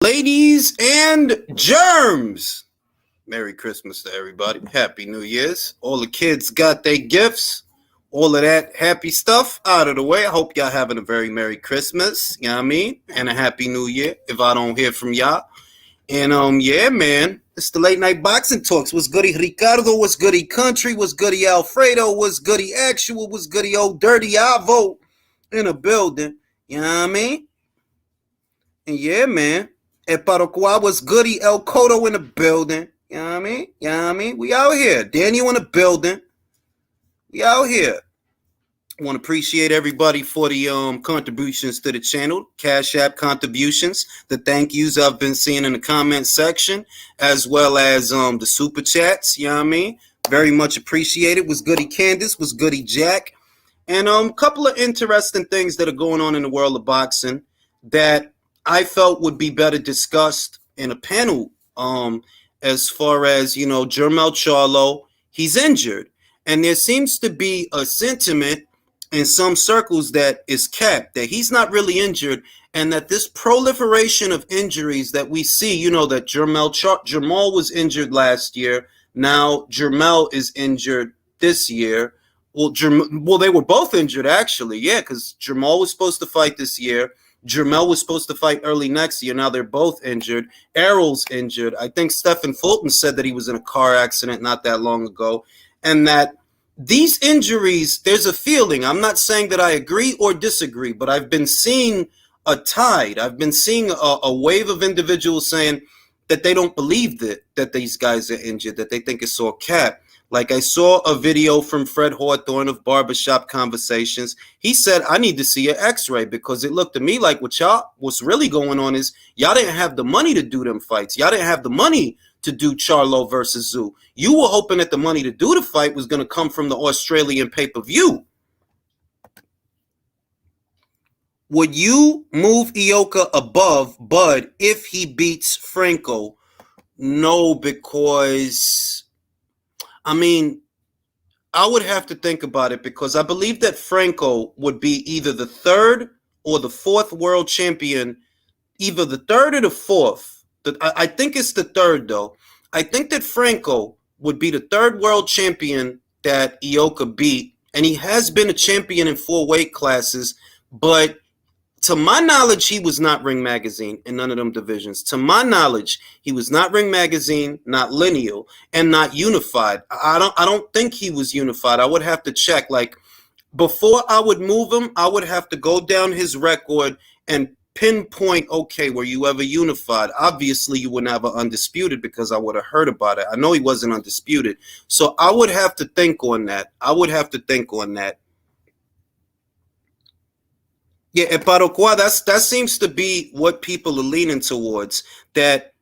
Ladies and germs, Merry Christmas to everybody. Happy New Year's. All the kids got their gifts. All of that happy stuff out of the way. I hope y'all having a very Merry Christmas, you know what I mean? And a Happy New Year if I don't hear from y'all. And yeah, man. It's the late night boxing talks. What's goody Ricardo? What's goody country? What's goody Alfredo? What's goody actual? What's goody old dirty Avo in a building? You know what I mean? And yeah, man. Eparokwa was goody El Coto in the building. You know what I mean? You know what I mean? We out here. Daniel in the building. We out here. I want to appreciate everybody for the contributions to the channel, Cash App contributions, the thank yous I've been seeing in the comment section, as well as the super chats. You know what I mean? Very much appreciated. Was goody Candace? Was goody Jack? And a couple of interesting things that are going on in the world of boxing that I felt would be better discussed in a panel. As far as Jermel Charlo, he's injured, and there seems to be a sentiment in some circles that is capped, that he's not really injured, and that this proliferation of injuries that we see, that Jermel was injured last year. Now Jermel is injured this year. Well, they were both injured actually, yeah, because Jermel was supposed to fight this year. Jermel was supposed to fight early next year. Now they're both injured. Errol's injured. I think Stephen Fulton said that he was in a car accident not that long ago, and that these injuries, there's a feeling, I'm not saying that I agree or disagree, but I've been seeing a tide. I've been seeing a wave of individuals saying that they don't believe that these guys are injured, that they think it's all cap. Like I saw a video from Fred Hawthorne of Barbershop Conversations. He said, I need to see an x-ray because it looked to me like what's really going on is y'all didn't have the money to do them fights. Y'all didn't have the money to do Charlo versus Zoo. You were hoping that the money to do the fight was going to come from the Australian pay-per-view. Would you move Ioka above Bud if he beats Franco? No, because, I would have to think about it because I believe that Franco would be either the third or the fourth world champion, either the third or the fourth. I think it's the third, though. I think that Franco would be the third world champion that Ioka beat, and he has been a champion in 4 weight classes, but to my knowledge, he was not Ring Magazine in none of them divisions. To my knowledge, he was not Ring Magazine, not Lineal, and not Unified. I don't think he was Unified. I would have to check. Like, before I would move him, I would have to go down his record and pinpoint, okay, were you ever Unified? Obviously, you wouldn't have an Undisputed because I would have heard about it. I know he wasn't Undisputed. So I would have to think on that. Yeah, and Parokwa, that seems to be what people are leaning towards, that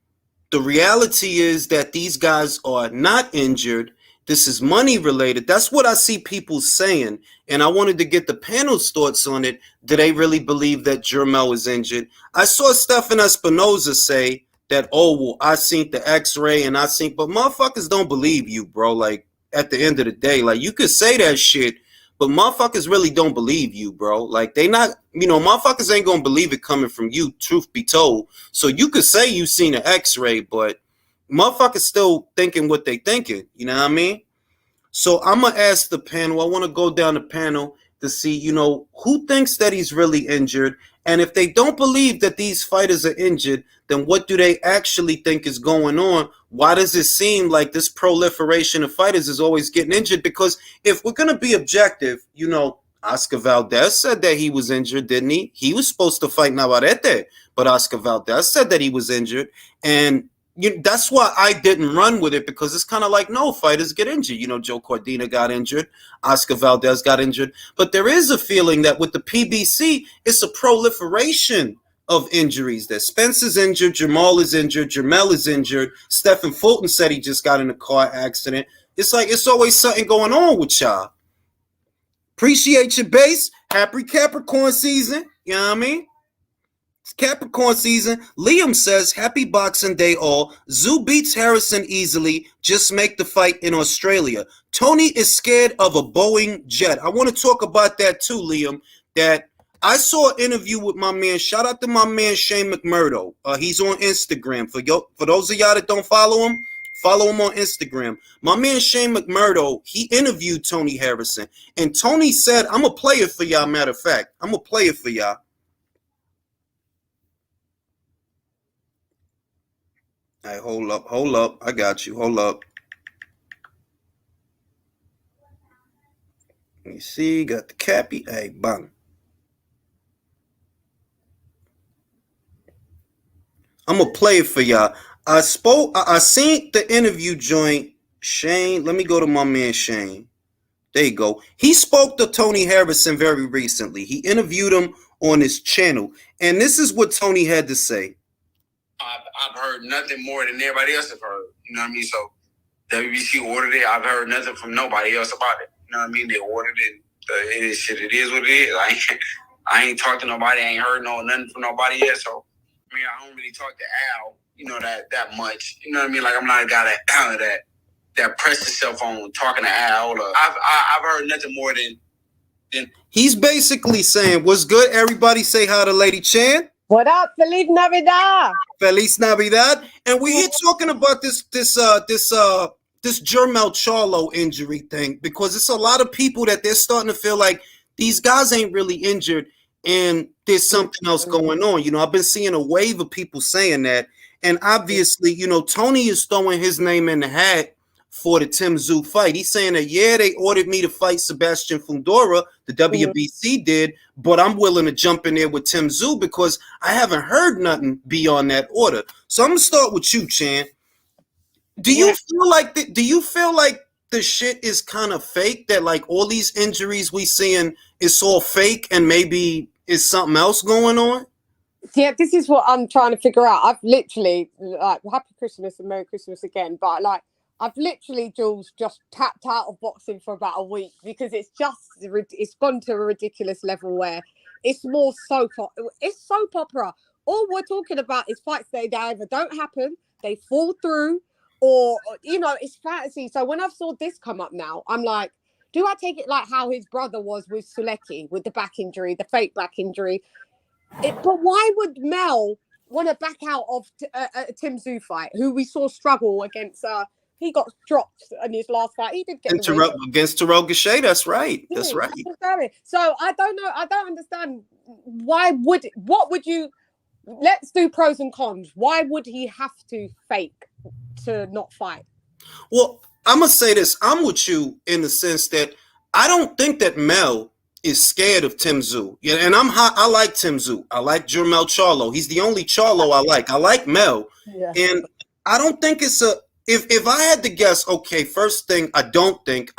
the reality is that these guys are not injured. This is money related. That's what I see people saying. And I wanted to get the panel's thoughts on it. Do they really believe that Jermel is injured? I saw Stefan Espinoza say that, oh, well, I seen the x-ray and but motherfuckers don't believe you, bro. Like, at the end of the day, like, you could say that shit, but motherfuckers really don't believe you, bro. Like, they not, motherfuckers ain't gonna believe it coming from you, truth be told. So you could say you seen an x-ray, but motherfuckers still thinking what they thinking. You know what I mean? So I'm gonna ask the panel. I want to go down the panel to see, who thinks that he's really injured. And if they don't believe that these fighters are injured, then what do they actually think is going on? Why does it seem like this proliferation of fighters is always getting injured? Because if we're going to be objective, Oscar Valdez said that he was injured, didn't he? He was supposed to fight Navarrete, but Oscar Valdez said that he was injured. And that's why I didn't run with it, because it's kind of like, no, fighters get injured. Joe Cordina got injured. Oscar Valdez got injured. But there is a feeling that with the PBC, it's a proliferation of injuries. That Spencer's injured, Jamal is injured, Jermel is injured. Stephen Fulton said he just got in a car accident. It's like it's always something going on with y'all. Appreciate your base. Happy Capricorn season. You know what I mean? It's Capricorn season. Liam says, happy Boxing Day all. Zoo beats Harrison easily. Just make the fight in Australia. Tony is scared of a Boeing jet. I want to talk about that too, Liam, that I saw an interview with my man. Shout out to my man Shane McMurdo. He's on Instagram. For those of y'all that don't follow him on Instagram. My man Shane McMurdo, he interviewed Tony Harrison. And Tony said, I'm going to play it for y'all, matter of fact. I'm going to play it for y'all. All right, hold up. I got you. Hold up. Let me see. Got the Cappy. Hey, bang. I'm going to play it for y'all. I seen the interview joint. Shane, let me go to my man Shane. There you go. He spoke to Tony Harrison very recently. He interviewed him on his channel. And this is what Tony had to say. I've heard nothing more than everybody else have heard. You know what I mean? So WBC ordered it. I've heard nothing from nobody else about it. You know what I mean? They ordered it. It is shit. It is what it is. I ain't talked to nobody. I ain't heard nothing from nobody yet. So I mean, I don't really talk to Al, you know, that much. You know what I mean? Like, I'm not a guy that pressed himself on talking to Al. I've heard nothing more than. He's basically saying, "What's good? Everybody say hi to Lady Chan. What up? Feliz Navidad. Feliz Navidad." And we're here talking about this Jermel Charlo injury thing, because it's a lot of people that they're starting to feel like these guys ain't really injured and there's something else going on. You know, I've been seeing a wave of people saying that. And obviously, you know, Tony is throwing his name in the hat for the Tim Tszyu fight. He's saying that, yeah, they ordered me to fight Sebastian Fundora, the WBC did, but I'm willing to jump in there with Tim Tszyu because I haven't heard nothing beyond that order. So I'm going to start with you, Chan. Do you feel like the shit is kind of fake, that like all these injuries we seeing is all fake and maybe is something else going on? Yeah, this is what I'm trying to figure out. I've literally, like, Happy Christmas and Merry Christmas again, but like, I've literally, Jules, just tapped out of boxing for about a week because it's gone to a ridiculous level where it's more soap opera. All we're talking about is fights that either don't happen, they fall through, or, you know, it's fantasy. So when I saw this come up now, I'm like, do I take it like how his brother was with Sulecki, with the back injury, the fake back injury? But why would Mel want to back out of a Tim Tszyu fight, who we saw struggle against? He got dropped in his last fight. He did get against Terrell Gausha. That's right. That's right. So I don't know. I don't understand. What would you? Let's do pros and cons. Why would he have to fake to not fight? Well, I'm gonna say this. I'm with you in the sense that I don't think that Mel is scared of Tim Tszyu. Yeah, and I like Tim Tszyu. I like Jermel Charlo. He's the only Charlo I like. I like Mel. Yeah. And I don't think it's a if I had to guess, okay, first thing, I don't think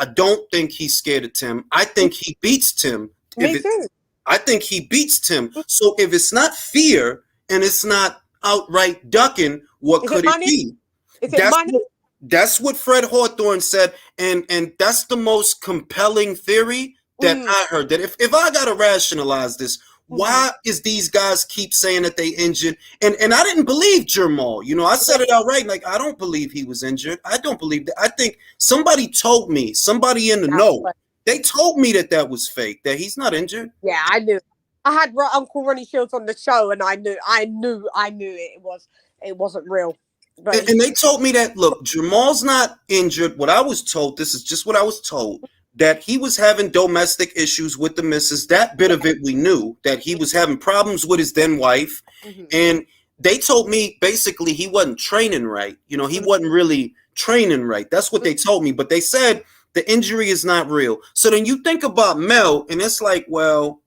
he's scared of Tim. I think he beats Tim. Me too. I think he beats Tim. So if it's not fear and it's not outright ducking, what could it be? Is it money? That's what Fred Hawthorne said, and that's the most compelling theory that I heard. That if I gotta rationalize this, why is these guys keep saying that they injured? And I didn't believe Jermel. You know, I said it outright. Like, I don't believe he was injured. I don't believe that. I think somebody told me, somebody in the know, they told me that was fake, that he's not injured. Yeah, I knew. I had Uncle Ronnie Shields on the show, and I knew it wasn't real. And they told me that, look, Jamal's not injured. What I was told, this is just what I was told, that he was having domestic issues with the missus. That bit of it we knew, that he was having problems with his then wife. And they told me basically he wasn't training right. You know, he wasn't really training right. That's what they told me. But they said the injury is not real. So then you think about Mel, and it's like, well,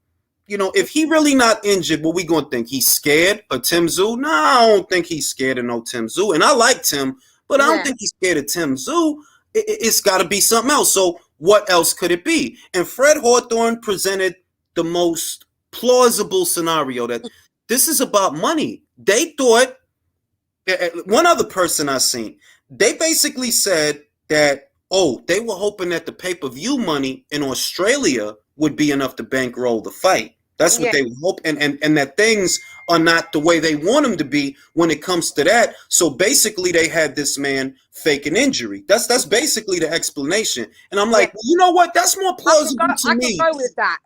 you know, if he really not injured, what we gonna think? He's scared of Tim Tszyu? No, I don't think he's scared of no Tim Tszyu. And I like Tim, but I don't think he's scared of Tim Tszyu. It's got to be something else. So what else could it be? And Fred Hawthorne presented the most plausible scenario, that this is about money. They thought, one other person I seen, they basically said that, they were hoping that the pay-per-view money in Australia would be enough to bankroll the fight. That's what they hope, and that things are not the way they want them to be when it comes to that. So basically, they had this man fake an injury. That's basically the explanation. And I'm like, well, you know what? That's more plausible to me. I can go with that.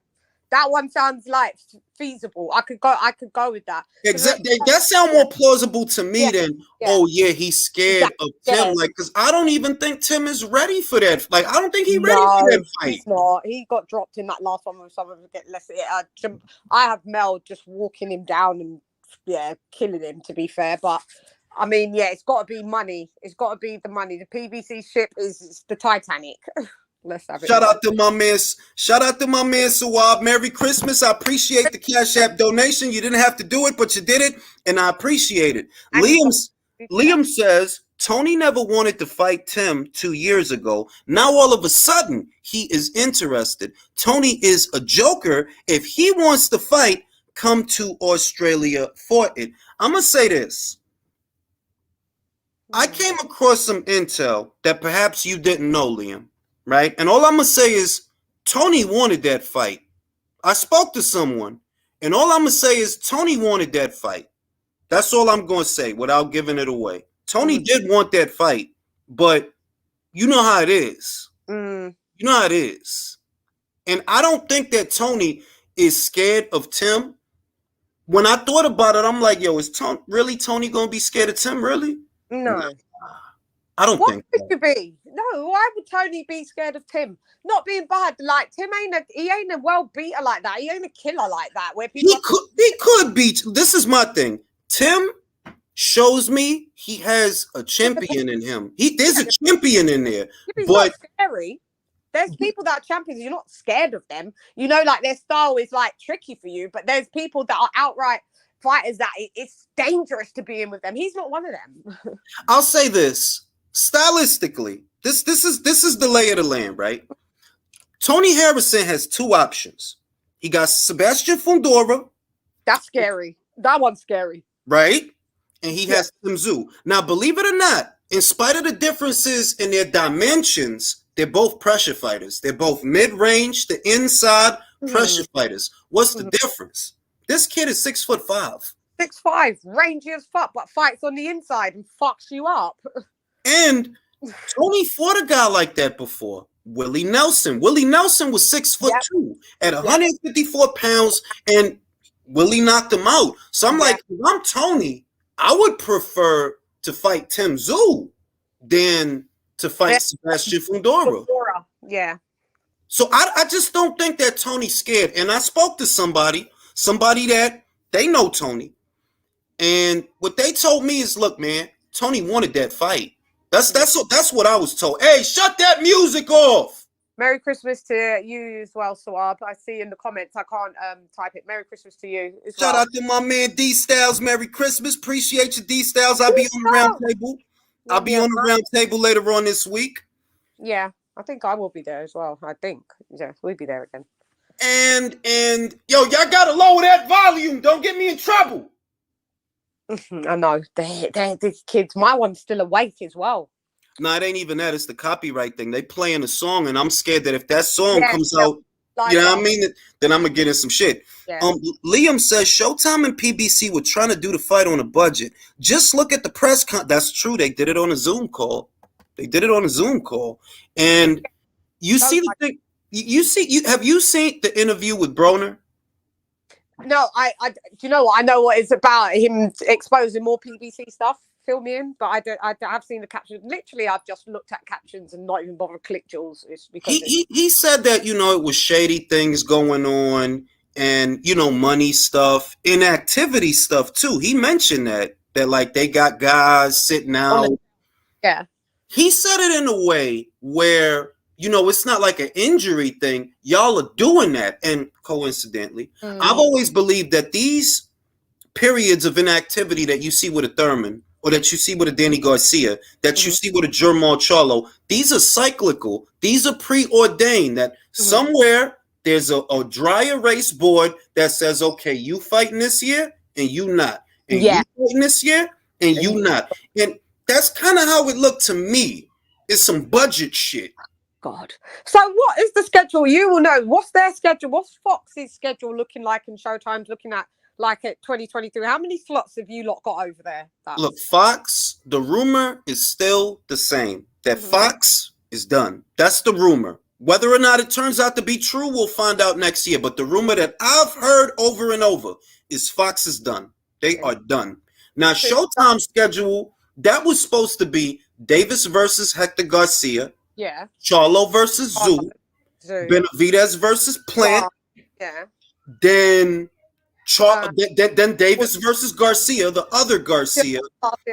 That one sounds like feasible. I could go with that. Exactly. That sounds more plausible to me than, oh yeah, he's scared of Tim. Like, because I don't even think Tim is ready for that. Like, I don't think he's ready for that fight. He's not. He got dropped in that last one with someone to get less. I have Mel just walking him down and killing him. To be fair, but I mean, it's got to be money. It's got to be the money. The PBC ship is the Titanic. Let's have it. Shout out to my man Sawab. Merry Christmas. I appreciate the Cash App donation. You didn't have to do it, but you did it, and I appreciate it. Liam says Tony never wanted to fight Tim 2 years ago. Now all of a sudden he is interested. Tony is a joker. If he wants to fight, come to Australia for it. I'm gonna say this. I came across some intel that perhaps you didn't know, Liam. Right? And all I'm going to say is Tony wanted that fight. I spoke to someone, and all I'm going to say is Tony wanted that fight. That's all I'm going to say without giving it away. Tony did want that fight, but you know how it is. You know how it is. And I don't think that Tony is scared of Tim. When I thought about it, I'm like, yo, is Tony going to be scared of Tim, really? No. I don't think so. Could be. No, why would Tony be scared of Tim? Not being bad, like Tim ain't a well beater like that. He ain't a killer like that. Where people he could be. This is my thing. Tim shows me he has a champion in him. There's a champion in there. He's not scary. There's people that are champions. You're not scared of them. You know, like their style is like tricky for you. But there's people that are outright fighters that it's dangerous to be in with them. He's not one of them. I'll say this. Stylistically, this is the lay of the land, right? Tony Harrison has two options. He got Sebastian Fundora. That's scary. That one's scary. Right? And he has Tim Tszyu. Now, believe it or not, in spite of the differences in their dimensions, they're both pressure fighters. They're both mid-range, the inside pressure fighters. What's the difference? This kid is 6'5". 6'5", rangy as fuck, but fights on the inside and fucks you up. And Tony fought a guy like that before, Willie Nelson. Willie Nelson was 6'2" at 154 pounds, and Willie knocked him out. So I'm like, if I'm Tony, I would prefer to fight Tim Tszyu than to fight Sebastian Fundora. Yeah. So I just don't think that Tony's scared. And I spoke to somebody that they know Tony. And what they told me is, look, man, Tony wanted that fight. That's what I was told. Hey, shut that music off. Merry Christmas to you as well, Sawab. I see in the comments. I can't type it. Merry Christmas to you as well. Shout out to my man D Styles. Merry Christmas. Appreciate you, D Styles. I'll be on the round table. I'll be on the round table later on this week. Yeah, I think I will be there as well. I think. Yeah, we'll be there again. And yo, y'all gotta lower that volume. Don't get me in trouble. I know. They're these kids. My one's still awake as well. No, it ain't even that. It's the copyright thing. They playing a song, and I'm scared that if that song comes out, you know what I mean, then I'm gonna get in some shit. Yeah. Liam says Showtime and PBC were trying to do the fight on a budget. Just look at the press That's true. They did it on a Zoom call. And you see the thing. Have you seen the interview with Broner? No, I do you know what? I know what it's about, him exposing more PBC stuff, filming him, but I have seen the captions. Literally, I've just looked at captions and not even bothered click Jules. It's because he said that, it was shady things going on and, money stuff, inactivity stuff too. He mentioned that like they got guys sitting out. Yeah. He said it in a way where, it's not like an injury thing. Y'all are doing that. And coincidentally, I've always believed that these periods of inactivity that you see with a Thurman or that you see with a Danny Garcia, that you see with a Jermall Charlo, these are cyclical. These are preordained that somewhere there's a dry erase board that says, okay, you fighting this year and you not. And you fighting this year and you not. And that's kind of how it looked to me. It's some budget shit. God. So what is the schedule? You will know. What's their schedule? What's Fox's schedule looking like and Showtime's looking at like at 2023? How many slots have you lot got over there? Look, Fox, the rumor is still the same. That Fox is done. That's the rumor. Whether or not it turns out to be true, we'll find out next year. But the rumor that I've heard over and over is Fox is done. They are done. Now, Showtime schedule, that was supposed to be Davis versus Hector Garcia. Yeah. Charlo versus Zoo. Benavidez versus Plant. Yeah. Then then Davis versus Garcia, the other Garcia.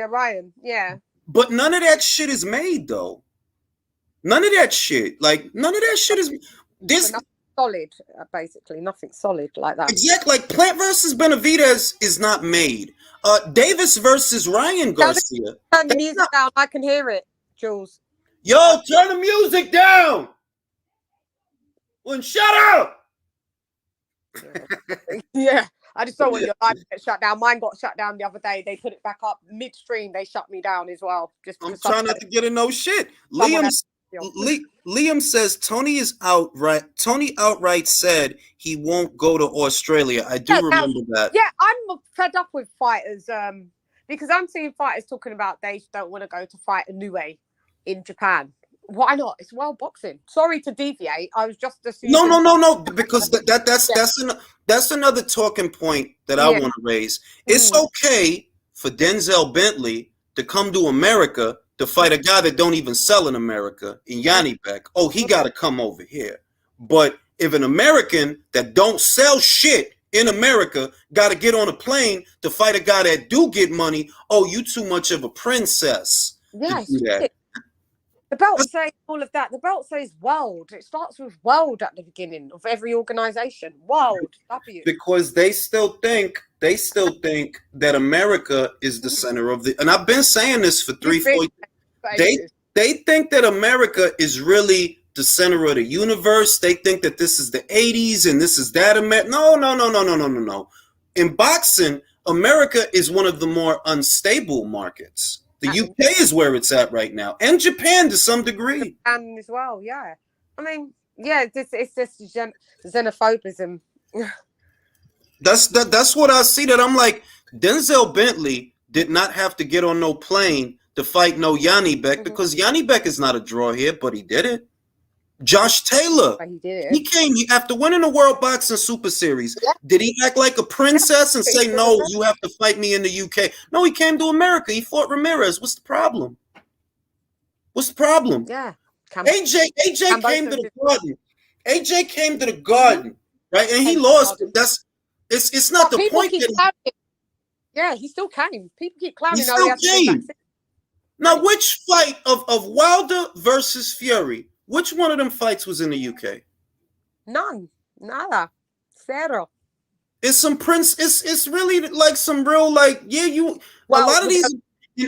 Ryan. Yeah. But none of that shit is made, though. None of that shit. Like, none of that shit is this solid, basically. Nothing solid like that. Exactly. Like Plant versus Benavidez is not made. Davis versus Ryan Garcia. Turn the music down. I can hear it, Jules. Yo, turn the music down. Well, shut up. Yeah. I just saw when your live get shut down. Mine got shut down the other day. They put it back up midstream. They shut me down as well. I'm trying not to get in no shit. Liam says Tony is outright. Tony outright said he won't go to Australia. I do remember that. Yeah, I'm fed up with fighters because I'm seeing fighters talking about they don't want to go to fight Inoue in Japan. Why not? It's world boxing. Sorry to deviate. I was just assuming. No. Because that's another talking point that I want to raise. It's okay for Denzel Bentley to come to America to fight a guy that don't even sell in America in Yanni Beck. Oh, he got to come over here. But if an American that don't sell shit in America got to get on a plane to fight a guy that do get money, oh, you too much of a princess. Yes. The belt says all of that. The belt says world. It starts with world at the beginning of every organization. World. W. Because they still think that America is the center of the. And I've been saying this for 3-4 years. They think that America is really the center of the universe. They think that this is the 80s and this is that America. No. In boxing, America is one of the more unstable markets. The UK is where it's at right now, and Japan to some degree. And as well, yeah. I mean, yeah, it's just xenophobism. That's what I see. That I'm like, Denzel Bentley did not have to get on no plane to fight no Yanni Beck because Yanni Beck is not a draw here, but he did it. Josh Taylor, he came after winning the World Boxing Super Series. Yeah. Did he act like a princess and say, no, you have to fight me in the UK? No, he came to America. He fought Ramirez. What's the problem? Yeah. AJ came to the Garden. AJ came to the Garden, right? And he lost. It's not the point. Yeah, he still came. People keep clowning. He still came. Now, which fight of Wilder versus Fury? Which one of them fights was in the UK? None. Nada. Zero. It's some prince. It's really like some real a lot of these.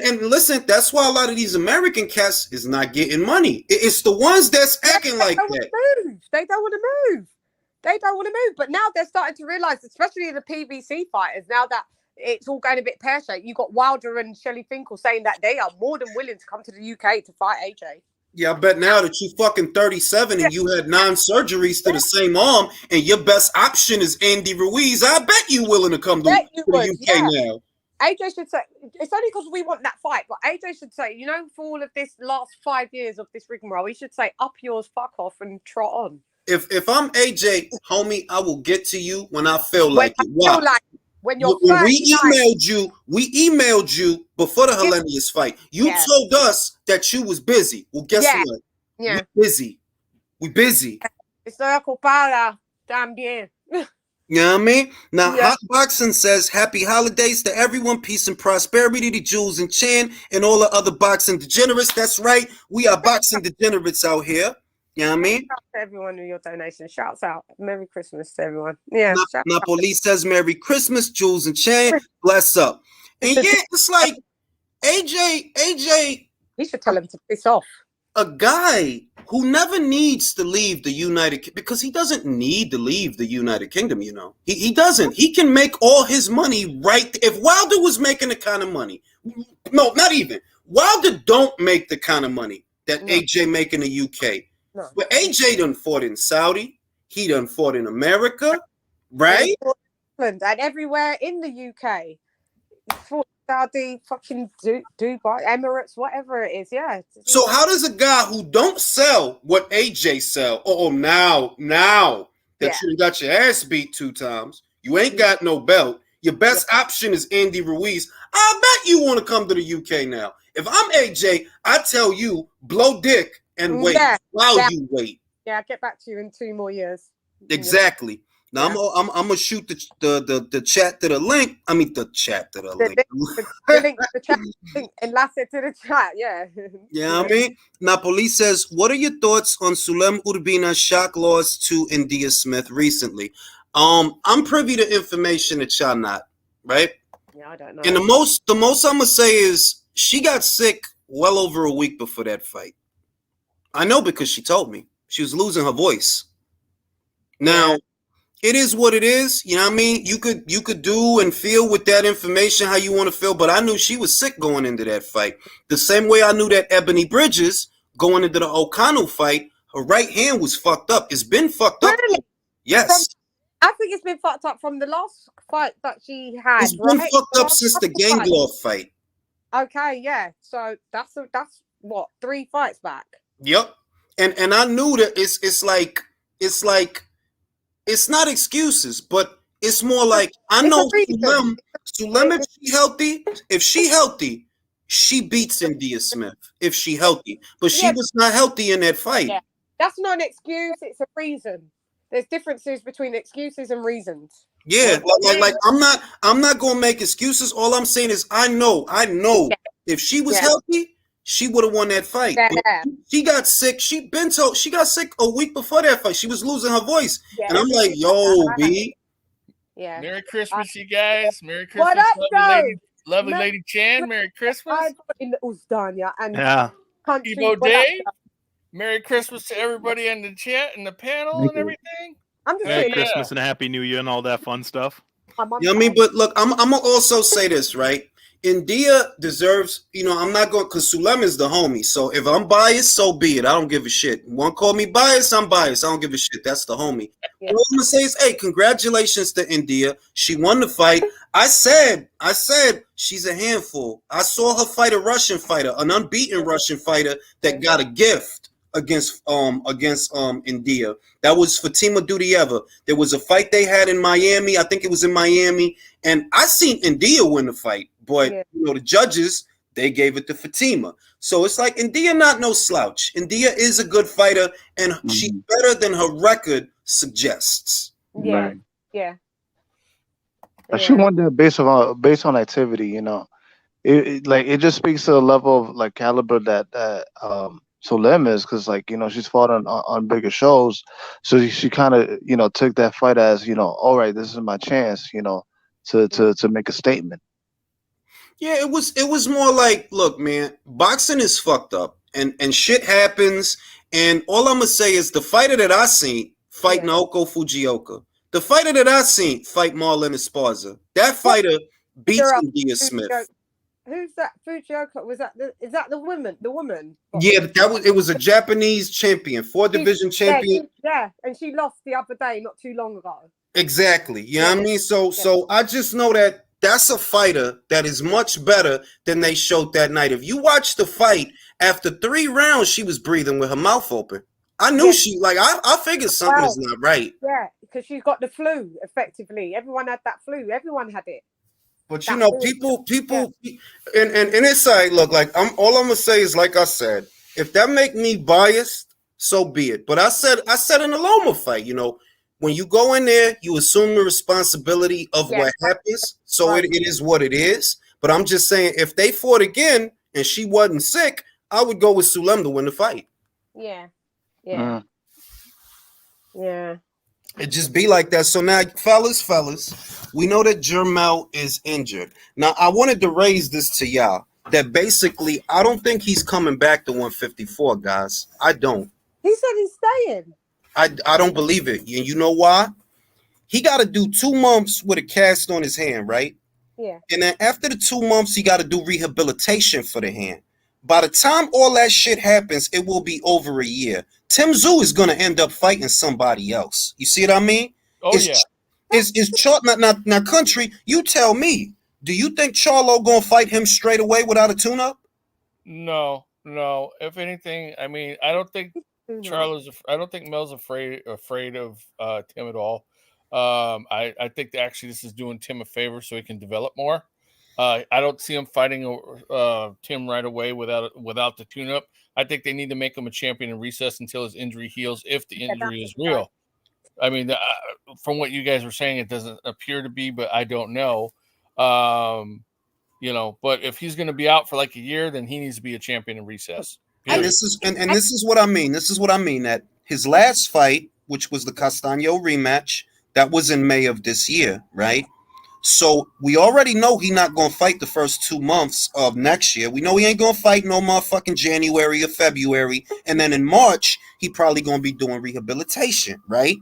And listen, that's why a lot of these American cats is not getting money. It's the ones that's acting like that. They don't want to move. But now they're starting to realize, especially the PBC fighters, now that it's all going a bit pear-shaped. You got Wilder and Shelley Finkel saying that they are more than willing to come to the UK to fight AJ. Yeah, I bet now that you fucking 37 and you had 9 surgeries to the same arm and your best option is Andy Ruiz, I bet you willing to come to the UK now. AJ should say, it's only because we want that fight, but AJ should say, for all of this last 5 years of this rigmarole, he should say, up yours, fuck off, and trot on. If I'm AJ, homie, I will get to you when I feel like it. Why? When we emailed you before the Hellenius fight. You told us that you was busy. Well, guess what? Yeah. We busy. Estoy ocupada también. You know what I mean? Now, Hot Boxing says, happy holidays to everyone. Peace and prosperity to Jules and Chan and all the other boxing degenerates. That's right. We are boxing degenerates out here. You know what I mean? Shout out to everyone with your donation. Shouts out. Merry Christmas to everyone. Yeah. Napoli says Merry Christmas, Jules and Chan. Bless up. And it's like AJ. He should tell him to piss off. A guy who never needs to leave the United Kingdom because he doesn't need to leave the United Kingdom, He doesn't. He can make all his money right. If Wilder was making the kind of money, no, not even. Wilder don't make the kind of money that AJ make in the UK. No. But AJ done fought in Saudi. He done fought in America, right? And everywhere in the UK. Saudi, fucking Dubai, Emirates, whatever it is. Yeah. So how does a guy who don't sell what AJ sell? Oh, now that you got your ass beat 2 times, you ain't got no belt. Your best option is Andy Ruiz. I bet you want to come to the UK now. If I'm AJ, I tell you, blow dick and wait while you wait. Yeah, I'll get back to you in 2 more years. Exactly. Now I'm gonna shoot the chat to the link. I mean the chat to the link. The link to the chat. Enlace it to the chat. Yeah. Yeah, I mean. Napoli says, "What are your thoughts on Sulem Urbina's shock loss to India Smith recently?" I'm privy to information that y'all not, right? Yeah, I don't know. And the most I'm gonna say is she got sick well over a week before that fight. I know because she told me she was losing her voice. Now, it is what it is. You know what I mean? You could do and feel with that information how you want to feel, but I knew she was sick going into that fight. The same way I knew that Ebony Bridges going into the O'Connell fight, her right hand was fucked up. It's been fucked up. Yes. I think it's been fucked up from the last fight that she had. It's been fucked up since the Ganglaw fight. Okay, yeah. So that's what, 3 fights back. Yep. And I knew that it's like it's not excuses, but it's more like I know Sulem if she healthy, she beats India Smith if she healthy. But she was not healthy in that fight. Yeah. That's not an excuse, it's a reason. There's differences between excuses and reasons. Yeah, like I'm not gonna make excuses. All I'm saying is I know if she was healthy, she would have won that fight. Yeah. She got sick. She got sick a week before that fight. She was losing her voice. Yeah. And I'm like, yo, B. Yeah. Merry Christmas, you guys. Merry Christmas, lovely lady Chan. Merry Christmas. In Uzdanya and country. Evo Day. Merry Christmas to everybody in the chat and the panel and everything. I'm just Merry Christmas and a Happy New Year and all that fun stuff. You know what I mean? But look, I'm gonna also say this, right? India deserves, I'm not going, because Sulem is the homie. So if I'm biased, so be it. I don't give a shit. One call me biased, I'm biased. I don't give a shit. That's the homie. Yeah. All I'm going to say is, hey, congratulations to India. She won the fight. I said she's a handful. I saw her fight a Russian fighter, an unbeaten Russian fighter that got a gift against India. That was Fatima Dudieva. There was a fight they had in Miami. I think it was in Miami. And I seen India win the fight. But the judges, they gave it to Fatima. So it's like India not no slouch. India is a good fighter, and she's better than her record suggests. Yeah, right. Yeah. She won that based on activity. It just speaks to the level of like caliber that Sulem is, because she's fought on bigger shows, so she kind of took that fight as all right, this is my chance to make a statement. Yeah, it was more like, look, man, boxing is fucked up and shit happens. And all I'm gonna say is the fighter that I seen fight Naoko Fujioka. The fighter that I seen fight Marlon Esparza. That fighter beats India Smith. Who's that? Fujioka? Is that the woman? The woman? Yeah, it was a Japanese champion, 4-division champion. Yeah, and she lost the other day, not too long ago. Exactly. You know what I mean? So I just know that's a fighter that is much better than they showed that night. If you watch the fight, after 3 rounds, she was breathing with her mouth open. I knew I figured something is not right. Yeah, because she's got the flu, effectively. Everyone had that flu. Everyone had it. But people, and it's like, look, like all I'm gonna say is, like I said, if that make me biased, so be it. But I said in the Loma fight, when you go in there, you assume the responsibility of what happens. So it is what it is. But I'm just saying, if they fought again and she wasn't sick, I would go with Sulem to win the fight. Yeah. Yeah. Yeah. It just be like that. So now, fellas, we know that Jermel is injured. Now, I wanted to raise this to y'all, that basically, I don't think he's coming back to 154, guys. I don't. He said he's staying. I don't believe it. And you know why? He got to do 2 months with a cast on his hand, right? Yeah. And then after the 2 months, he got to do rehabilitation for the hand. By the time all that shit happens, it will be over a year. Tim Tszyu is going to end up fighting somebody else. You see what I mean? Oh, It's country. You tell me. Do you think Charlo gonna fight him straight away without a tune-up? No. If anything, I mean, I don't think I don't think Mel's afraid of Tim at all. I think that actually this is doing Tim a favor so he can develop more. I don't see him fighting Tim right away without the tune-up. I think they need to make him a champion in recess until his injury heals, if the injury is real. I mean, from what you guys were saying, it doesn't appear to be, but I don't know. But if he's going to be out for like a year, then he needs to be a champion in recess. And this is what I mean. This is what I mean. That his last fight, which was the Castaño rematch, that was in May of this year, right? So we already know he's not going to fight the first 2 months of next year. We know he ain't going to fight no motherfucking January or February. And then in March, he probably going to be doing rehabilitation, right?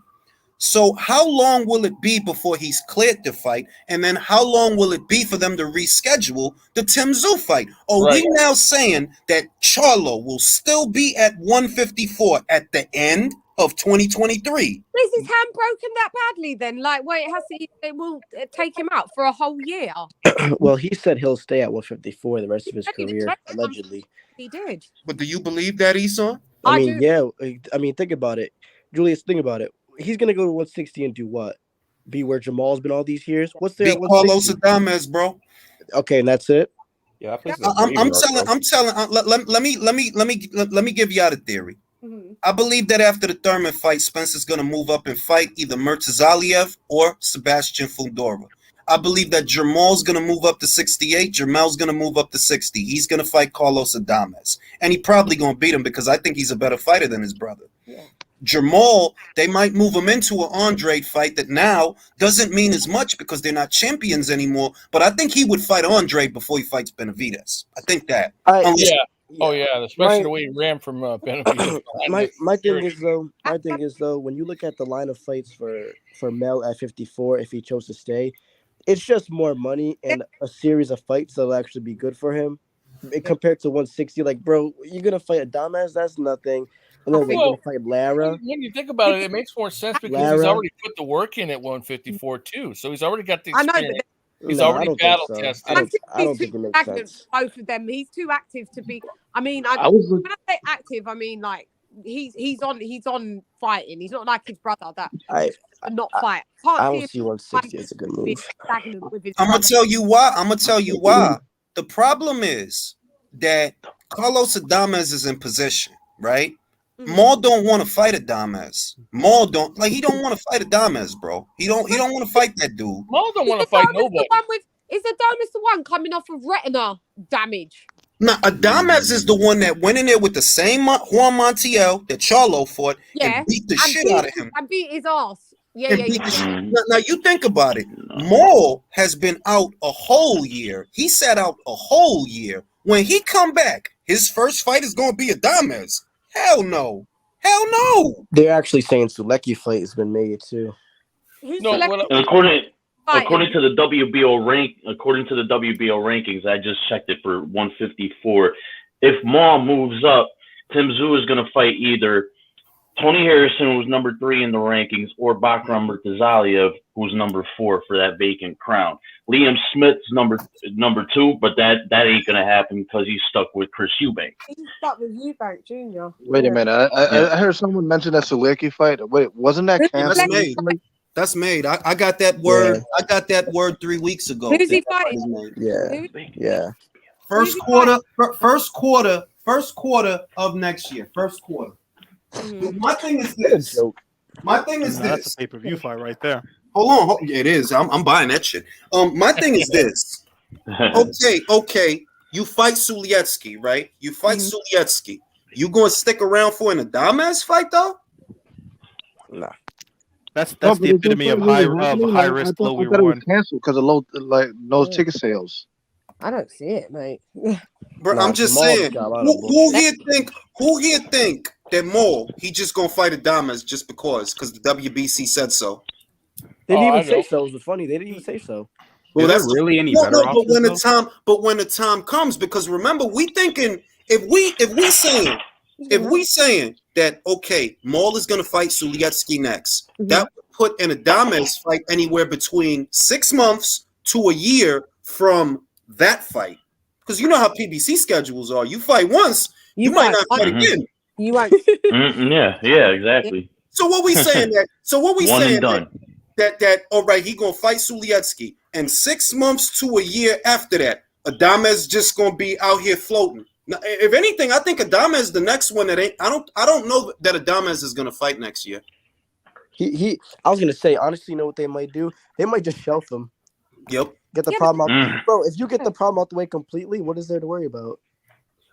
So how long will it be before he's cleared to fight? And then how long will it be for them to reschedule the Tim Tszyu fight? Are we now saying that Charlo will still be at 154 at the end of 2023? Is his hand broken that badly then? Like, wait, it will take him out for a whole year? Well, he said he'll stay at 154 the rest of his career, allegedly. He did. But do you believe that, Esau? I mean, yeah. I mean, think about it. Julius, think about it. He's going to go to 160 and do what? Be where Jamal's been all these years? What's there? Be Carlos Adames, bro. Okay, and that's it? Yeah, I'm telling. Let me give you out a theory. Mm-hmm. I believe that after the Thurman fight, Spencer's going to move up and fight either Murtazaliev or Sebastian Fundora. I believe that Jamal's going to move up to 68. Jamal's going to move up to 60. He's going to fight Carlos Adames. And he probably going to beat him because I think he's a better fighter than his brother. Yeah. Jamal, they might move him into an Andre fight that now doesn't mean as much because they're not champions anymore. But I think he would fight Andre before he fights Benavidez. I think that. Especially the way he ran from Benavidez. My thing is though, when you look at the line of fights for Mel at 54, if he chose to stay, it's just more money and a series of fights that'll actually be good for him compared to 160. Like, bro, you're gonna fight Adames, that's nothing. And then we're going to fight Lara. When you think about it, it makes more sense because he's already put the work in at 154 too. So he's already got the experience. He's already battle tested. I don't think it makes sense. Both of them. He's too active to be. I mean, when I say active, I mean like he's on fighting. He's not like his brother that not fight. I don't see 160 as a good move. I'm gonna tell you why. The problem is that Carlos Adames is in position, right? Maul don't want to fight Adames. Maul don't he don't want to fight Adames, bro. He don't want to fight that dude. Maul don't want to fight nobody. Is Adames the one coming off of retina damage? Now, Adames is the one that went in there with the same Juan Montiel that Charlo fought and beat the shit out of him. And beat his ass. Yeah. Now you think about it. Maul has been out a whole year. He sat out a whole year. When he come back, his first fight is going to be Adames. Hell no. They're actually saying Sulecki fight has been made too. According to the WBO rankings, I just checked it for 154. If Maul moves up, Tim Tszyu is going to fight either Tony Harrison, who's number 3 in the rankings, or Bakram Murtazaliev, who's number 4 for that vacant crown. Liam Smith's number 2, but that ain't gonna happen because he's stuck with Chris Eubank. He's stuck with Eubank Jr. Wait a minute, I heard someone mention that Sulecki fight. Wait, wasn't that canceled? That's made. I got that word. Yeah. I got that word 3 weeks ago. Who's he fighting? Yeah. First quarter of next year. First quarter. My thing is this. That's a pay-per-view fight right there. Hold on. It is. I'm buying that shit. My thing is this. Okay. You fight Sulietsky, right? You fight Sulietsky. You going to stick around for an Adames fight though? Nah. That's the epitome of high risk, low reward. It was canceled because of low ticket sales. I don't see it, mate. Bro, I'm just saying. Who here think that Maul he just gonna fight Adames just because the WBC said so? They didn't even say so. It was funny. They didn't even say so. Well, that's really any better. But when the time comes, because remember, we thinking if we saying that okay, Maul is gonna fight Sulietsky next, that would put an Adames fight anywhere between 6 months to a year from that fight? Because you know how PBC schedules are. You fight once, you might not fight again. You won't. Yeah, exactly. So what we saying that? So what we One saying and done. that all right? He gonna fight Sulietsky, and 6 months to a year after that, Adames just gonna be out here floating. Now, if anything, I think Adames the next one that ain't. I don't know that Adames is gonna fight next year. I was gonna say, honestly, you know what they might do? They might just shelf him. Yep. Get the problem out, bro. If you get the problem out the way completely, what is there to worry about?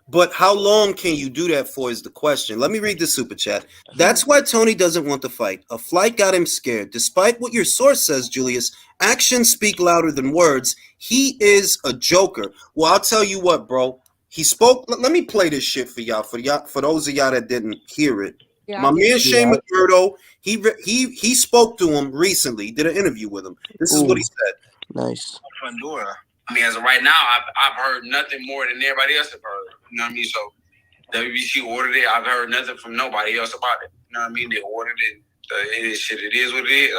But how long can you do that for is the question. Let me read the super chat. That's why Tony doesn't want to fight. A flight got him scared. Despite what your source says, Julius, actions speak louder than words. He is a joker. Well, I'll tell you what, bro. He spoke. Let me play this shit for y'all. For those of y'all that didn't hear it. Yeah, My man Shane McMurdo, he spoke to him recently. Did an interview with him. This is what he said. Nice. Pandora. I mean, as of right now, I've heard nothing more than everybody else have heard. You know what I mean? So WBC ordered it. I've heard nothing from nobody else about it. You know what I mean? They ordered it. It is shit. It is what it is.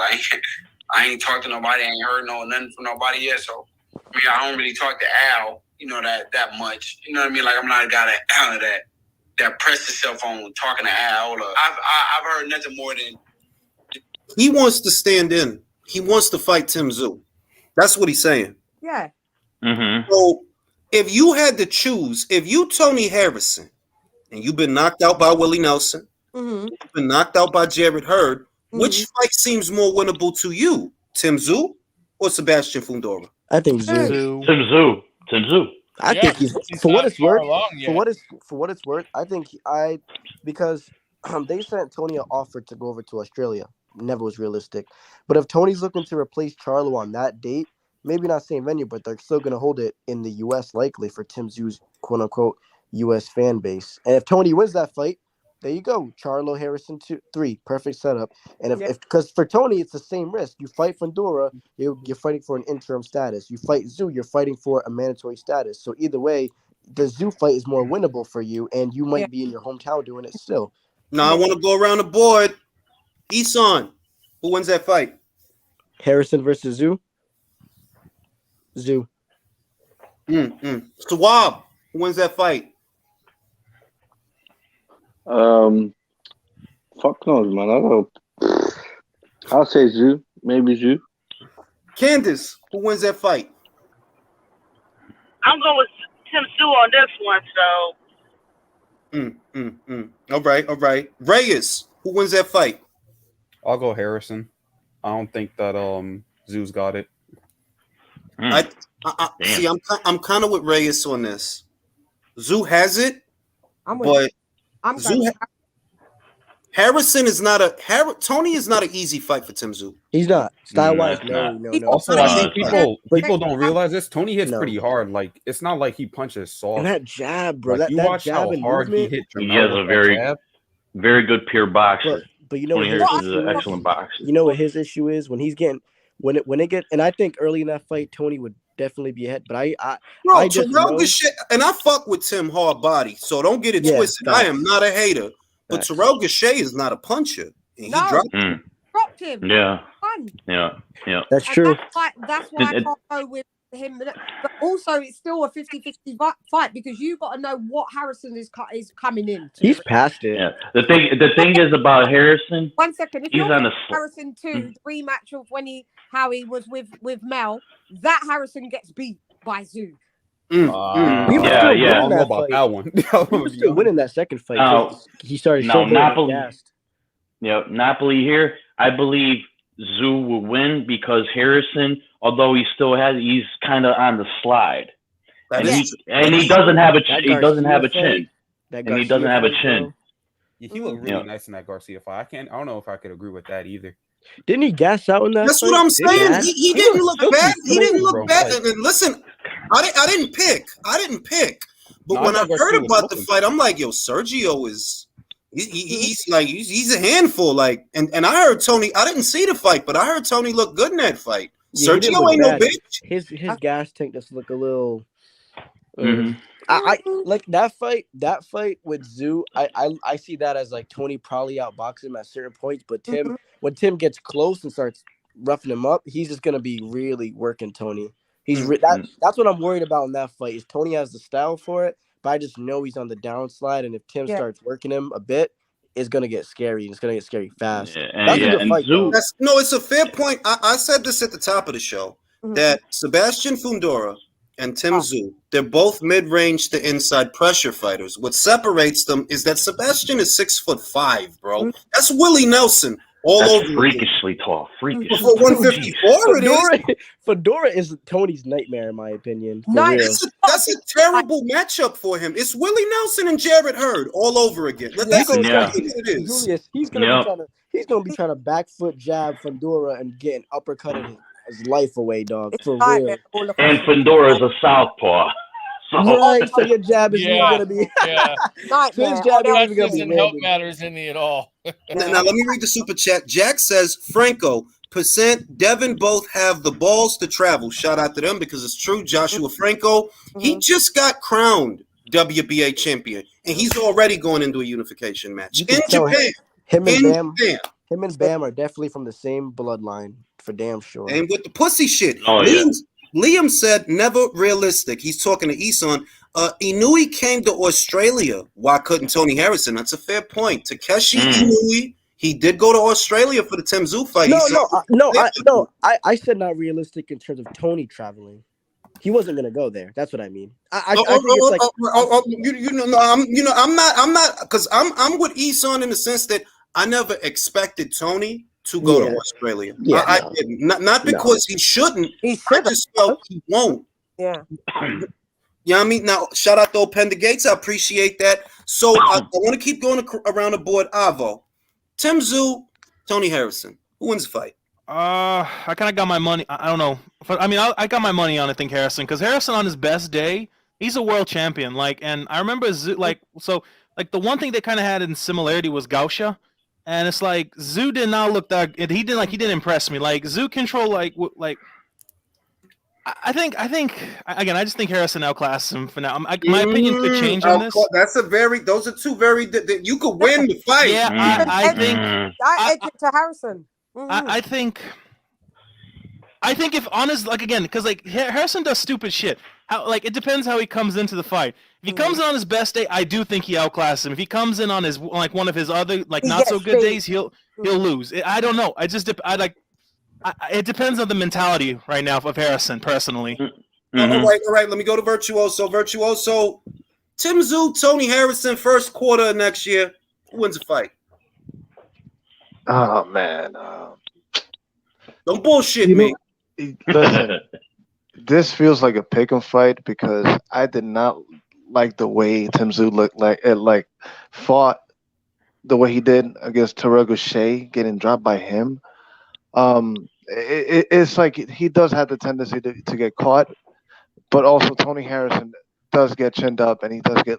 I ain't talked to nobody. I ain't heard nothing from nobody yet. So I mean, I don't really talk to Al. You know that much. You know what I mean? Like I'm not a guy that pressed himself on talking to Al. I've heard nothing more than he wants to stand in. He wants to fight Tim Tszyu. That's what he's saying. Yeah. Mm-hmm. So if you had to choose, if you Tony Harrison, and you've been knocked out by Willie Nelson, you've been knocked out by Jared Hurd, which fight seems more winnable to you, Tim Tszyu or Sebastian Fundora? I think Tszyu. Tim Tszyu. I think he's for what it's worth. For what it's worth, I think because they sent Tony an offer to go over to Australia. Never was realistic. But if Tony's looking to replace Charlo on that date, maybe not same venue, but they're still going to hold it in the U.S. likely for Tim Tszyu's quote-unquote U.S. fan base. And if Tony wins that fight, there you go. Charlo Harrison 2-3, perfect setup. And if because for Tony, it's the same risk. You fight Fundora, you're fighting for an interim status. You fight Tszyu, you're fighting for a mandatory status. So either way, the Tszyu fight is more winnable for you, and you might be in your hometown doing it still. Now I want to go around the board. Isan, who wins that fight? Harrison versus Tszyu. Tszyu. Swab, who wins that fight? Fuck knows, man. I don't know. I'll say Tszyu. Maybe Tszyu. Candace, who wins that fight? I'm going with Tim Tszyu on this one, so. All right. Reyes, who wins that fight? I'll go Harrison. I don't think that Tszyu's got it. I see. I'm kind of with Reyes on this. Tszyu has it, but Harrison is not Tony is not an easy fight for Tim Tszyu. He's not style wise. No. Also, I think people don't realize this. Tony hits pretty hard. Like it's not like he punches soft. And that jab, bro. Like, you watch how hard he hit. He has a very good pure boxer. But you know what his is an excellent boxer. You know what his issue is when he's getting when it get, and I think early in that fight Tony would definitely be ahead. But I just know, shit, and I fuck with Tim hard body, so don't get it twisted. I am not a hater, but Terrell Gachet is not a puncher, and he dropped him. Yeah. That's true. That's why I can't go with him. But also, it's still a 50-50 fight because you got to know what Harrison is coming in. He's past it. Yeah. The thing is about Harrison. 1 second. If he's you're on the Harrison 2, the rematch of how he was with Mel, that Harrison gets beat by Tszyu. We were still winning that fight. That one. We were still winning that second fight. He started Napoli. Yeah, Napoli here. I believe Tszyu will win because Harrison, although he's kind of on the slide, and he doesn't have a chin. He doesn't have a chin. Yeah, he looked really nice in that Garcia fight. I don't know if I could agree with that either. Didn't he gas out in that? That's what I'm saying. He didn't look bad. He didn't look bad. And listen, I didn't pick. But when I heard about the fight, I'm like, yo, Sergio is. He's a handful. Like, and I heard Tony. I didn't see the fight, but I heard Tony look good in that fight. Yeah, Sergio ain't no bitch. His gas tank just look a little. I like that fight. That fight with Tszyu, I see that as like Tony probably outboxing him at certain points, but Tim, when Tim gets close and starts roughing him up, he's just gonna be really working Tony. That's what I'm worried about in that fight. Is Tony has the style for it, but I just know he's on the downslide, and if Tim starts working him a bit, it's gonna get scary. It's gonna get scary fast. That's a good fight, though. No, it's a fair point. I said this at the top of the show that Sebastian Fundora and Tim Tszyu, they're both mid-range to inside pressure fighters. What separates them is that Sebastian is 6'5", bro. That's Willie Nelson all over. Freakishly tall. Freakishly. For 154, it is. Fedora is Tony's nightmare, in my opinion. That's a terrible matchup for him. It's Willie Nelson and Jarrett Hurd all over again. That's what it is. Julius, he's gonna be trying to back foot jab Fedora and get an uppercut in his life away, dog. For real. And Fedora is a southpaw. So your jab is gonna be His jab doesn't help matters any at all. Now let me read the super chat. Jack says Franco, Devin both have the balls to travel. Shout out to them because it's true. Joshua Franco, he just got crowned WBA champion, and he's already going into a unification match in Japan. Him and Bam are definitely from the same bloodline for damn sure. And with the pussy shit, Liam said never realistic. He's talking to Isan. Inouye came to Australia. Why couldn't Tony Harrison? That's a fair point. Takeshi Inouye, he did go to Australia for the Tim Tszyu fight. I said not realistic in terms of Tony traveling. He wasn't gonna go there. That's what I mean. I'm not because I'm with Isan in the sense that I never expected Tony to go to Australia. I didn't. Not because he shouldn't. I just felt he won't. Yeah. Yeah, I mean, now shout out to Openda Gates. I appreciate that. So I want to keep going around the board. Avo, Tim Tszyu, Tony Harrison. Who wins the fight? I kind of got my money. I don't know. I mean, I got my money on, I think, Harrison, because Harrison on his best day, he's a world champion. And I remember the one thing they kind of had in similarity was Gausha. And it's like Tszyu did not look that. He didn't impress me. Like Tszyu control, I think again. I just think Harrison outclassed him for now. My opinion could change on this. Those are two very. You could win the fight. Yeah, I think. I edge it to Harrison. I think if honest, because Harrison does stupid shit. It depends how he comes into the fight. If he comes in on his best day, I do think he outclassed him. If he comes in on his one of his other not so good days, he'll lose. I don't know. It depends on the mentality right now of Harrison personally. All right. Let me go to Virtuoso. Tim Tszyu, Tony Harrison, first quarter of next year. Who wins the fight? Oh man. Don't bullshit me. Listen, this feels like a pick'em fight because I did not like the way Tim Tszyu fought the way he did against Terrell Gausha, getting dropped by him. It's like he does have the tendency to get caught, but also Tony Harrison does get chinned up and he does get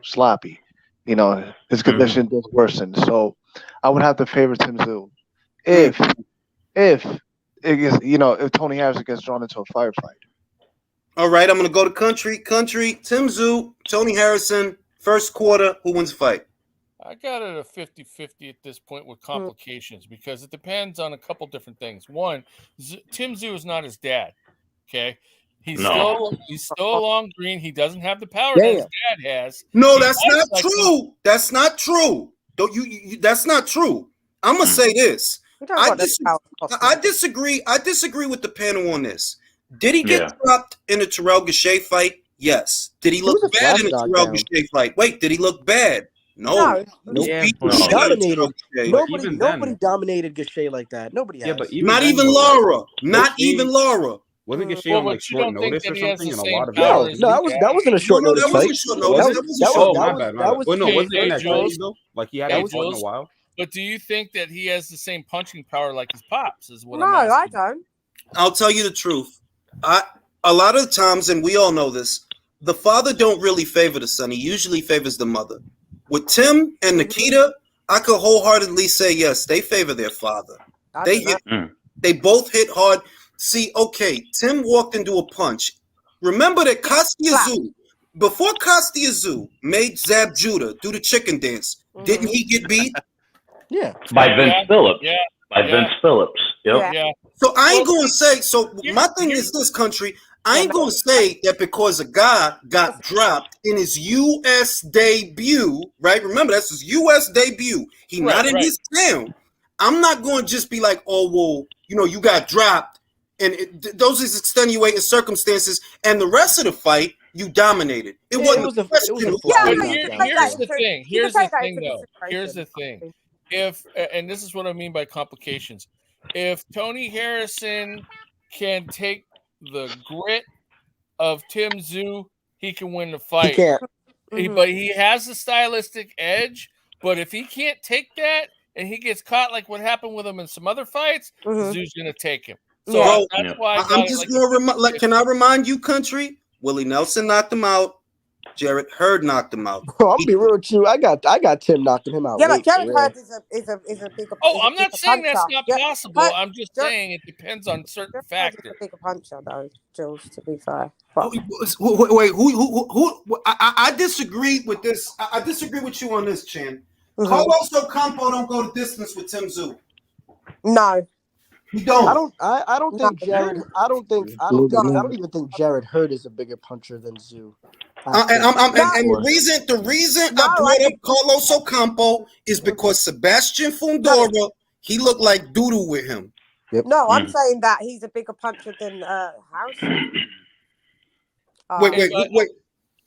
sloppy. His condition does worsen. So I would have to favor Tim Tszyu if Tony Harrison gets drawn into a firefight. All right, I'm going to go to country. Tim Tszyu, Tony Harrison, first quarter. Who wins the fight? I got it a 50-50 at this point with complications because it depends on a couple different things. One, Tim Tszyu is not his dad. Okay, he's still a long green. He doesn't have the power that his dad has. No, that's not true. That's not true. Don't you? That's not true. I'm gonna say this. I disagree. I disagree with the panel on this. Did he get dropped in a Terrell Gausha fight? Yes. Did he look bad in a Terrell Gausha fight? Wait, did he look bad? No. Dominated. Nobody dominated Gausha like that. Nobody has. But not even Laura. Wasn't Gausha on short notice or something? And a lot of that wasn't a short notice fight. Wasn't in that trade though? Like he hadn't fought in a while. But do you think that he has the same punching power like his pops? I don't. I'll tell you the truth. A lot of times, and we all know this, the father don't really favor the son. He usually favors the mother. With Tim and Nikita, I could wholeheartedly say yes, they favor their father. They both hit hard. See, okay, Tim walked into a punch. Remember that Kostya Tszyu, before Kostya Tszyu made Zab Judah do the chicken dance, didn't he get beat? Yeah. By Vince Phillips. Vince Phillips. Yep. So I ain't going to say, my thing is this, country, I ain't gonna say that because a guy got dropped in his U.S. debut, right? Remember, that's his U.S. debut. He not in his town. I'm not going to just be like, oh, well, you got dropped, and those is extenuating circumstances, and the rest of the fight, you dominated. It wasn't a question. Here's the thing. Here's the thing. And this is what I mean by complications. If Tony Harrison can take the grit of Tim Tszyu, he can win the fight. He can't. But he has the stylistic edge. But if he can't take that and he gets caught like what happened with him in some other fights, Tszyu's going to take him. So that's why I'm just going to can I remind you, country? Willie Nelson knocked him out. Jarrett Hurd knocked him out. Bro, I'm be real with you. I got Tim knocking him out. Yeah, but Jarrett Hurd is a bigger. Oh, I'm not saying that's not possible. I'm just saying it depends on certain factors. A bigger puncher, though, Jules. To be fair. Wait, who? I disagree with this. I disagree with you on this, Chan. Carlos Ocampo don't go the distance with Tim Tszyu. No. He don't. I don't think Jarrett. I don't even think Jarrett Hurd is a bigger puncher than Tszyu. And the reason I brought up Carlos Ocampo is because Sebastian Fundora, he looked like doodoo with him. Yep. No, I'm saying that he's a bigger puncher than Harrison.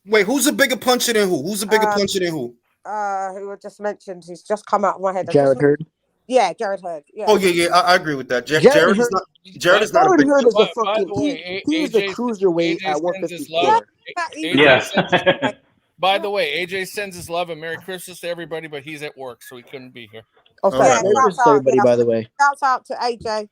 Wait. Who's a bigger puncher than who? Who's a bigger puncher than who? Who I just mentioned, who's just come out of my head. Jarrett Hurd. Yeah, Jarrett Hurd. Yeah. Oh yeah, I agree with that. Jarrett is not a big Hurd is a fucking. He's a cruiserweight at 154. Yeah. By the way, AJ sends his love and Merry Christmas to everybody, but he's at work, so he couldn't be here. Okay, Merry Christmas to everybody, by the way. Shouts out to AJ.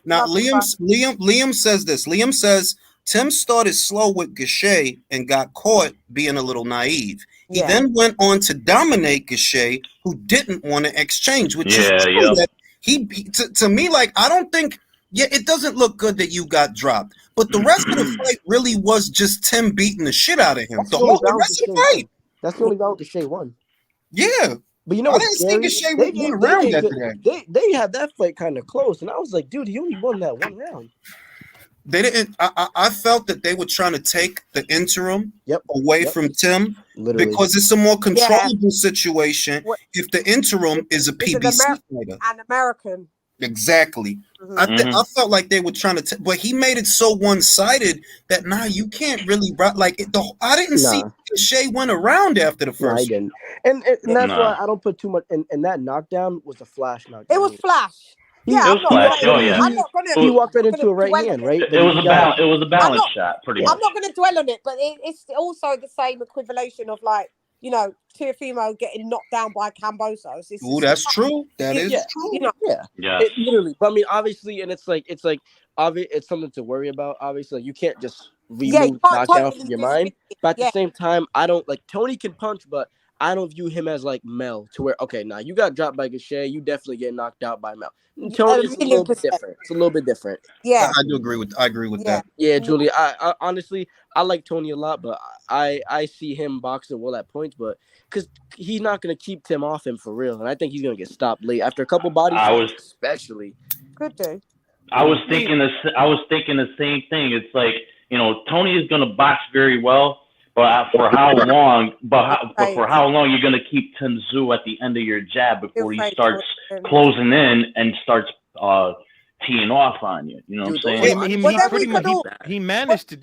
Now, Liam says this. Liam says Tim started slow with Gachet and got caught being a little naive. He then went on to dominate Gachet, who didn't want to exchange, which is true. That he to me, like, I don't think, it doesn't look good that you got dropped. But the rest of the fight really was just Tim beating the shit out of him. The rest of the fight. That's the only round Gachet won. Yeah. But you know, I didn't see Gachet won around that. They had that fight kind of close, and I was like, dude, he only won that one round. They didn't. I felt that they were trying to take the interim away from Tim because it's a more controllable situation if the interim is a PBC fighter. An American. Exactly. I felt like they were trying to, but he made it so one-sided that you can't really like it. I didn't see Shay went around after the first. I didn't, and that's why I don't put too much. And that knockdown was a flash knockdown. It was flash. Yeah, it was flash. I'm not gonna. He walked right into a right hand, right? It was a balance shot, pretty much. I'm not going to dwell on it, but it's also the same equivalation of like Teofimo getting knocked down by Cambosos. Oh, that's true. That is true. It, literally. But I mean, obviously, and it's obvious. It's something to worry about. Obviously, like, you can't just remove knockdown from your mind. But at the same time, I don't like Tony can punch, but I don't view him as like Mel to where you got dropped by Gachet, you definitely get knocked out by Mel. Tony is a little bit different. It's a little bit different. Yeah, I do agree with. I agree with that. Yeah, Julie. I honestly I like Tony a lot, but I see him boxing well at points, but because he's not gonna keep Tim off him for real, and I think he's gonna get stopped late after a couple body shots, especially. Good day. I was thinking the same thing. It's like Tony is gonna box very well. But for how long? For how long you're gonna keep Tim Tszyu at the end of your jab before he starts closing in and starts teeing off on you? You know what I'm saying? He managed to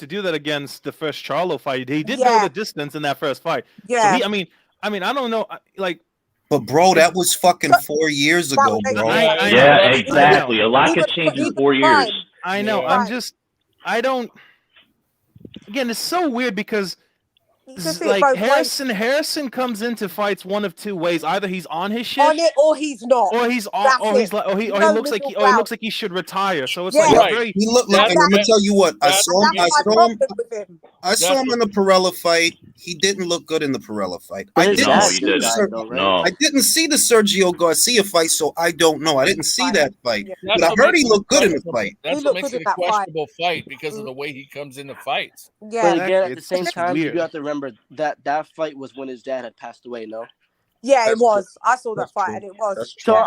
do that against the first Charlo fight. He did go the distance in that first fight. Yeah. So I don't know. Like, but bro, that was fucking 4 years ago, bro. Yeah, exactly. A lot could change in 4 years. I know. I don't. Again, it's so weird because like Harrison comes into fights one of two ways. Either he's on his shit, or he's not, or he's on, or he looks like he should retire. So it's like he looked like. And I'm gonna tell you what, I saw him in the Perella fight. He didn't look good in the Perella fight. I didn't see the Sergio Garcia fight, so I don't know. I didn't see that fight, but I heard he looked good in the fight. That's what makes it a questionable fight because of the way he comes into fights. Yeah, but again, at the same time, you have to remember that fight was when his dad had passed away. No. Yeah, That's it was. I saw that That's fight, true. and it was. That's true. So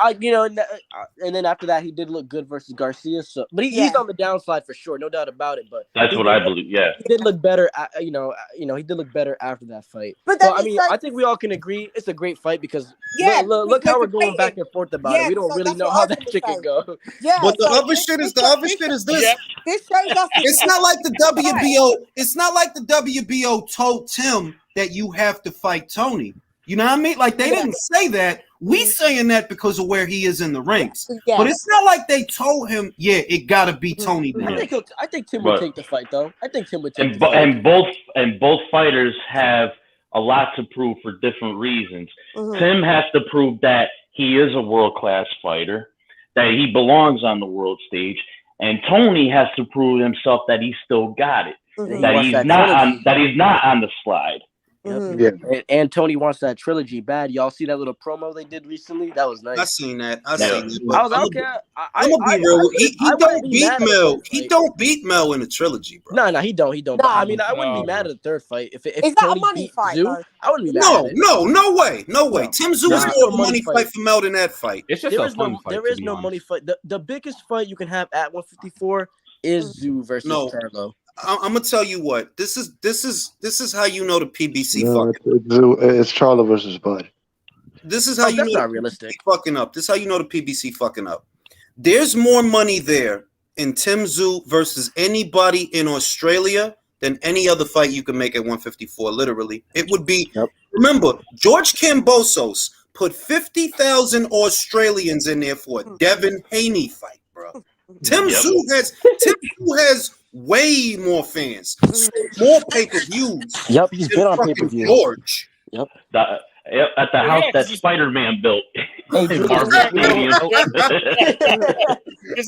and then after that, he did look good versus Garcia. So, but he's on the downside for sure, no doubt about it. But that's what I believe. Yeah, he did look better. He did look better after that fight. But so, I mean, I think we all can agree it's a great fight because look how we're going back and forth about it. We don't really know how that shit can go. Yeah, but the other shit is this. Yeah. This shows us. It's not like the WBO. It's not like the WBO told Tim that you have to fight Tony. You know what I mean? Like they didn't say that. We saying that because of where he is in the ranks. Yeah. But it's not like they told him, yeah, it gotta be Tony. I think Tim would take the fight though. I think Tim would take the fight. And both fighters have a lot to prove for different reasons. Mm-hmm. Tim has to prove that he is a world-class fighter, that he belongs on the world stage, and Tony has to prove himself that he still got it, that he's not on the slide. Mm-hmm. Yeah, and Tony wants that trilogy bad. Y'all see that little promo they did recently? That was nice. I seen that. I seen it. I was like, okay. I'm gonna be real. He don't beat Mel. He don't beat Mel in the trilogy, bro. No, he don't. But I mean, I wouldn't be mad at the third fight if is that Tony a money beat fight? Zoo, I wouldn't be mad. No way. Tim Zoo is more of a money fight for Mel than that fight. It's just a fun fight. There is no money fight. The biggest fight you can have at 154 is Zoo versus Charlo. I'm gonna tell you what. This is how you know the PBC it's Charlo versus Bud. This is how you know not realistic. Fucking up. This is how you know the PBC fucking up. There's more money there in Tim Zoo versus anybody in Australia than any other fight you can make at 154. Literally, it would be. Yep. Remember, George Kambosos put 50,000 Australians in there for a Devin Haney fight, bro. Tim Zoo has way more fans, more pay-per-views. Yep, he's been on pay-per-view. George. Yep. At the house that Spider-Man built. Because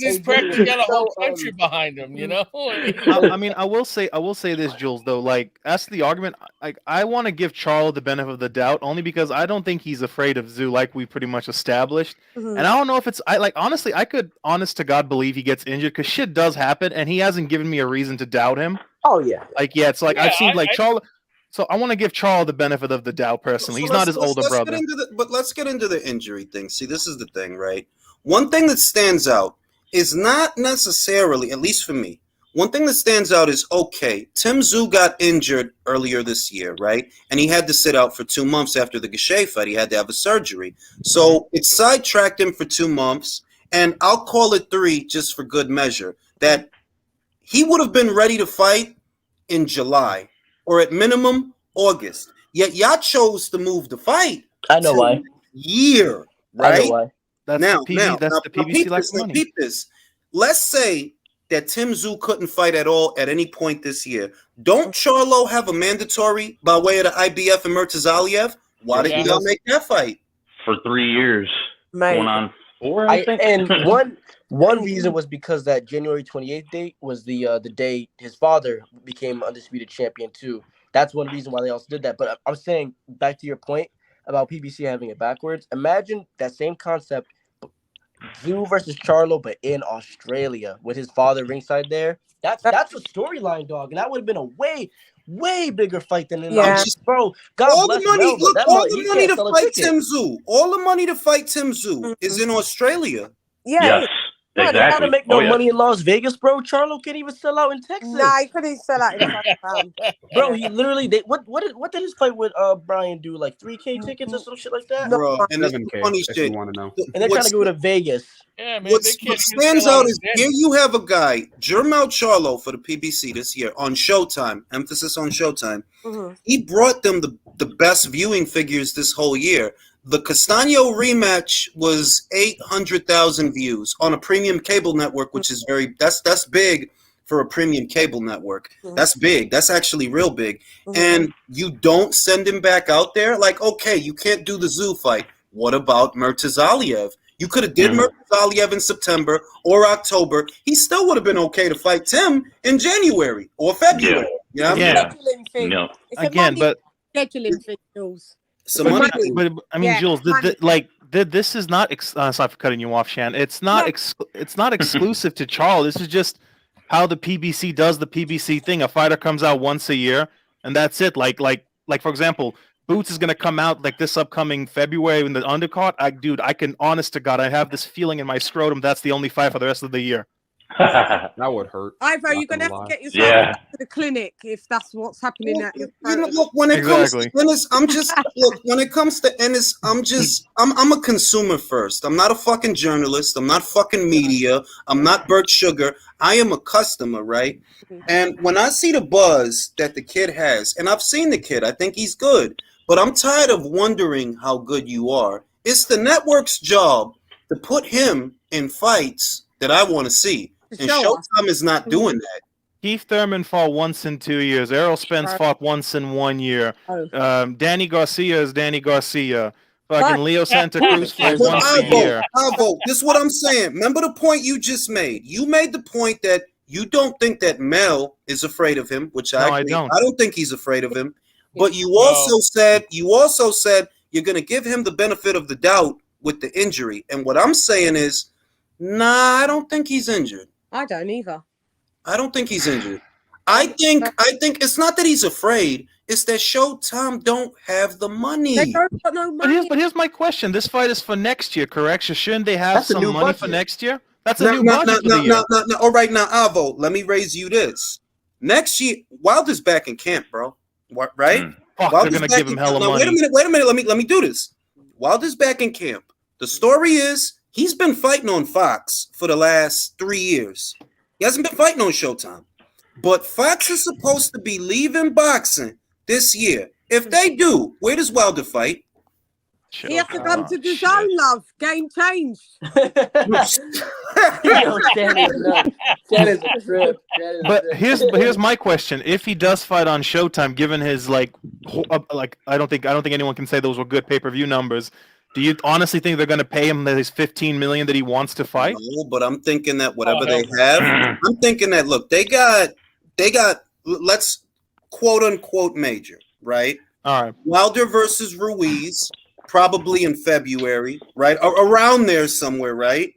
he's practically got a whole country behind him, you know. I mean, I will say this, Jules. Though, like, that's the argument. Like, I want to give Charlo the benefit of the doubt, only because I don't think he's afraid of Zoo, like we pretty much established. Mm-hmm. And I don't know if it's. Honestly, I could, honest to God, believe he gets injured because shit does happen, and he hasn't given me a reason to doubt him. Oh yeah. It's like I've seen Charlo. So I want to give Charlo the benefit of the doubt personally. He's not his older brother. But let's get into the injury thing. See, this is the thing, right? One thing that stands out is not necessarily, at least for me, one thing that stands out is, okay, Tim Zoo got injured earlier this year, right? And he had to sit out for 2 months after the Gachet fight. He had to have a surgery. So it sidetracked him for 2 months, and I'll call it 3 just for good measure, that he would have been ready to fight in July. Or at minimum, August. Yet y'all chose to move the fight. I know why. Year, right? I know why. That's the PBC like money. Peep this. Let's say that Tim Zoo couldn't fight at all at any point this year. Don't Charlo have a mandatory by way of the IBF and Murtazaliev? Why didn't y'all make that fight? For 3 years. Going on 4, I think. And one reason was because that January 28th date was the day his father became undisputed champion too. That's one reason why they also did that. But I'm saying, back to your point about PBC having it backwards, imagine that same concept, Zoo versus Charlo, but in Australia with his father ringside there. That's a storyline, dog, and that would have been a way bigger fight than bro. God all bless the money, Mel, look, all the money to fight Tim Zoo. All the money to fight Tim Zoo is in Australia. Yeah. Yes. Exactly. They gotta make no money in Las Vegas, bro. Charlo can't even sell out in Texas. Nah, he couldn't sell out in Texas. Bro, he literally what did his fight with Brian do? Like 3K tickets or some shit like that? Bro, and that's funny shit. You want to know. And they're trying to go to Vegas. Yeah, man. What stands out is here you have a guy, Jermel Charlo for the PBC this year on Showtime. Emphasis on Showtime. Mm-hmm. He brought them the best viewing figures this whole year. The Castaño rematch was 800,000 views on a premium cable network, which is that's big for a premium cable network. That's big. That's actually real big. And you don't send him back out there? Like, okay, you can't do the Zoo fight. What about Murtazaliev? You could have did Murtazaliev in September or October. He still would have been okay to fight Tim in January or February. Yeah. You know what Scheduling thing. No. Again, but scheduling thing, Jules. Money. But I mean, Jules, this is not. Sorry for cutting you off, Shan. It's not. It's not exclusive to Charlo. This is just how the PBC does the PBC thing. A fighter comes out once a year, and that's it. Like for example, Boots is gonna come out like this upcoming February in the undercard, I can honest to God, I have this feeling in my scrotum that's the only fight for the rest of the year. That would hurt. Ivo, you're Not gonna have gonna to lie. get yourself Yeah. to the clinic if that's what's happening at your You know, throat. look, when it comes to Exactly. Ennis, I'm just look. When it comes to Ennis, I'm a consumer first. I'm not a fucking journalist. I'm not fucking media. I'm not Bert Sugar. I am a customer, right? And when I see the buzz that the kid has, and I've seen the kid, I think he's good. But I'm tired of wondering how good you are. It's the network's job to put him in fights that I want to see, and Showtime is not doing that. Keith Thurman fought once in 2 years. Errol Spence fought once in 1 year. Danny Garcia is Danny Garcia. Fucking Leo Santa Cruz fights But once I a year. vote. This is what I'm saying. Remember the point you just made. You made the point that you don't think that Mel is afraid of him, which I agree. I don't think he's afraid of him. But you also said you're going to give him the benefit of the doubt with the injury. And what I'm saying is, nah, I don't think he's injured. I don't either. I don't think he's injured. I think it's not that he's afraid. It's that Showtime don't have the money. They don't got no money. But here's my question. This fight is for next year, correct? So shouldn't they have some money for next year? That's a new budget for the year. No. All right, now, Avo, let me raise you this. Next year, Wilder's back in camp, bro. Right? Fuck, they're going to give him hella money. Wait a minute. Let me do this. Wilder's back in camp. The story is he's been fighting on Fox for the last 3 years. He hasn't been fighting on Showtime. But Fox is supposed to be leaving boxing this year. If they do, where does Wilder fight? He has to come to the zone, love. Game changed. But here's my question: if he does fight on Showtime, given his I don't think anyone can say those were good pay-per-view numbers. Do you honestly think they're going to pay him his $15 million that he wants to fight? No, but I'm thinking that whatever they have, I'm thinking that look, they got let's quote unquote major, right? All right. Wilder versus Ruiz, probably in February, right? Around there somewhere, right?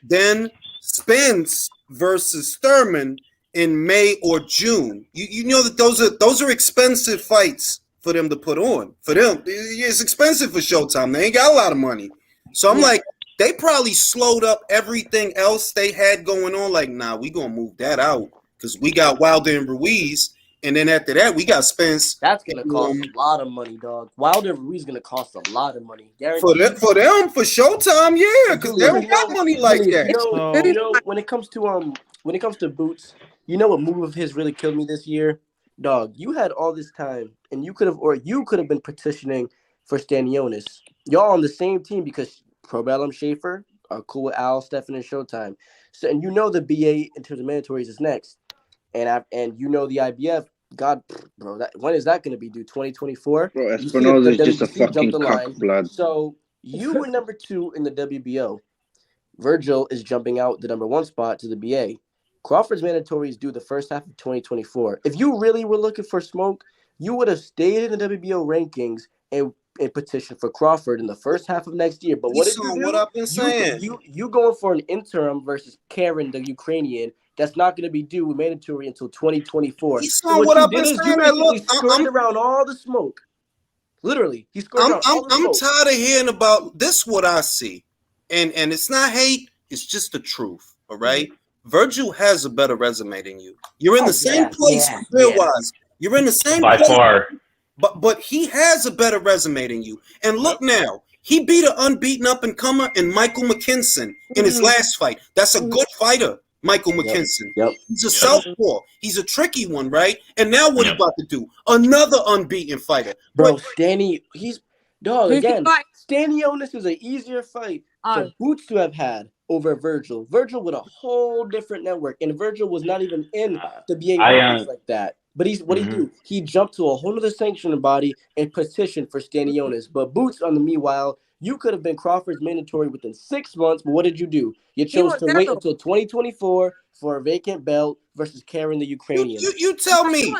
Then Spence versus Thurman in May or June. You know that those are expensive fights for them to put on. For them, it's expensive for Showtime. They ain't got a lot of money. So I'm like, they probably slowed up everything else they had going on. Like, nah, we gonna move that out because we got Wilder and Ruiz, and then after that, we got Spence. That's gonna cost a lot of money, dog. Wilder and Ruiz gonna cost a lot of money. For them, for Showtime, yeah, because they don't got money like that. You know, when it comes to Boots, you know what move of his really killed me this year? Dog, you had all this time, and you could have been petitioning for Stanionis. Y'all on the same team because Probellum Schaefer are cool with Al, Stefan, and Showtime. So, and you know the BA in terms of mandatories is next, and you know the IBF. God, bro, when is that going to be due? 2024. Bro, Espinosa is just a fucking cock blood. So you were number 2 in the WBO. Virgil is jumping out the number 1 spot to the BA. Crawford's mandatory is due the first half of 2024. If you really were looking for smoke, you would have stayed in the WBO rankings and petitioned for Crawford in the first half of next year. But what did you do? What I've been saying. You going for an interim versus Karen, the Ukrainian, that's not going to be due mandatory until 2024. So what I've been saying. He skirted around all the smoke. Literally, he skirted around all the smoke. I'm tired of hearing about this. What I see, and it's not hate. It's just the truth. All right. Virgil has a better resume than you. You're in the same place career-wise. You're in the same by place, far. But he has a better resume than you. And look now, he beat an unbeaten up-and-comer in Michael McKinson in his last fight. That's a good fighter, Michael McKinson. Yep. He's a southpaw. He's a tricky one, right? And now what he about to do? Another unbeaten fighter. Bro, Stanny, again, Stanionis is an easier fight for Boots to have had over Virgil. Virgil with a whole different network, and Virgil was not even in the BA like that. But he do? He jumped to a whole other sanctioning body and petitioned for Stanionis. But Boots, on the meanwhile, you could have been Crawford's mandatory within 6 months. But what did you do? You chose to wait until 2024 for a vacant belt versus Karen the Ukrainian. You tell me.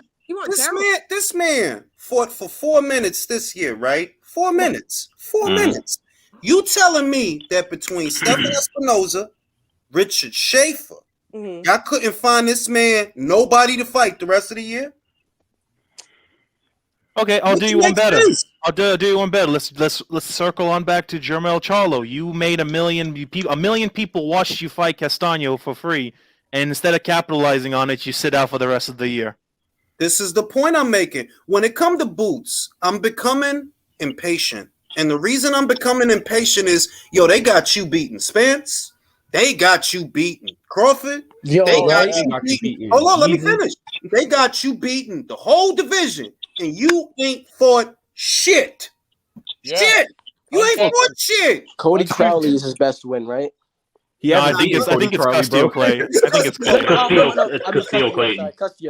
This man fought for 4 minutes this year, right? 4 minutes. 4 minutes. You telling me that between Stefan Espinosa, Richard Schaefer, y'all couldn't find this man nobody to fight the rest of the year? Okay, I'll do you one better. I'll do you one better. Let's circle on back to Jermel Charlo. You made a million people watched you fight Castaño for free, and instead of capitalizing on it, you sit out for the rest of the year. This is the point I'm making. When it comes to Boots, I'm becoming impatient. And the reason I'm becoming impatient is, they got you beating Spence. They got you beating Crawford. They got you beating. Hold on, let me finish. They got you beating the whole division, and you ain't fought shit. Yeah. Shit. You ain't fought shit. Cody Crowley is his best win, right? I think it's Castillo Clay. I think it's Clay. Castillo Clay.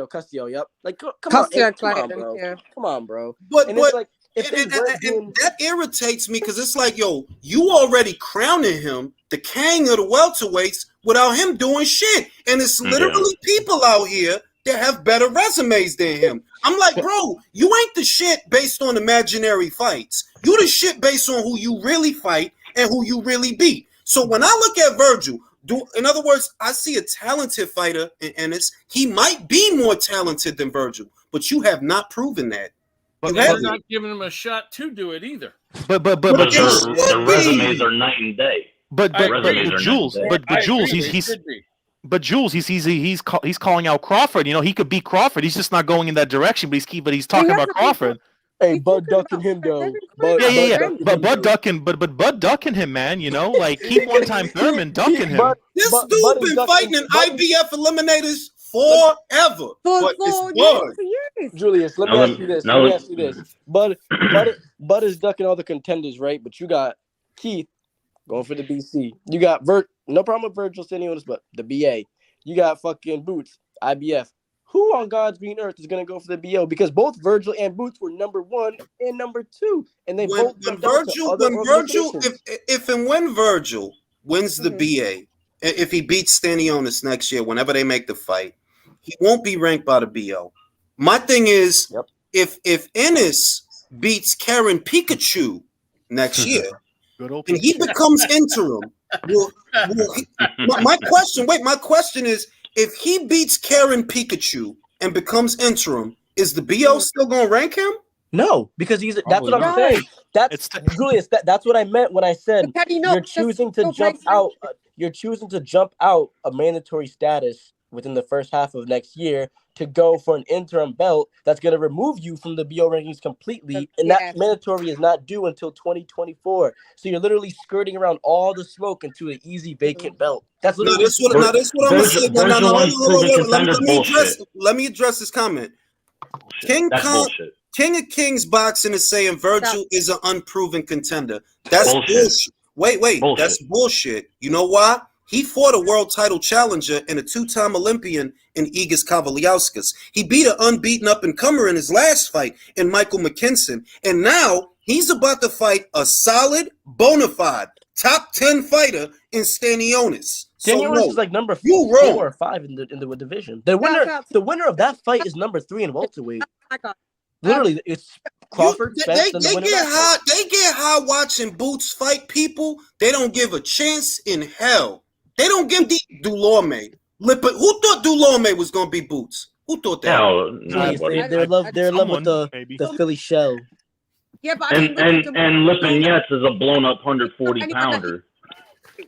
Castillo. Yep. Like, come on, bro. But it's like, and that irritates me because it's like, you already crowning him the king of the welterweights without him doing shit, and it's literally people out here that have better resumes than him. I'm like, bro, you ain't the shit based on imaginary fights. You the shit based on who you really fight and who you really beat. So when I look at Virgil, in other words, I see a talented fighter in Ennis. He might be more talented than Virgil, but you have not proven that. But you're not giving him a shot to do it either. But their resumes are night and day. But Jules, he's calling out Crawford. He could beat Crawford. He's just not going in that direction. But he's talking about Crawford. Hey, Bud ducking him though. But Bud ducking him, man. Like keep one-time Thurman ducking him. This dude been fighting in IBF eliminators forever. For years. Julius, let me ask you this. Bud is ducking all the contenders, right? But you got Keith going for the BC. You got no problem with Virgil standing on this, but the BA. You got fucking Boots, IBF. Who on God's green earth is going to go for the BO? Because both Virgil and Boots were number 1 and number 2, and they both. When Virgil wins the BA, if he beats Stanionis next year, whenever they make the fight, he won't be ranked by the BO. My thing is, if Ennis beats Karen Pikachu next year, and he becomes interim, my question is, if he beats Karen Pikachu and becomes interim, is the BO still going to rank him? No, because that's what I'm saying. Julius. That's what I meant when I said you're choosing to jump out. You're choosing to jump out a mandatory status within the first half of next year to go for an interim belt that's going to remove you from the BO rankings completely, and that mandatory is not due until 2024. So you're literally skirting around all the smoke into an easy vacant belt. That's what I'm saying. Let me address this comment. King of Kings Boxing is saying Virgil is an unproven contender. That's bullshit. Wait, bullshit. That's bullshit. You know why? He fought a world title challenger and a 2-time Olympian in Igis Kavaliauskas. He beat an unbeaten up-and-comer in his last fight in Michael McKinson. And now he's about to fight a solid, bona fide, top 10 fighter in Stanionis. Stanionis is like number 4 or 5 in the division. The winner of that fight is number 3 in welterweight. Literally, it's Crawford. They get high watching Boots fight people. They don't give a chance in hell. They don't give Dulorme. Who thought Dulorme was gonna be Boots? Who thought that? They're in love with the Philly shell. Yeah, but and Lipinets is a blown up 140 pounder.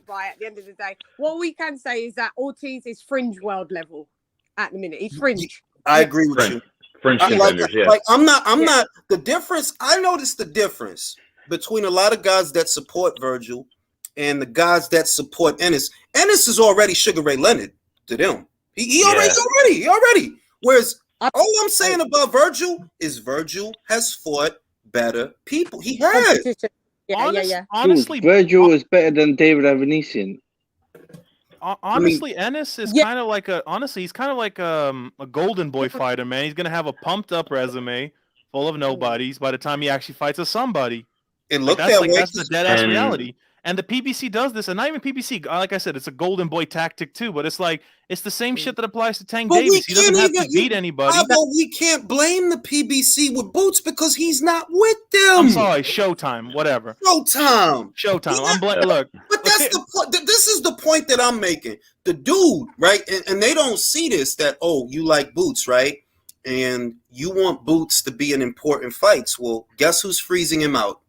Right at the end of the day, what we can say is that Ortiz is fringe world level at the minute. He's fringe. I agree with you. Fringe contenders, I'm not the difference. I noticed the difference between a lot of guys that support Virgil and the guys that support Ennis. Ennis is already Sugar Ray Leonard to them. He already. Whereas all I'm saying about Virgil is Virgil has fought better people. He has. Honestly, Virgil is better than David Avanesian. Honestly, Ennis is kind of like he's kind of like a golden boy fighter, man. He's gonna have a pumped up resume full of nobodies by the time he actually fights a somebody. And look that's the dead ass reality. And the PBC does this, and not even PBC. Like I said, it's a golden boy tactic too. But it's the same shit that applies to Tank Davis. He doesn't have to beat anybody. We can't blame the PBC with Boots because he's not with them. I'm sorry, Showtime, whatever. Showtime. Look, but that's the point. This is the point that I'm making. The dude, right? And they don't see this. That you like Boots, right? and you want Boots to be in important fights. Well, guess who's freezing him out?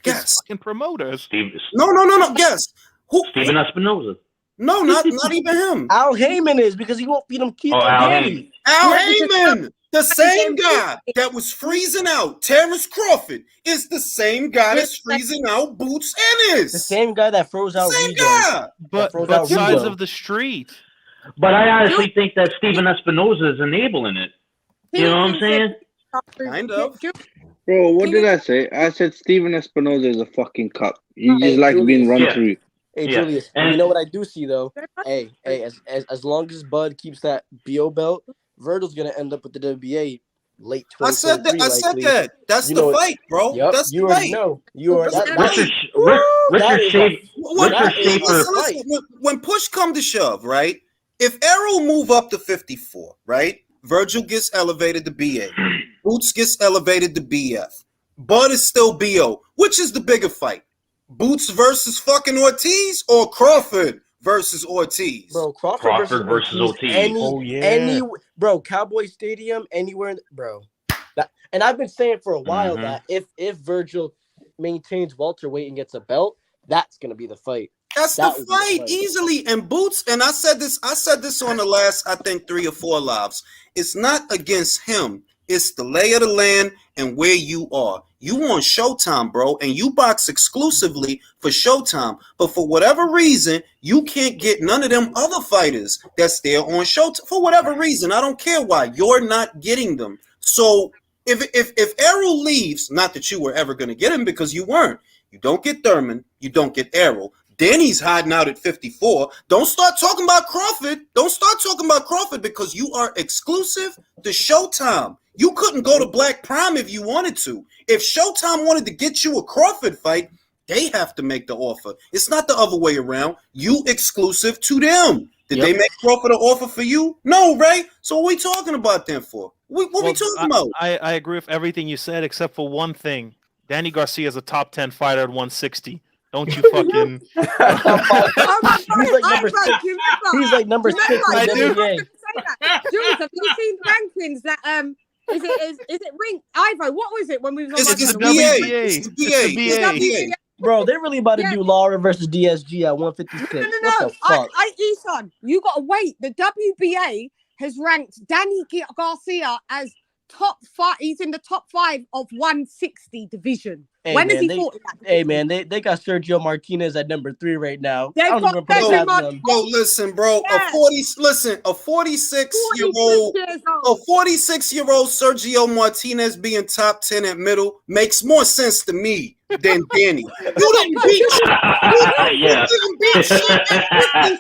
Guess. Fucking promoters. No. Guess. Who? Steven Espinosa. No, not even him. Al Heyman is because he won't feed him Keith or Al Danny. Al Heyman, the same guy that was freezing out Terrence Crawford, is the same guy that's freezing out Boots Ennis. The same guy that froze out Same Rigo. guy. But sides of the street. But I honestly think that Steven Espinosa is enabling it. You know what I'm saying? Kind of. Bro, what did I say? I said Steven Espinosa is a fucking cup. He just likes being run through. Hey, Julius, you know what I do see though? Hey, as long as Bud keeps that BO belt, Virgil's gonna end up with the WBA late 2023. I said that. That's the fight, bro. Yep, That's you the already fight. know. You are Richard When push come to shove, right? If Errol move up to 54, right? Virgil gets elevated to BA. Boots gets elevated to BF. Bud is still BO. Which is the bigger fight? Boots versus fucking Ortiz or Crawford versus Ortiz? Bro, Crawford versus Ortiz. Bro, Cowboy Stadium, anywhere, bro. And I've been saying for a while that if Virgil maintains welterweight and gets a belt, that's gonna be the fight. That's the fight easily. And Boots, and I said this on the last, I think, 3 or 4 lives. It's not against him. It's the lay of the land and where you are. You on Showtime, bro, and you box exclusively for Showtime. But for whatever reason, you can't get none of them other fighters that's there on Showtime. For whatever reason, I don't care why. You're not getting them. So if Errol leaves, not that you were ever going to get him because you weren't. You don't get Thurman. You don't get Errol. Danny's hiding out at 54. Don't start talking about Crawford. Don't start talking about Crawford because you are exclusive to Showtime. You couldn't go to Black Prime if you wanted to. If Showtime wanted to get you a Crawford fight, they have to make the offer. It's not the other way around. You exclusive to them. Did they make Crawford an offer for you? No, Ray. So what are we talking about then for? What we talking about? I agree with everything you said except for one thing. Danny Garcia is a top 10 fighter at 160. Don't you fucking... He's like number 6. He's like number 6 in the NBA. Jules, have you seen the rankings that is it ring Ivo? What was it when we was on it's BA. Bro, they're really about to do Laura versus DSG at 156. No. What the fuck? Isan, you gotta wait. The WBA has ranked Danny Garcia as top 5. He's in the top 5 of 160 division. Hey, when man, has he fought in that division? Hey man, they got Sergio Martinez at number 3 right now. They've got Martinez. Bro, listen, bro. Yes. A 46-year-old Sergio Martinez being top 10 at middle makes more sense to me than Danny. You didn't beat shit.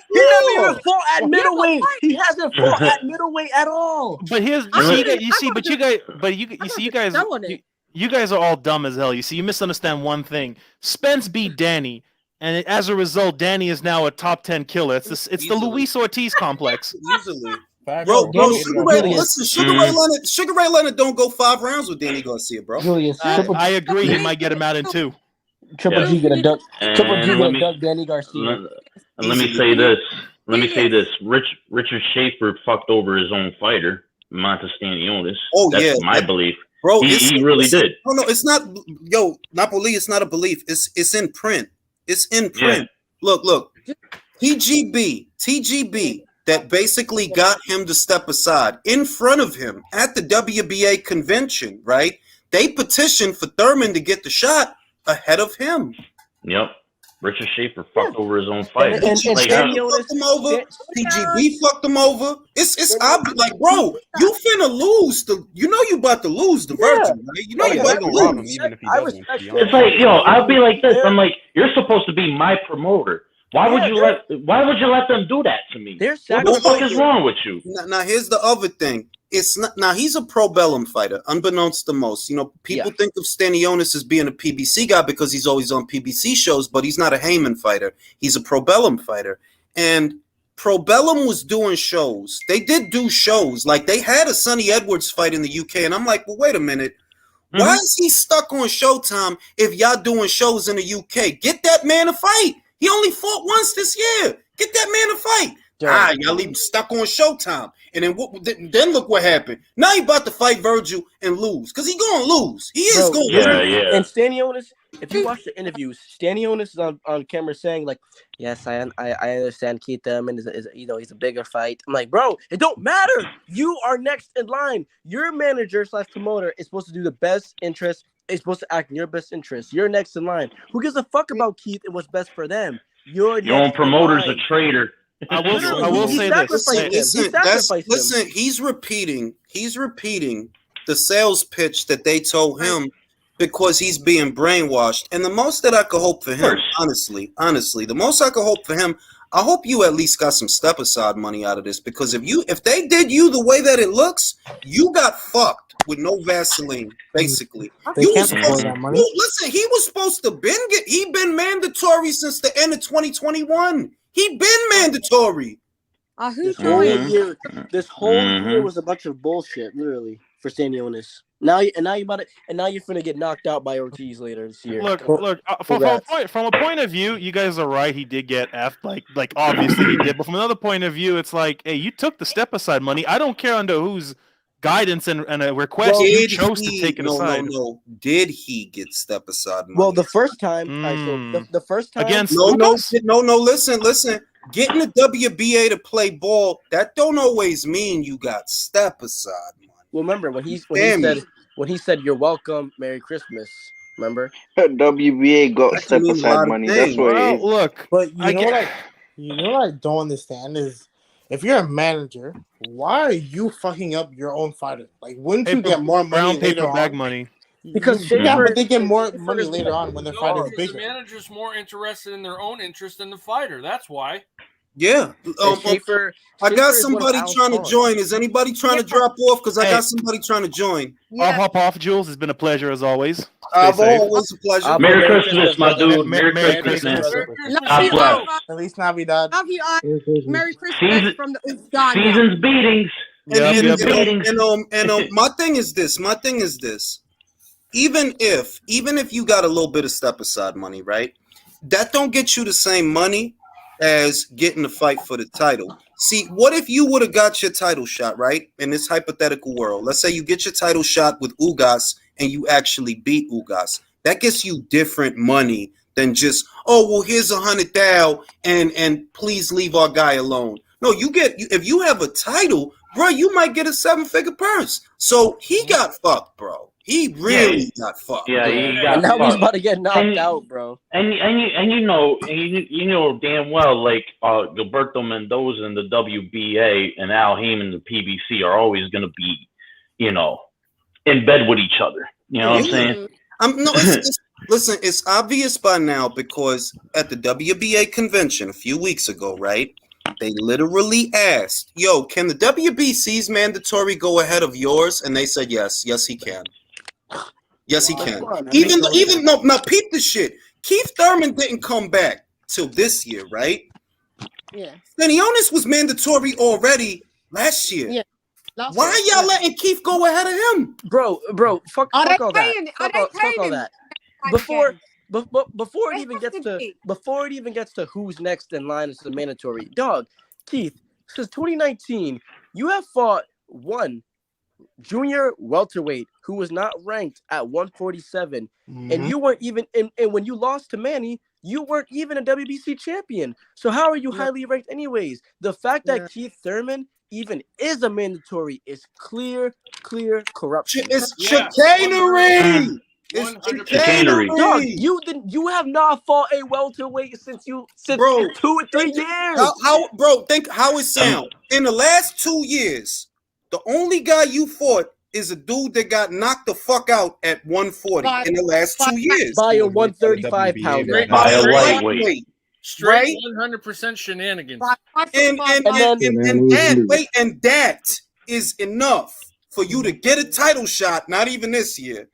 He never even fought at middleweight. He hasn't fought at middleweight at all. But you guys are all dumb as hell. You see, you misunderstand one thing. Spence beat Danny, and as a result, Danny is now a top 10 killer. It's the Luis Ortiz complex. Easily. Bro, Sugar Ray Leonard don't go 5 rounds with Danny Garcia, bro. Julius, I agree. He might get him out in 2. Triple G gonna duck Danny Garcia. Let me say this. Richard Schaefer fucked over his own fighter, Montestanionis. That's my belief. Bro, he really did. No, it's not. Yo, Napoli, it's not a belief. It's in print. It's in print. Yeah. Look. TGB that basically got him to step aside in front of him at the WBA convention, right? They petitioned for Thurman to get the shot ahead of him. Yep. Richard Schaefer fucked over his own fighter. And fucked him over. TGB fucked him over. It's obvious. Like, bro, you finna lose. You know you about to lose the Virgin, right? You know you about to lose. Even if he doesn't. It's like, yo, I'll be like this. I'm like, you're supposed to be my promoter. Why would you let them do that to me? What the fuck is wrong with you? Now here's the other thing. It's not now he's a pro bellum fighter, unbeknownst to most. You know, people think of Stanionis as being a PBC guy because he's always on PBC shows, but he's not a Heyman fighter. He's a pro bellum fighter. And pro bellum was doing shows. They did do shows. Like they had a Sonny Edwards fight in the UK, and I'm like, well, wait a minute. Why is he stuck on Showtime if y'all doing shows in the UK? Get that man a fight. He only fought once this year. Get that man a fight. Y'all leave him stuck on Showtime. And then look what happened. Now he about to fight Virgil and lose. Because he going to lose. He is going to lose. And Stanionis, if you watch the interviews, Stanionis is on camera saying, like, yes, I understand Keith Thurman is he's a bigger fight. I'm like, bro, it don't matter. You are next in line. Your manager / promoter is supposed to do the best interest. Is supposed to act in your best interest. You're next in line. Who gives a fuck about Keith and what's best for them? Your own promoter's a traitor. I will say this. Listen, he's repeating the sales pitch that they told him because he's being brainwashed. And the most that I could hope for him, honestly, the most I could hope for him, I hope you at least got some step aside money out of this, because if they did you the way that it looks, you got fucked with no Vaseline, basically. Listen, he was supposed to been mandatory since the end of 2021. He been mandatory. This whole year was a bunch of bullshit, literally, for Stanionis. Now you're finna get knocked out by Ortiz later this year. Look. From a point of view, you guys are right. He did get effed, like obviously he did. But from another point of view, it's like, hey, you took the step aside money. I don't care under whose guidance and a request you chose to take it aside. No. Did he get step aside money? Well, the first time, the first time against no. Listen. Getting the WBA to play ball, that don't always mean you got step aside money. Well, remember when he said you're welcome, Merry Christmas. Remember? WBA got step aside money. That's what it is. Look, but you know what I don't understand is, if you're a manager, why are you fucking up your own fighter? Like, wouldn't you get more money later on? Bag money. Because but they get more money later on when their fighter's bigger. The manager's more interested in their own interest than the fighter. That's why. Yeah. I got somebody trying to join. Is anybody trying to drop off? Because I got somebody trying to join. I'll hop off, Jules. It's been a pleasure as always. Always a pleasure. Merry Christmas, my dude. Merry Christmas. At least Navidad. Love you, Merry Christmas from the Uzgana. Season's beatings. And my thing is this. Even if you got a little bit of step aside money, right? That don't get you the same money as getting the fight for the title. See, what if you would have got your title shot, right? In this hypothetical world, let's say you get your title shot with Ugas and you actually beat Ugas. That gets you different money than just, here's $100,000 and please leave our guy alone. No, if you have a title, bro, you might get a 7-figure purse. So he got fucked, bro. He really got fucked. Yeah, he got and now fucked. He's about to get knocked out, bro. And you know damn well, like Gilberto Mendoza and the WBA and Al Haymon and the PBC are always going to be, in bed with each other. You know what I'm saying? Listen, it's obvious by now because at the WBA convention a few weeks ago, right? They literally asked, "Yo, can the WBC's mandatory go ahead of yours?" And they said, "Yes, he can. Yes, he can." Now peep the shit. Keith Thurman didn't come back till this year, right? Yeah. Stanionis was mandatory already last year. Yeah. Why are y'all letting Keith go ahead of him, bro? Fuck all that. Before it even gets to who's next in line as the mandatory, dog, Keith, since 2019, you have fought one junior welterweight who was not ranked at 147, and you weren't even. And when you lost to Manny, you weren't even a WBC champion. So how are you highly ranked, anyways? The fact that Keith Thurman even is a mandatory is clear corruption. It's chicanery. Chicanery. Dog, you have not fought a welterweight since 2 or 3 years. Think how it sounds. In the last 2 years, the only guy you fought is a dude that got knocked the fuck out at 140 in the last 2 years. By a 135 pounder. By a lightweight. Straight 100% shenanigans. And that is enough for you to get a title shot, not even this year.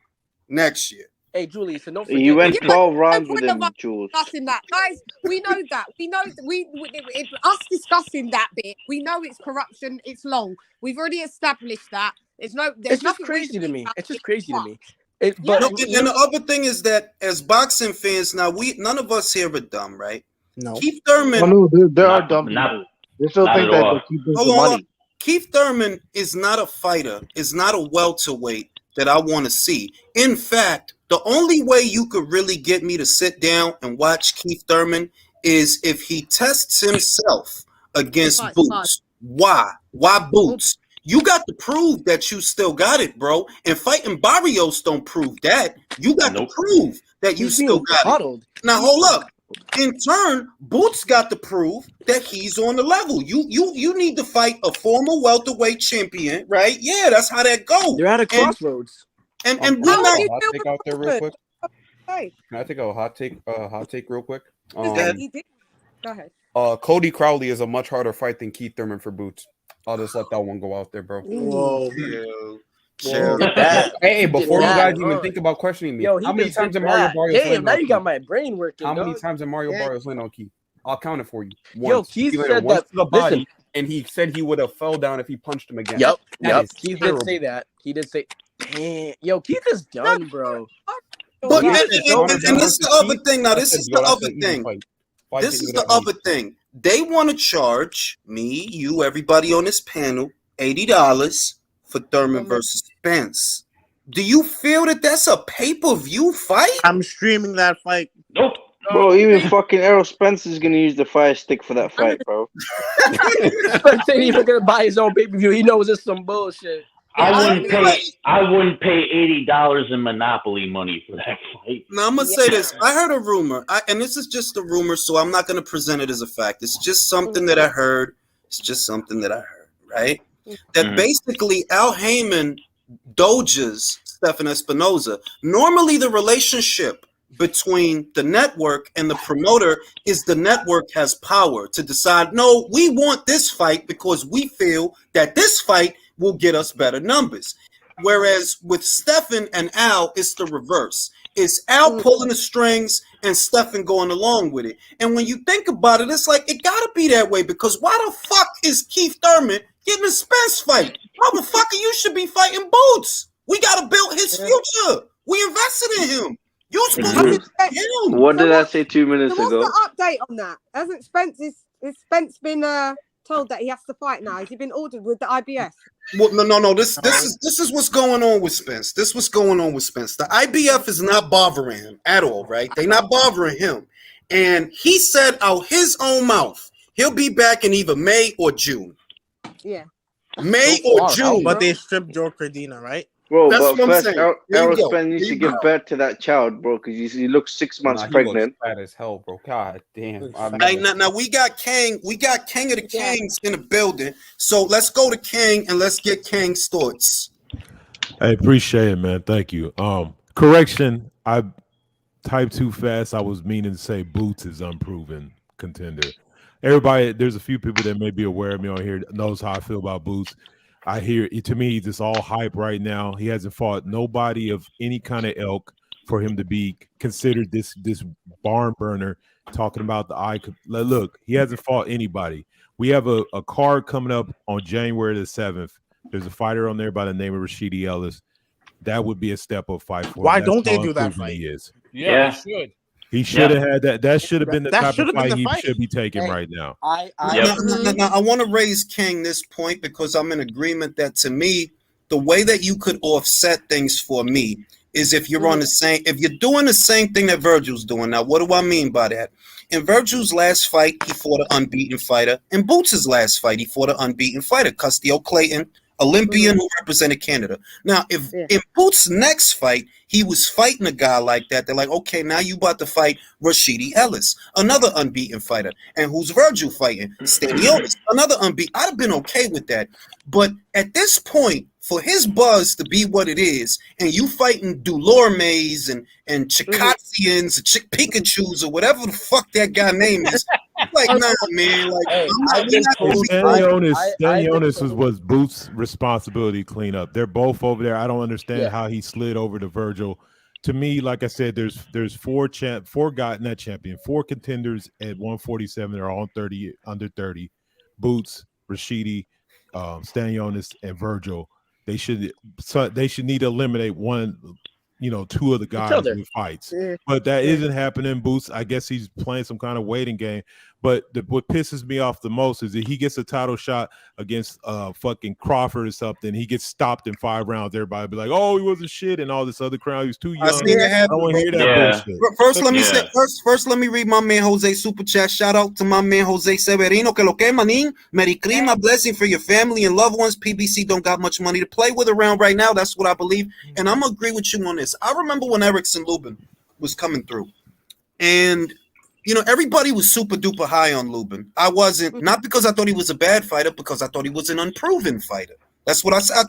Next year. Hey, Julie, so don't forget. You went 12 rounds with him, Jules. Discussing that, guys. We know that. We know that us discussing that bit. We know it's corruption. It's long. We've already established that. It's just crazy to me. It's just crazy to me. And the other thing is that as boxing fans, now none of us here are dumb, right? No. Keith Thurman. Oh, no, there are dumb people. They still Not think at that all. they keep this Hold on. money. Keith Thurman is not a fighter, is not a welterweight that I want to see. In fact, the only way you could really get me to sit down and watch Keith Thurman is if he tests himself against Boots. Why? Why Boots? You got to prove that you still got it, bro. And fighting Barrios don't prove that. You got to prove that you still got it. Now hold up. In turn, Boots got to prove that he's on the level. You need to fight a former welterweight champion, right? Yeah, that's how that goes. They're at a crossroads. And Can we're I not. take a hot take out there real quick? Hey, Can I take a hot take real quick? he did. Go ahead. Cody Crowley is a much harder fight than Keith Thurman for Boots. I'll just let that one go out there, bro. Whoa. Hey, before you guys even think about questioning me, Yo, how many times did Mario Barrios Damn, land now on you Keith? got my brain working. How many dog. times did Mario Barrios land on Keith? I'll count it for you. Yo, Once. Keith He landed said once that. to the body, Listen, and he said he would have fell down if he punched him again. Yep. That is Keith terrible. did say that. He did say, man, yo, Keith is done, bro. But Yeah. and this is the other thing. Now this is the other thing. This is the other thing. They want to charge me, you, everybody on this panel, $80 for Thurman versus Spence. Do you feel that that's a pay-per-view fight? I'm streaming that fight. Nope. Bro, even fucking Errol Spence is gonna use the Fire Stick for that fight, bro. Spence ain't even gonna buy his own pay-per-view. He knows it's some bullshit. I wouldn't pay $80 in Monopoly money for that fight. Now I'm gonna say this. I heard a rumor, and this is just a rumor, so I'm not gonna present it as a fact. It's just something that I heard. It's just something that I heard, right? That basically Al Heyman doges Stephen Espinoza. Normally, the relationship between the network and the promoter is the network has power to decide, no, we want this fight because we feel that this fight will get us better numbers. Whereas with Stephen and Al, it's the reverse. It's Al pulling the strings and Stephen going along with it. And when you think about it, it's like, it gotta be that way, because why the fuck is Keith Thurman getting a Spence fight? Motherfucker, you should be fighting Boots. We gotta build his future. We invested in him. You supposed to be him. What did I say 2 minutes So ago? what's the update on that? Hasn't Spence is Spence been told that he has to fight now? Has he been ordered with the IBF? Well, no. This is what's going on with Spence. This is what's going on with Spence. The IBF is not bothering him at all, right? They're not bothering him. And he said out his own mouth, he'll be back in either May or June. Yeah. May or June. But they stripped Joe Cardina, right? Bro, That's but what I'm first, saying. Errol Spence needs to give birth to that child, bro, because he looks 6 months pregnant. He looks fat as hell, bro. God damn. Hey, now we got King. We got King of the Kings in the building. So let's go to King and let's get King's thoughts. I appreciate it, man. Thank you. Correction. I typed too fast. I was meaning to say Boots is unproven contender. Everybody, there's a few people that may be aware of me on here that knows how I feel about Boots. I hear it, to me, he's just all hype right now. He hasn't fought nobody of any kind of ilk for him to be considered this barn burner. Talking about the Ioka. Look, he hasn't fought anybody. We have a card coming up on January the 7th. There's a fighter on there by the name of Rashidi Ellis. That would be a step up fight for him. Why That's don't they how do that improving fight? He is. Yeah, he should. He should have had that. That should have been the That type should of have been fight the he fight. should be taking right now. Now, I want to raise King this point because I'm in agreement that, to me, the way that you could offset things for me is if you're on the same, if you're doing the same thing that Virgil's doing. Now, what do I mean by that? In Virgil's last fight, he fought an unbeaten fighter. In Boots' last fight, he fought an unbeaten fighter, Custio Clayton, Olympian who represented Canada. Now, if in Boots' next fight, he was fighting a guy like that, they're like, okay, now you about to fight Rashidi Ellis, another unbeaten fighter. And who's Virgil fighting? Stanionis, another unbeaten. I'd have been okay with that. But at this point, for his buzz to be what it is, and you fighting Dulormes and Chikatians and Pikachus or whatever the fuck that guy name is, like, nah, man. Like, Stanionis was Boots' responsibility to clean up. They're both over there. I don't understand how he slid over to Virgil. To me, like I said, there's four contenders at 147. They're all under 30. Boots, Rashidi, Stanionis, and Virgil. They should need to eliminate one two of the guys other. with fights. But that isn't happening. Boots, I guess he's playing some kind of waiting game. But what pisses me off the most is that he gets a title shot against fucking Crawford or something. He gets stopped in 5 rounds. Everybody be like, "Oh, he wasn't shit," and all this other crowd. He was too young. I don't want to hear that bullshit. First, let me say. First, let me read my man Jose super chat. Shout out to my man Jose Severino. Que lo que, manin? Merry Christmas, blessing for your family and loved ones. PBC don't got much money to play with around right now. That's what I believe, and I'm gonna agree with you on this. I remember when Erickson Lubin was coming through, and everybody was super duper high on Lubin. I wasn't, not because I thought he was a bad fighter, because I thought he was an unproven fighter. That's what I said.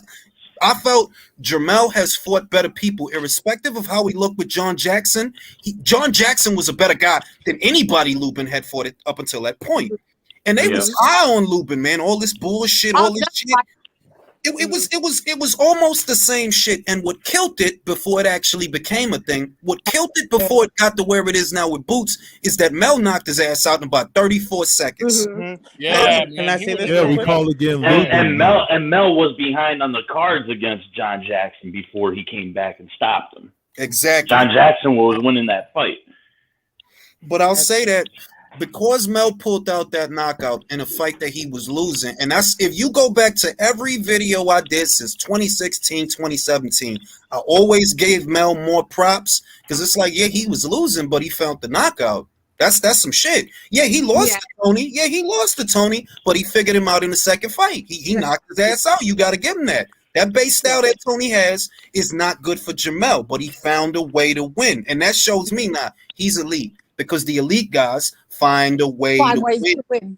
I felt Jermell has fought better people, irrespective of how he looked with John Jackson. John Jackson was a better guy than anybody Lubin had fought it up until that point. And they was high on Lubin, man. All this bullshit, all this shit. It was almost the same shit, and what killed it before it actually became a thing, what killed it before it got to where it is now with Boots, is that Mel knocked his ass out in about 34 seconds. Yeah, Can I say this? Yeah, we call again. And Mel was behind on the cards against John Jackson before he came back and stopped him. Exactly. John Jackson was winning that fight. But I'll say that because Mel pulled out that knockout in a fight that he was losing, and that's, if you go back to every video I did since 2016, 2017, I always gave Mel more props, because it's like, yeah, he was losing, but he found the knockout. That's some shit. Yeah, he lost to Tony. Yeah, he lost to Tony, but he figured him out in the second fight. He knocked his ass out. You got to give him that. That base style that Tony has is not good for Jermell, but he found a way to win, and that shows me now he's elite, because the elite guys find a way to win.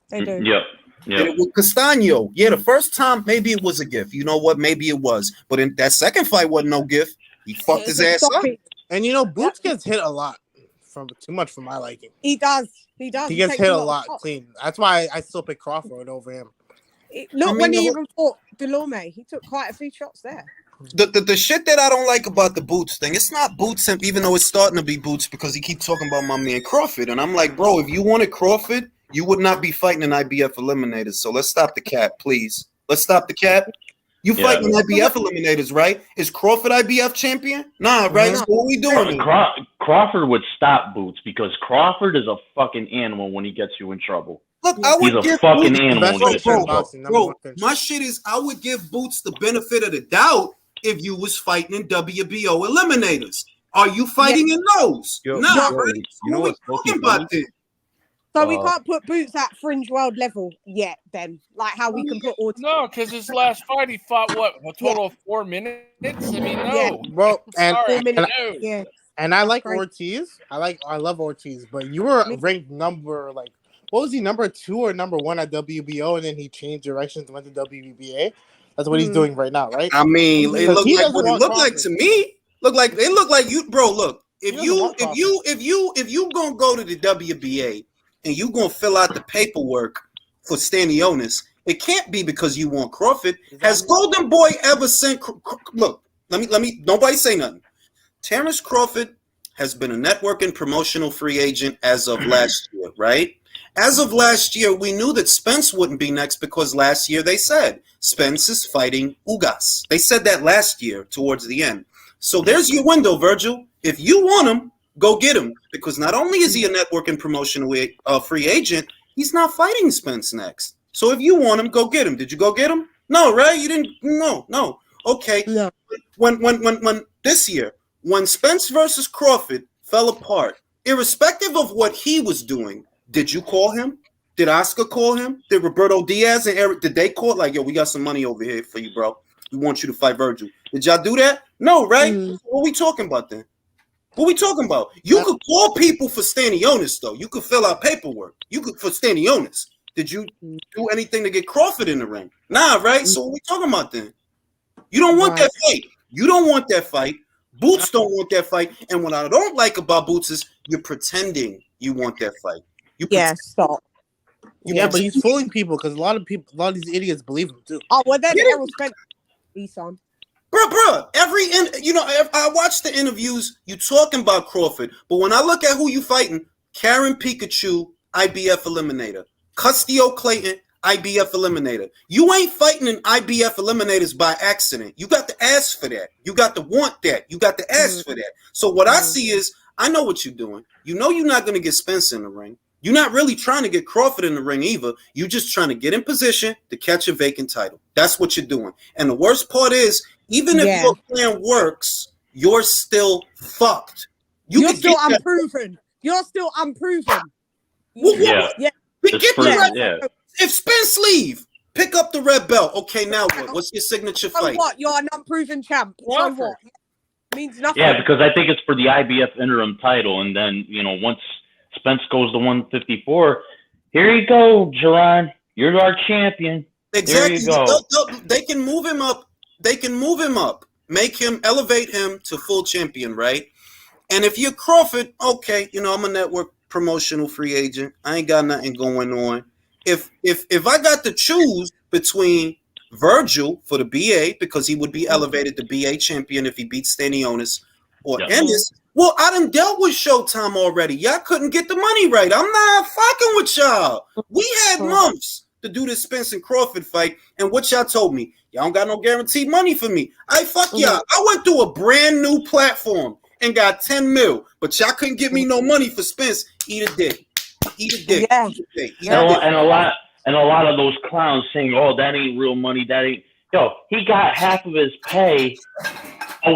They do. Yep. Did it with Castaño. Yeah, the first time maybe it was a gift. You know what? Maybe it was, but in that second fight wasn't no gift. He fucked his ass up. And Boots gets hit a lot, from too much for my liking. He does. He gets hit a lot clean. That's why I still pick Crawford over him. Look, when he even fought Delorme, he took quite a few shots there. The shit that I don't like about the Boots thing, it's not Boots, even though it's starting to be Boots, because he keeps talking about my man Crawford. And I'm like, bro, if you wanted Crawford, you would not be fighting an IBF eliminators. So let's stop the cap, please. Let's stop the cap. You fighting IBF eliminators, right? Is Crawford IBF champion? Nah, right? So what are we doing? Crawford would stop Boots, because Crawford is a fucking animal when he gets you in trouble. Look, I would He's a give fucking Boots, animal. bro, my shit is, I would give Boots the benefit of the doubt if you was fighting in WBO eliminators. Are you fighting in those? Nah, right? You know what's talking about this? So we can't put Boots at fringe world level yet, then, like how we can put Ortiz. No, because his last fight he fought a total of 4 minutes. I mean, no, bro, and 4 minutes. No. And I like Ortiz. I love Ortiz, but you were ranked number what was he, number 2 or number 1 at WBO, and then he changed directions and went to WBA. That's what he's doing right now, right? I mean, it looked like what it looked like to me. It looked like you, bro. Look, if you gonna go to the WBA and you gonna fill out the paperwork for Stanionis, it can't be because you want Crawford. Has Golden Boy ever sent? Look, let me. Nobody say nothing. Terrence Crawford has been a network and promotional free agent as of last year, right? As of last year, we knew that Spence wouldn't be next, because last year they said Spence is fighting Ugas. They said that last year towards the end. So there's your window, Virgil. If you want him, go get him, because not only is he a network and promotional free agent, he's not fighting Spence next. So if you want him, go get him. Did you go get him? No, right? You didn't. No. Okay. No. When this year, when Spence versus Crawford fell apart, irrespective of what he was doing, did you call him? Did Oscar call him? Did Roberto Diaz and Eric, did they call? Like, yo, we got some money over here for you, bro. We want you to fight Virgil. Did y'all do that? No, right? What are we talking about then? What are we talking about? You could call people for Stanionis, though. You could fill out paperwork. You could for Stanionis. Did you do anything to get Crawford in the ring? Nah, right? So what are we talking about then? You don't want that fight. You don't want that fight. Boots don't want that fight. And what I don't like about Boots is you're pretending you want that fight. Stop. But he's fooling people, because a lot of these idiots believe him too. Oh, well, then Errol Spence. Bro, I watched the interviews. You talking about Crawford, but when I look at who you fighting, Karen Pikachu, IBF eliminator, Custio Clayton, IBF eliminator. You ain't fighting in IBF eliminators by accident. You got to ask for that. You got to want that. You got to ask for that. So what I see is, I know what you're doing. You know you're not going to get Spence in the ring. You're not really trying to get Crawford in the ring either. You're just trying to get in position to catch a vacant title. That's what you're doing. And the worst part is, even if your plan works, you're still fucked. You're still unproven. You're still unproven. Yeah. If Spence leave, pick up the red belt. Okay, now what? What's your signature fight? What? You're an unproven champ. So what? Means nothing. Yeah, because I think it's for the IBF interim title, and then once Spence goes to 154, here you go, Jerron. You're our champion. Exactly. There you go. They can move him up. They can move him up. Elevate him to full champion, right? And if you're Crawford, okay, I'm a network promotional free agent. I ain't got nothing going on. If I got to choose between Virgil for the BA, because he would be elevated to BA champion if he beats Stanionis, or Ennis, well, I done dealt with Showtime already. Y'all couldn't get the money right. I'm not fucking with y'all. We had months to do this Spence and Crawford fight, and what y'all told me, y'all don't got no guaranteed money for me. Fuck y'all. I went through a brand new platform and got 10 mil, but y'all couldn't give me no money for Spence. Eat a dick. Eat a dick. Yeah. Eat a dick. And a lot of those clowns saying, "Oh, that ain't real money. That ain't." Yo, he got half of his pay. A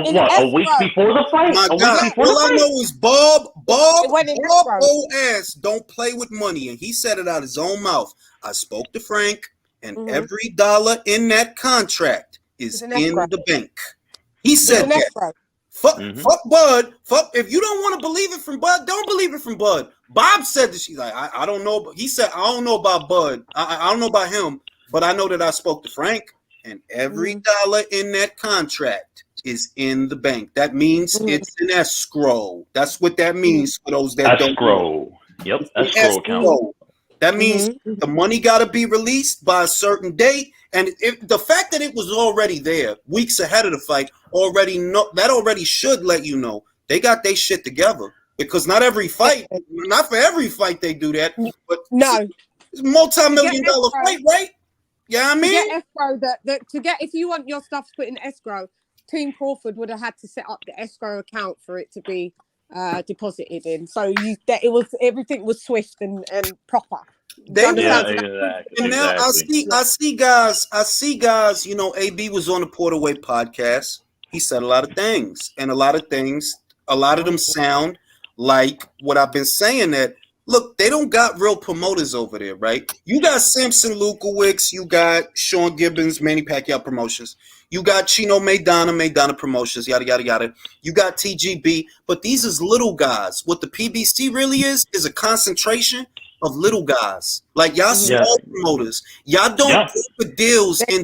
week before the fight? My a God, week before all the I fight? know is Bob old ass don't play with money, and he said it out his own mouth. I spoke to Frank, and every dollar in that contract is in the bank. He said that. Fuck Bud. Fuck, if you don't want to believe it from Bud, don't believe it from Bud. Bob said that she's like, I don't know. He said, I don't know about Bud. I don't know about him, but I know that I spoke to Frank, and every dollar in that contract is in the bank. That means it's an escrow. That's what that means for those that don't know. Yep, escrow account. That means the money got to be released by a certain date, and if the fact that it was already there weeks ahead of the fight already should let you know they got their shit together, because not for every fight they do that, but it's a multi-million-dollar fight, right? Yeah, I mean, if you want your stuff put in escrow, Team Crawford would have had to set up the escrow account for it to be deposited in. So everything was swift and proper. And now I see guys. AB was on the Porterway podcast. He said a lot of things, and a lot of them sound like what I've been saying, that look, they don't got real promoters over there, right? You got Samson Lukowicz, you got Sean Gibbons, Manny Pacquiao Promotions, you got Chino Maidana Promotions, yada, yada, yada. You got TGB, but these is little guys. What the PBC really is a concentration of little guys. Like y'all small promoters. Y'all don't put deals in.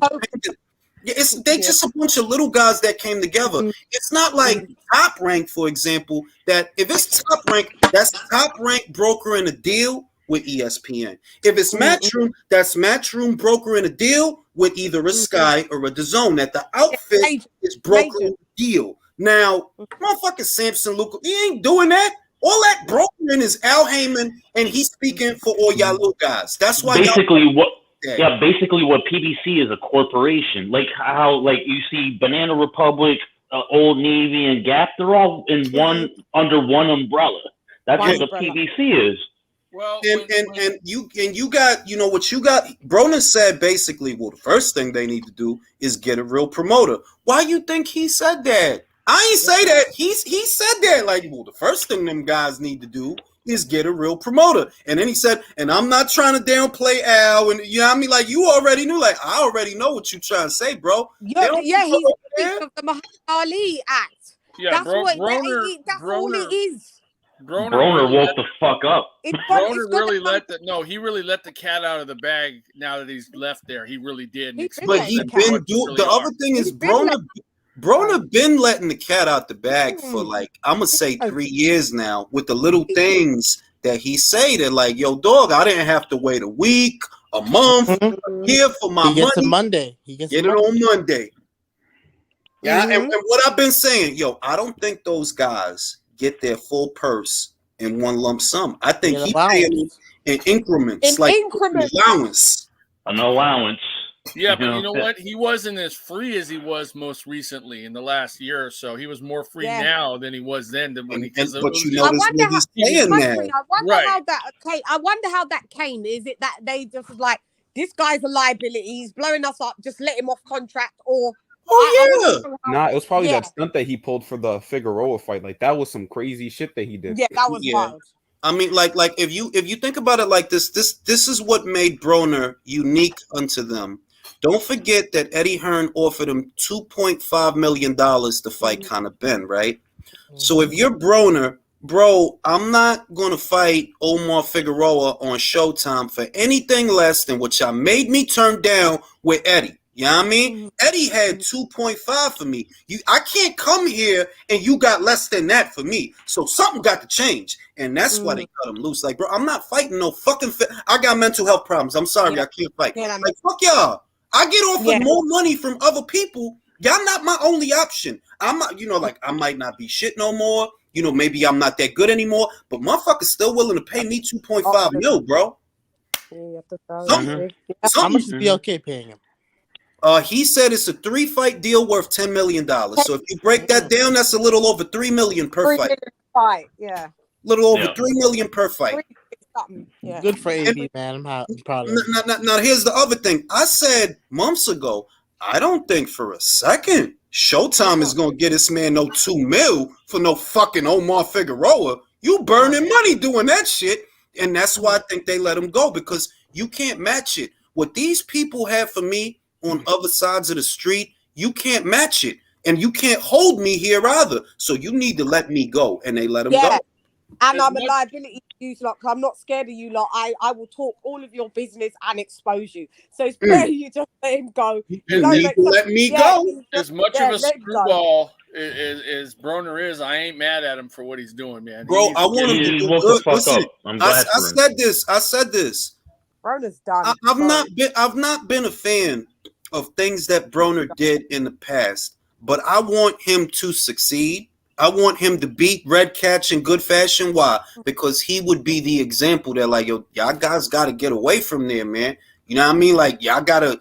They just a bunch of little guys that came together. It's not like Top Rank, for example, that if it's Top Rank, that's Top Rank brokering a deal with ESPN. If it's Matchroom, that's Matchroom brokering a deal with either a Sky or a DAZN. That the outfit is brokering a deal. Now, motherfucking Samson Luca, he ain't doing that. All that brokering is Al Heyman, and he's speaking for all y'all little guys. That's why basically what PBC is a corporation. Like how you see Banana Republic, Old Navy, and Gap. They're all in under one umbrella. That's what the PBC is. Well, and you got what you got. Broner said basically, well, the first thing they need to do is get a real promoter. Why you think he said that? I ain't say that. He said that, like, well, the first thing them guys need to do is get a real promoter. And then he said, and I'm not trying to downplay Al, and you know what I mean? Like, you already knew, like, I already know what you're trying to say, bro. He's of the Muhammad Ali Act. Yeah, that's all it is. Broner woke the fuck up. Broner really let the cat out of the bag now that he's left there. He really did. But the other thing is Broner been letting the cat out the bag for like, I'm gonna say 3 years now, with the little things that he say that like, yo, dog, I didn't have to wait a week, a month, here for my money. He gets it Monday. Get it on Monday. Yeah, and what I've been saying, yo, I don't think those guys get their full purse in one lump sum. I think he paid in increments, allowance. an allowance. Yeah, but you know what? He wasn't as free as he was most recently in the last year or so. He was more free now than he was then. When but you notice what he's saying now. I wonder how that came. Is it that they just was like, this guy's a liability, he's blowing us up, just let him off contract, or Nah, it was probably that stunt that he pulled for the Figueroa fight. Like that was some crazy shit that he did. Yeah, that was wild. I mean, like if you think about it like this is what made Broner unique unto them. Don't forget that Eddie Hearn offered him $2.5 million to fight Conor Ben, right? So if you're Broner, bro, I'm not going to fight Omar Figueroa on Showtime for anything less than what y'all made me turn down with Eddie. You know what I mean? Eddie had 2.5 for me. I can't come here and you got less than that for me. So something got to change. And that's why they cut him loose. Like, bro, I'm not fighting no fucking I got mental health problems. I'm sorry, I can't fight. Like, fuck y'all. I get offered more money from other people. Y'all not my only option. I'm not, like I might not be shit no more. Maybe I'm not that good anymore. But motherfuckers still willing to pay me 2.5 mil, bro. How much is BLK paying him? He said it's a 3-fight deal worth $10 million. So if you break that down, that's a little over $3 million per fight. Yeah. Little over $3 million per fight. Yeah. Good for AB, man. I'm proud of him. Now, here's the other thing. I said months ago, I don't think for a second Showtime is gonna get this man no $2 million for no fucking Omar Figueroa. You burning money doing that shit, and that's why I think they let him go, because you can't match it. What these people have for me on other sides of the street, you can't match it, and you can't hold me here either. So you need to let me go, and they let him go. And I'm a liability to you lot, because I'm not scared of you lot. I will talk all of your business and expose you. So it's better you just let him go. Let me go. As much of a screwball as Broner is, I ain't mad at him for what he's doing, man. Bro, I want him to do good. Listen, I said this. Broner's done. I've not been a fan of things that Broner did in the past, but I want him to succeed. I want him to beat Red Catch in good fashion. Why? Because he would be the example that, like, yo, y'all guys got to get away from there, man. You know what I mean? Like, y'all gotta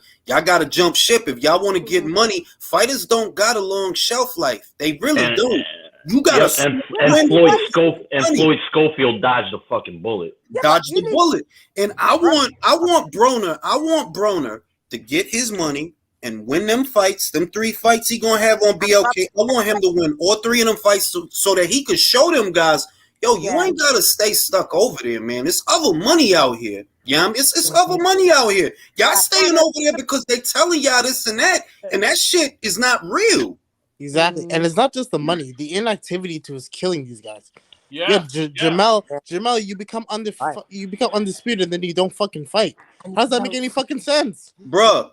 jump ship if y'all want to get money. Fighters don't got a long shelf life. They really do. You gotta. And Floyd Schofield dodged the fucking bullet. Dodged the bullet. And I want Broner to get his money and win them fights, them 3 fights he gonna have on BLK. I want him to win all 3 of them fights so that he could show them guys, yo, you ain't gotta stay stuck over there, man. There's other money out here. Yeah, it's other money out here. Y'all staying over there because they telling y'all this and that shit is not real. Exactly, and it's not just the money. The inactivity too is killing these guys. Jamel, you become undisputed, and then you don't fucking fight. How does that make any fucking sense, bruh?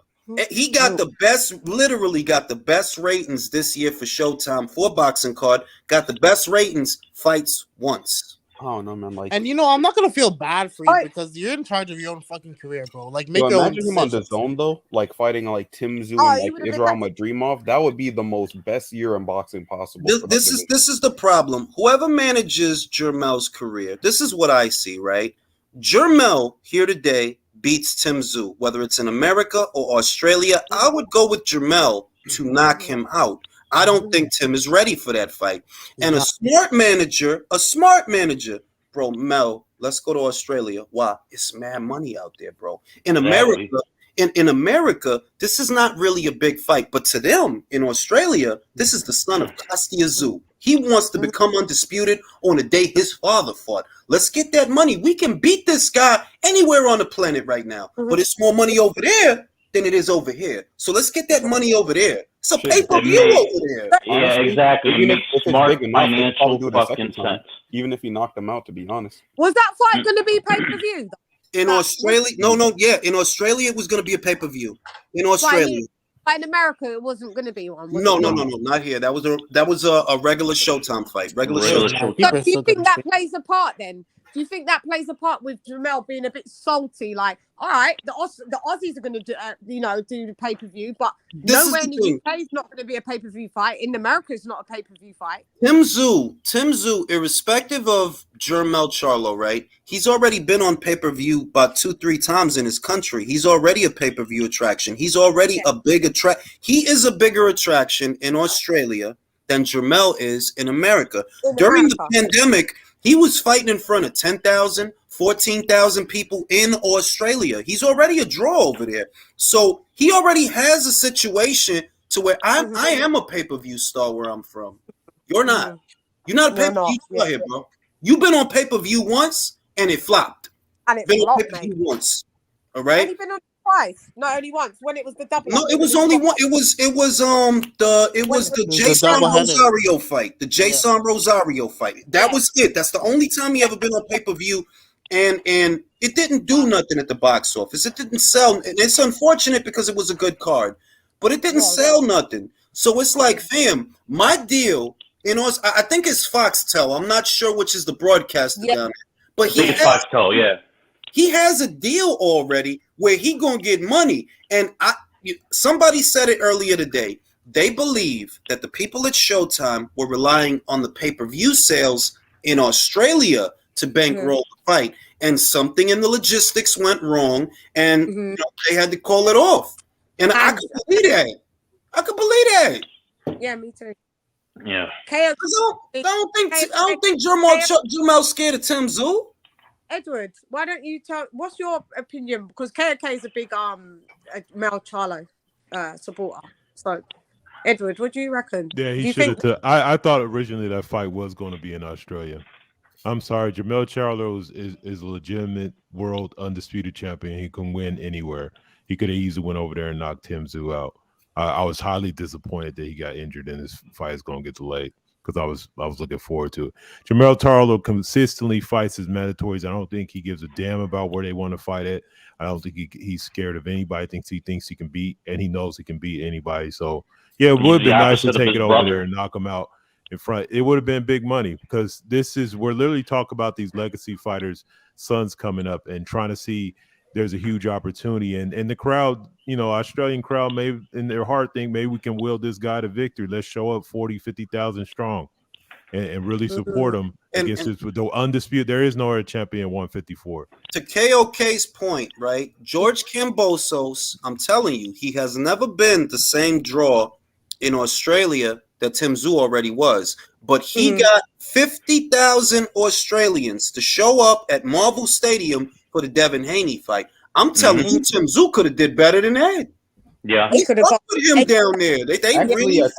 He got literally got the best ratings this year for Showtime for boxing card. Got the best ratings, fights once. Oh no, man! Like, and I'm not gonna feel bad for you because you're in charge of your own fucking career, bro. Like, make your own decisions. Imagine him on the zone though, like fighting like Tim Tszyu and like Israel Madrimov. That would be the most best year in boxing possible. This is the problem. Whoever manages Jermel's career, this is what I see. Right, Jermel here today beats Tim Tszyu, whether it's in America or Australia. I would go with Jermel to knock him out. I don't think Tim is ready for that fight. And a smart manager, bro, Mel, let's go to Australia. Why? It's mad money out there, bro. In America, in America, this is not really a big fight. But to them, in Australia, this is the son of Kostya Tszyu. He wants to become undisputed on the day his father fought. Let's get that money. We can beat this guy anywhere on the planet right now. But it's more money over there than it is over here. So let's get that money over there. It's a pay-per-view over there. Yeah, exactly. It makes smart financial fucking sense. Even if he knocked him out, to be honest. Was that fight going to be pay-per-view? In Australia? No. In Australia, it was going to be a pay-per-view. In Australia. But in America, it wasn't going to be one. No, not here. That was a regular Showtime fight. Regular Showtime. So do you think that plays a part then? Do you think that plays a part with Jamel being a bit salty? Like, all right, the Aussies are going to do, do the pay-per-view, but nowhere in the UK is not going to be a pay-per-view fight. In America, it's not a pay-per-view fight. Tim Tszyu, irrespective of Jermel Charlo, right? He's already been on pay-per-view about 2-3 times in his country. He's already a pay-per-view attraction. He's already a big He is a bigger attraction in Australia than Jermel is in America. During the pandemic, he was fighting in front of 10,000, 14,000 people in Australia. He's already a draw over there. So he already has a situation to where I am a pay-per-view star where I'm from. You're not. You're not a pay-per-view star here, bro. You've been on pay-per-view once and it flopped. And it been flopped, on pay-per-view once. All right? And been on twice, not only once. When it was the double. No, it was only one. It was the Jason Rosario fight. The Jason Rosario fight. That was it. That's the only time he ever been on pay-per-view, and it didn't do nothing at the box office. It didn't sell, and it's unfortunate because it was a good card, but it didn't sell nothing. So it's like, fam, my deal. I think it's Foxtel. I'm not sure which is the broadcaster down there, but he has Foxtel. Yeah. He has a deal already where he gonna get money. And somebody said it earlier today. They believe that the people at Showtime were relying on the pay-per-view sales in Australia to bankroll the fight, and something in the logistics went wrong, and they had to call it off. And I could believe that. I could believe that. Yeah, me too. Yeah. I don't think Jermel's scared of Tim Tszyu. Edward, why don't you what's your opinion? Because KOK is a big Mel Charlo supporter. So, Edward, what do you reckon? Yeah, he should have. I thought originally that fight was going to be in Australia. I'm sorry, Jermel Charlo is a legitimate world undisputed champion. He can win anywhere. He could have easily went over there and knocked Tim Tszyu out. I was highly disappointed that he got injured and this fight is going to get delayed, because I was looking forward to it. Jermel Charlo consistently fights his mandatories. I don't think he gives a damn about where they want to fight at. I don't think he's scared of anybody. He thinks he can beat, and he knows he can beat anybody. So yeah, it would have been nice to take it over there and knock him out in front. It would have been big money, because we're literally talking about these legacy fighters' sons coming up and trying to see. There's a huge opportunity, and the crowd, Australian crowd, maybe in their heart think maybe we can will this guy to victory. Let's show up 40,000-50,000 strong and really support him against this. Though undisputed, there is no other champion 154. To KOK's point, right? George Kambosos, I'm telling you, he has never been the same draw in Australia that Tim Tszyu already was. But he got 50,000 Australians to show up at Marvel Stadium for the Devin Haney fight. I'm telling you, Tim Tszyu could have did better than that. Yeah, he could have got him down there. They Actually, really I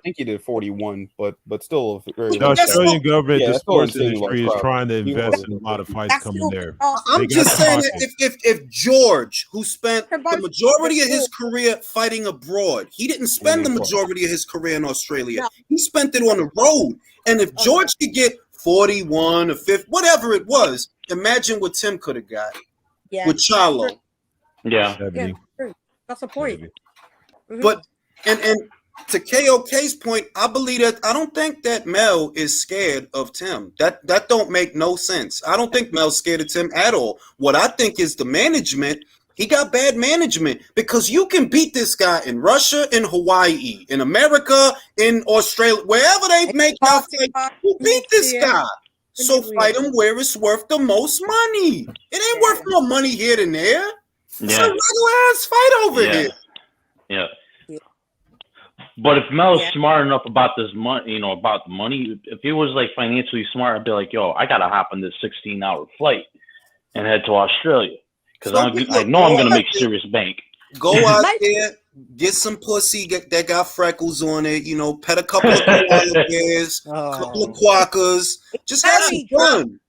think he did 41, but still, the Australian government, the sports industry is trying to invest in a lot of fights coming there. I'm just saying that if George, who spent the majority of his career fighting abroad, he didn't spend the majority of his career in Australia. He spent it on the road. And if George could get 41 or 50, whatever it was, imagine what Tim could have got with Charlo. Yeah. That's a point. But and to KOK's point, I believe that I don't think that Mel is scared of Tim. That don't make no sense. I don't think Mel's scared of Tim at all. What I think is the management. He got bad management, because you can beat this guy in Russia, in Hawaii, in America, in Australia, wherever they make that fight. You beat this guy. So fight him where it's worth the most money. It ain't worth more money here than there. It's a regular ass fight over here. Yeah. But if Mel's smart enough about this money, about the money, if he was like financially smart, I'd be like, yo, I gotta hop on this 16-hour flight and head to Australia, because I know I'm gonna make serious bank. Go out there, get some pussy that got freckles on it, pet a couple of koala bears, a couple of quackers. Just have some fun.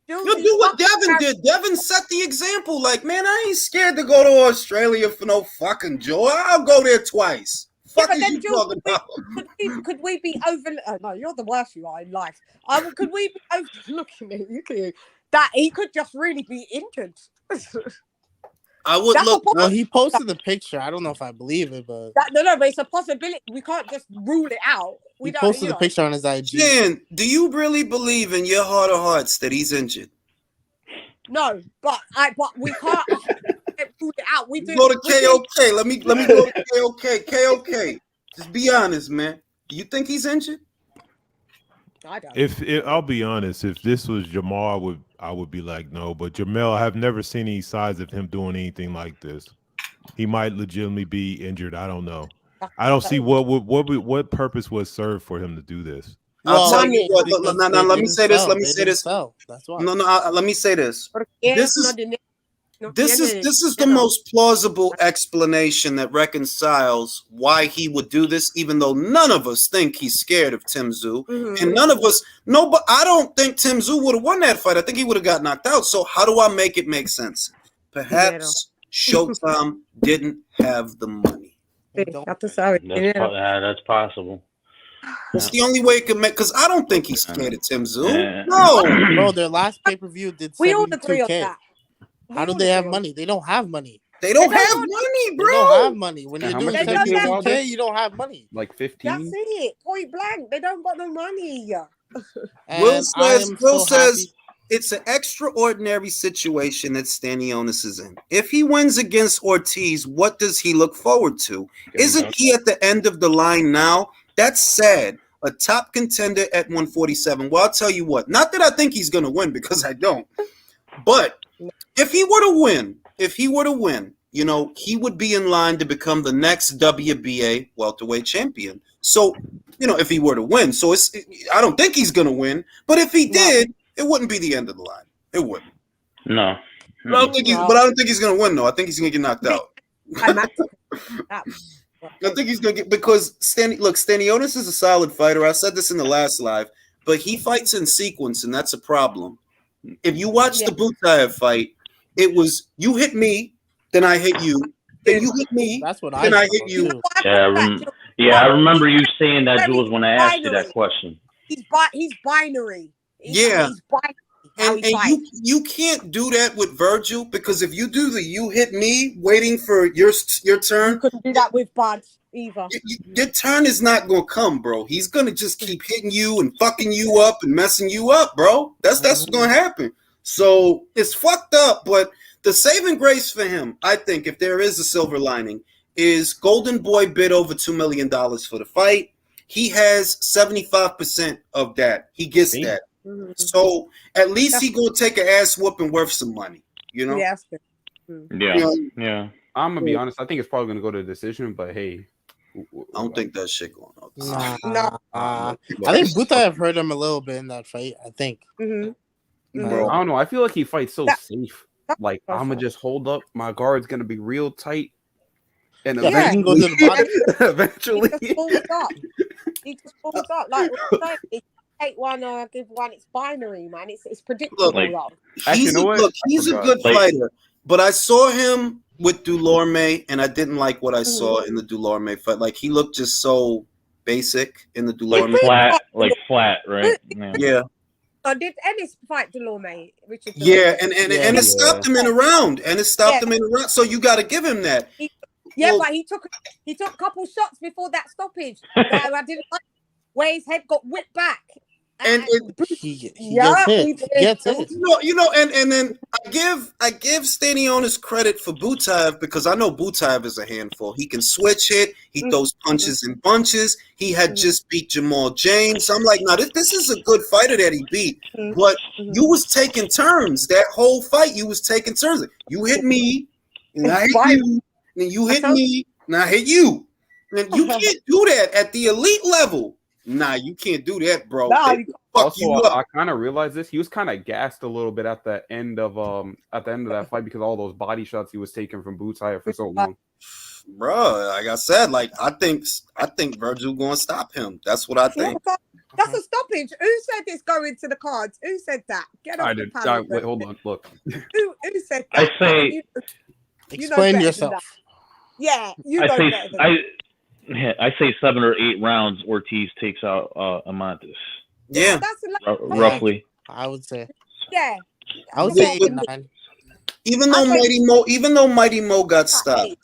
You'll do what Devin did. Devin set the example. Like, man, I ain't scared to go to Australia for no fucking joy. I'll go there twice. Fuck is you talking about? Could we be over? Oh, no, you're the worst you are in life. Could we be overlooking it? That he could just really be injured. I would look. Well, he posted the picture. I don't know if I believe it, but no, but it's a possibility. We can't just rule it out. He posted the picture on his IG. Jan, do you really believe in your heart of hearts that he's injured? No, but we can't rule it out. We do Go to KOK. Let me go to KOK. KOK. Just be honest, man. Do you think he's injured? I don't. If I'll be honest, if this was Jamal, I would be like no. But Jamel, I have never seen any signs of him doing anything like this. He might legitimately be injured. I don't know. I don't see what purpose was served for him to do this. I'll tell you what. Now, let me say this. Let me say this. That's why. No. Let me say this. This is the most plausible explanation that reconciles why he would do this, even though none of us think he's scared of Tim Tszyu, and none of us. No, but I don't think Tim Tszyu would have won that fight. I think he would have got knocked out. So how do I make it make sense? Perhaps Showtime didn't have the money. That's possible. It's the only way it can make, because I don't think he's scared of Tim Tszyu. No, bro, their last pay-per-view did we all agree on 72K. that. How do they have money? They don't have money. They don't have money, bro. They don't have money. When you're how doing much did they pay 72K, you don't have money. Like 15. That's it. Point blank. They don't got no money. Will says it's an extraordinary situation that Stanionis is in. If he wins against Ortiz, what does he look forward to? Isn't he at the end of the line now? That's sad. A top contender at 147. Well, I'll tell you what. Not that I think he's going to win, because I don't. But if he were to win, you know, he would be in line to become the next WBA welterweight champion. So, you know, if he were to win. So I don't think he's going to win. But if he did, it wouldn't be the end of the line. It wouldn't. No. But I don't think he's going to win, though. I think he's going to get knocked out. I think he's going to get, because Stanionis is a solid fighter. I said this in the last live, but he fights in sequence, and that's a problem. If you watch the Butaev fight, it was you hit me, then I hit you, then you hit me, then I hit you. I remember you saying that, Jules, when I asked you that question. He's binary. Yeah. He's binary. And you can't do that with Virgil, because if you do the you hit me waiting for your turn, you couldn't do that with Bud either. Your turn is not gonna come, bro. He's gonna just keep hitting you and fucking you up and messing you up, bro. That's what's gonna happen. So it's fucked up, but the saving grace for him, I think, if there is a silver lining, is Golden Boy bid over $2 million for the fight. He has 75% of that. He gets that. So at least he gonna take an ass whooping worth some money, you know? Yeah. I'm gonna be honest. I think it's probably gonna go to a decision, but hey, I don't think that shit going on. No. I think Butaev hurt him a little bit in that fight. I think. Bro, I don't know. I feel like he fights so safe. Like, I'm gonna just hold up. My guard's gonna be real tight, and eventually, go to the bottom. eventually, He just pulls up. Like, take one or give one. It's binary, man. It's predictable. He's a good fighter, but I saw him with Dulorme, and I didn't like what I saw in the Dulorme fight. Like, he looked just so basic in the Dulorme. Like flat, right? Yeah. Did Ennis fight Dulorme? Richard? Yeah, and it stopped him in a round, So you got to give him that. But he took a couple shots before that stoppage. I didn't like where his head got whipped back. And he gets it. You know, and then I give Stanionis credit for Butaev, because I know Butaev is a handful. He can switch hit. He throws punches in bunches. He had just beat Jamal James. So I'm like, no, this is a good fighter that he beat. But you was taking turns that whole fight. You was taking turns. You hit me, and I hit you. And you hit me, and I hit you. And you can't do that at the elite level. Nah, you can't do that, bro. Also, I kind of realized this. He was kind of gassed a little bit at the end of that fight, because all those body shots he was taking from Butaev for so long. Bro, like I said, I think Virgil gonna stop him. That's what I think. That's a stoppage. Who said it's going to the cards? Who said that? Get off the panel. Wait, hold on. Look. Who said that? I say. Explain yourself. Yeah, you know better than that. I say 7 or 8 rounds. Ortiz takes out Amantis. Yeah, roughly. I would say. Yeah, I would say 8-9. Even though Mighty Mo got stopped,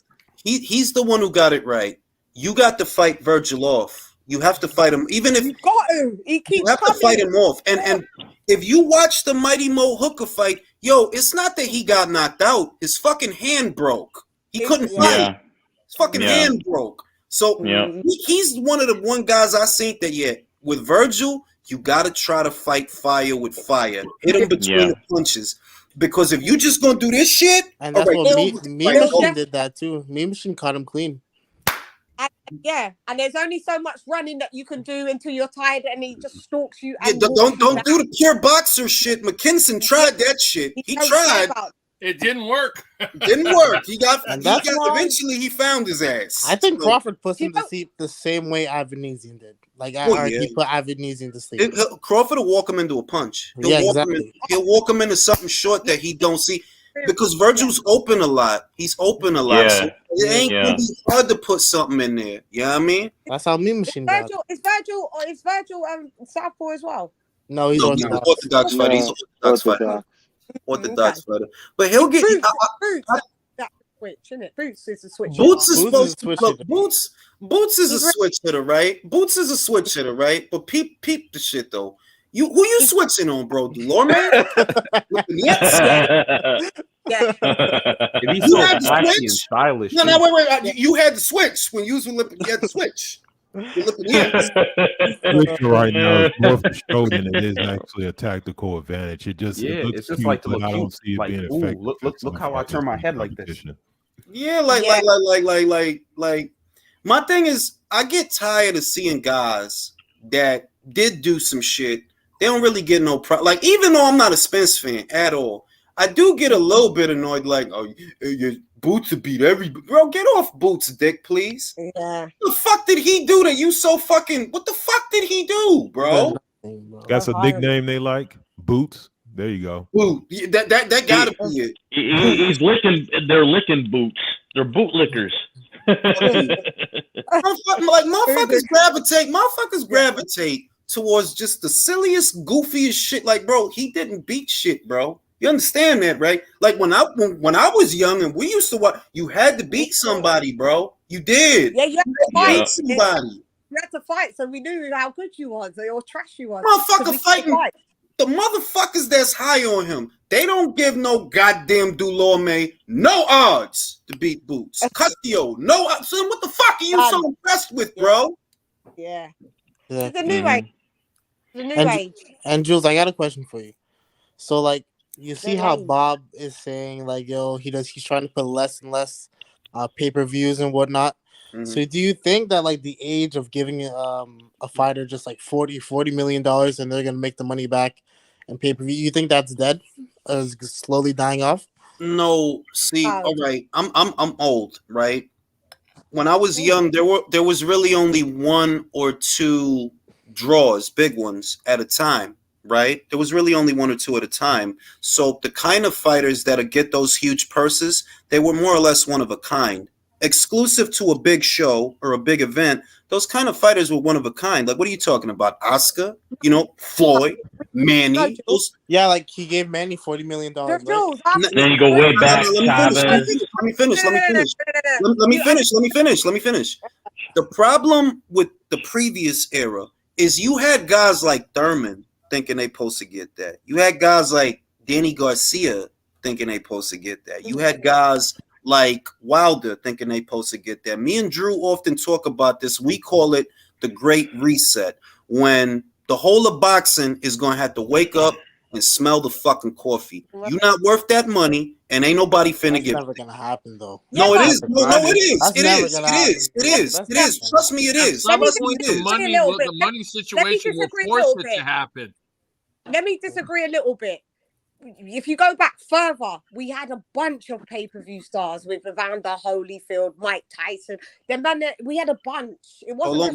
he's the one who got it right. You got to fight Virgil off. You have to fight him, even if you got to. He keeps you have coming. to fight him off. And if you watch the Mighty Mo Hooker fight, yo, it's not that he got knocked out. His fucking hand broke. He couldn't fight. Yeah. His fucking hand broke. So he's one of the guys I think that with Virgil, you gotta try to fight fire with fire. Hit him between the punches. Because if you just gonna do this shit, and that's what Mean Machine did that too. Mean Machine caught him clean. And there's only so much running that you can do until you're tired, and he just stalks you. And don't do the pure boxer shit. McKinson tried that shit. He tried. It didn't work. Didn't work. Why eventually he found his ass. I think Crawford puts him to sleep the same way Avanesian did. Like he put Avanesian to sleep. Crawford will walk him into a punch. He'll walk him into something short that he don't see. Because Virgil's open a lot. He's open a lot. Yeah. So it ain't gonna be hard to put something in there. You know what I mean? That's how Mean Machine got it. Is Virgil Southpaw as well? No, he's Orthodox fighter. He's Orthodox fighter. Orthodox fighter. But he'll get switch, isn't it? Boots is a switch. Boots is supposed to look. Boots is a switch hitter, right? Boots is a switch hitter, right? But peep the shit though. Who you switching on, bro? Delorme? If he's so flashy and stylish. No, wait. You had the switch when you was with Lippin. You had the switch. Switch right now is more for show than it is actually a tactical advantage. It looks it's just cute, like to but look I don't see it like, being ooh, effective. look how I turn my head like this. Yeah, like my thing is, I get tired of seeing guys that did do some shit. They don't really get no like, even though I'm not a Spence fan at all, I do get a little bit annoyed. Like, oh, your Boots to beat everybody. Bro, get off Boots, dick, please. Yeah. What the fuck did he do that you so fucking? What the fuck did he do, bro? That's a nickname they like. Boots. There you go. Boot. That gotta be it. He's licking. They're licking Boots. They're boot lickers. Like motherfuckers gravitate towards just the silliest, goofiest shit. Like, bro, he didn't beat shit, bro. You understand that, right? Like when I was young and we used to watch, you had to beat somebody, bro. You did. Yeah, you had to fight somebody. You had to fight, so we knew how good you was or trash you was. Motherfucker fighting the motherfuckers that's high on him. They don't give no goddamn Delorme no odds to beat Boots. Castillo, no odds. So what the fuck are you so impressed with, bro? Yeah. It's a new age. It's a new age. And Jules, I got a question for you. So, like, you see how Bob is saying, like, yo, he's trying to put less and less pay-per-views and whatnot. Mm-hmm. So do you think that, like, the age of giving a fighter just like $40 million and they're gonna make the money back and pay-per-view, you think that's dead? Is slowly dying off? No, see, all right. I'm old, right? When I was young, there was really only one or two draws, big ones at a time. Right? There was really only one or two at a time. So the kind of fighters that get those huge purses, they were more or less one of a kind. Exclusive to a big show or a big event, those kind of fighters were one of a kind. Like, what are you talking about? Oscar? Floyd? Manny? Yeah, like he gave Manny $40 million. Then you go way back. Let me finish. The problem with the previous era is you had guys like Thurman thinking they supposed to get that. You had guys like Danny Garcia thinking they supposed to get that. You had guys like Wilder thinking they supposed to get that. Me and Drew often talk about this. We call it the Great Reset, when the whole of boxing is going to have to wake up and smell the fucking coffee. You're not worth that money, and ain't nobody finna give it. That's never going to happen, though. No, it is. No, it is. It is. Trust me, it is. At some point, the money situation will force it to happen. Let me disagree a little bit. If you go back further, we had a bunch of pay-per-view stars with Evander Holyfield, Mike Tyson. We had a bunch. It wasn't.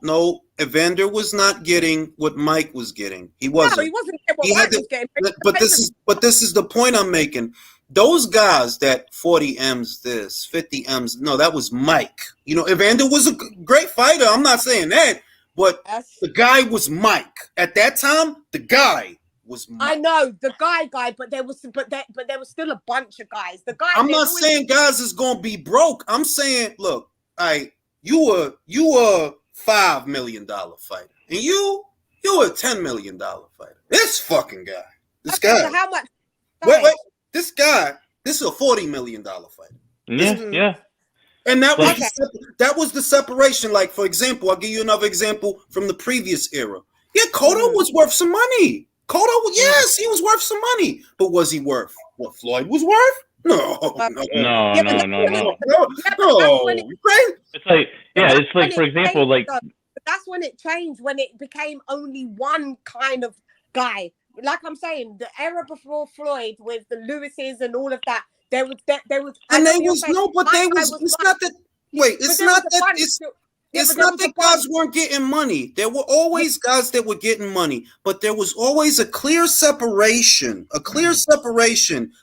No. Evander was not getting what Mike was getting. He wasn't. No, he wasn't getting what Mike was getting. But this is the point I'm making. Those guys that 40 M's this, 50 M's, no, that was Mike. Evander was a great fighter. I'm not saying that, but the guy was Mike. At that time, the guy was Mike. I know the guy, but there was still a bunch of guys. The guy. I'm not saying guys is gonna be broke. I'm saying, look, you were $5 million fighter, and you're a $10 million fighter. This fucking guy, this guy. So how much? Wait, this guy. This is a $40 million fighter. Yeah. And that was the separation. Like, for example, I'll give you another example from the previous era. Yeah, Cotto was worth some money. Yes, he was worth some money. But was he worth what Floyd was worth? No. It's like for example, like that's when it changed, when it became only one kind of guy. Like I'm saying, the era before Floyd with the Lewises and all of that, there was. It's not that guys weren't getting money. There were always guys that were getting money, but there was always a clear separation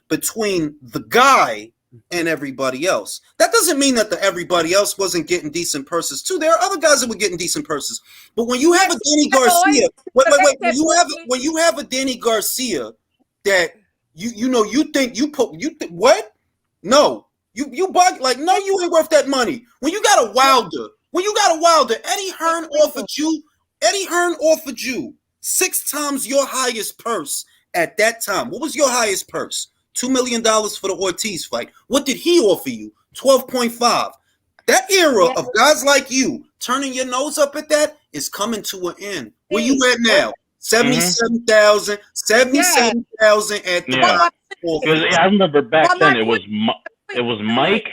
between the guy and everybody else. That doesn't mean that everybody else wasn't getting decent purses too. There are other guys that were getting decent purses, but when you have a Danny Garcia, when you have a Danny Garcia that you think what? No, you bug like no, you ain't worth that money. When you got a Wilder. Eddie Hearn offered you 6 times your highest purse at that time. What was your highest purse? $2 million for the Ortiz fight. What did he offer you? 12.5. That era of guys like you turning your nose up at that is coming to an end. Where you at now? 77,000 at the bottom. I remember back then it was Mike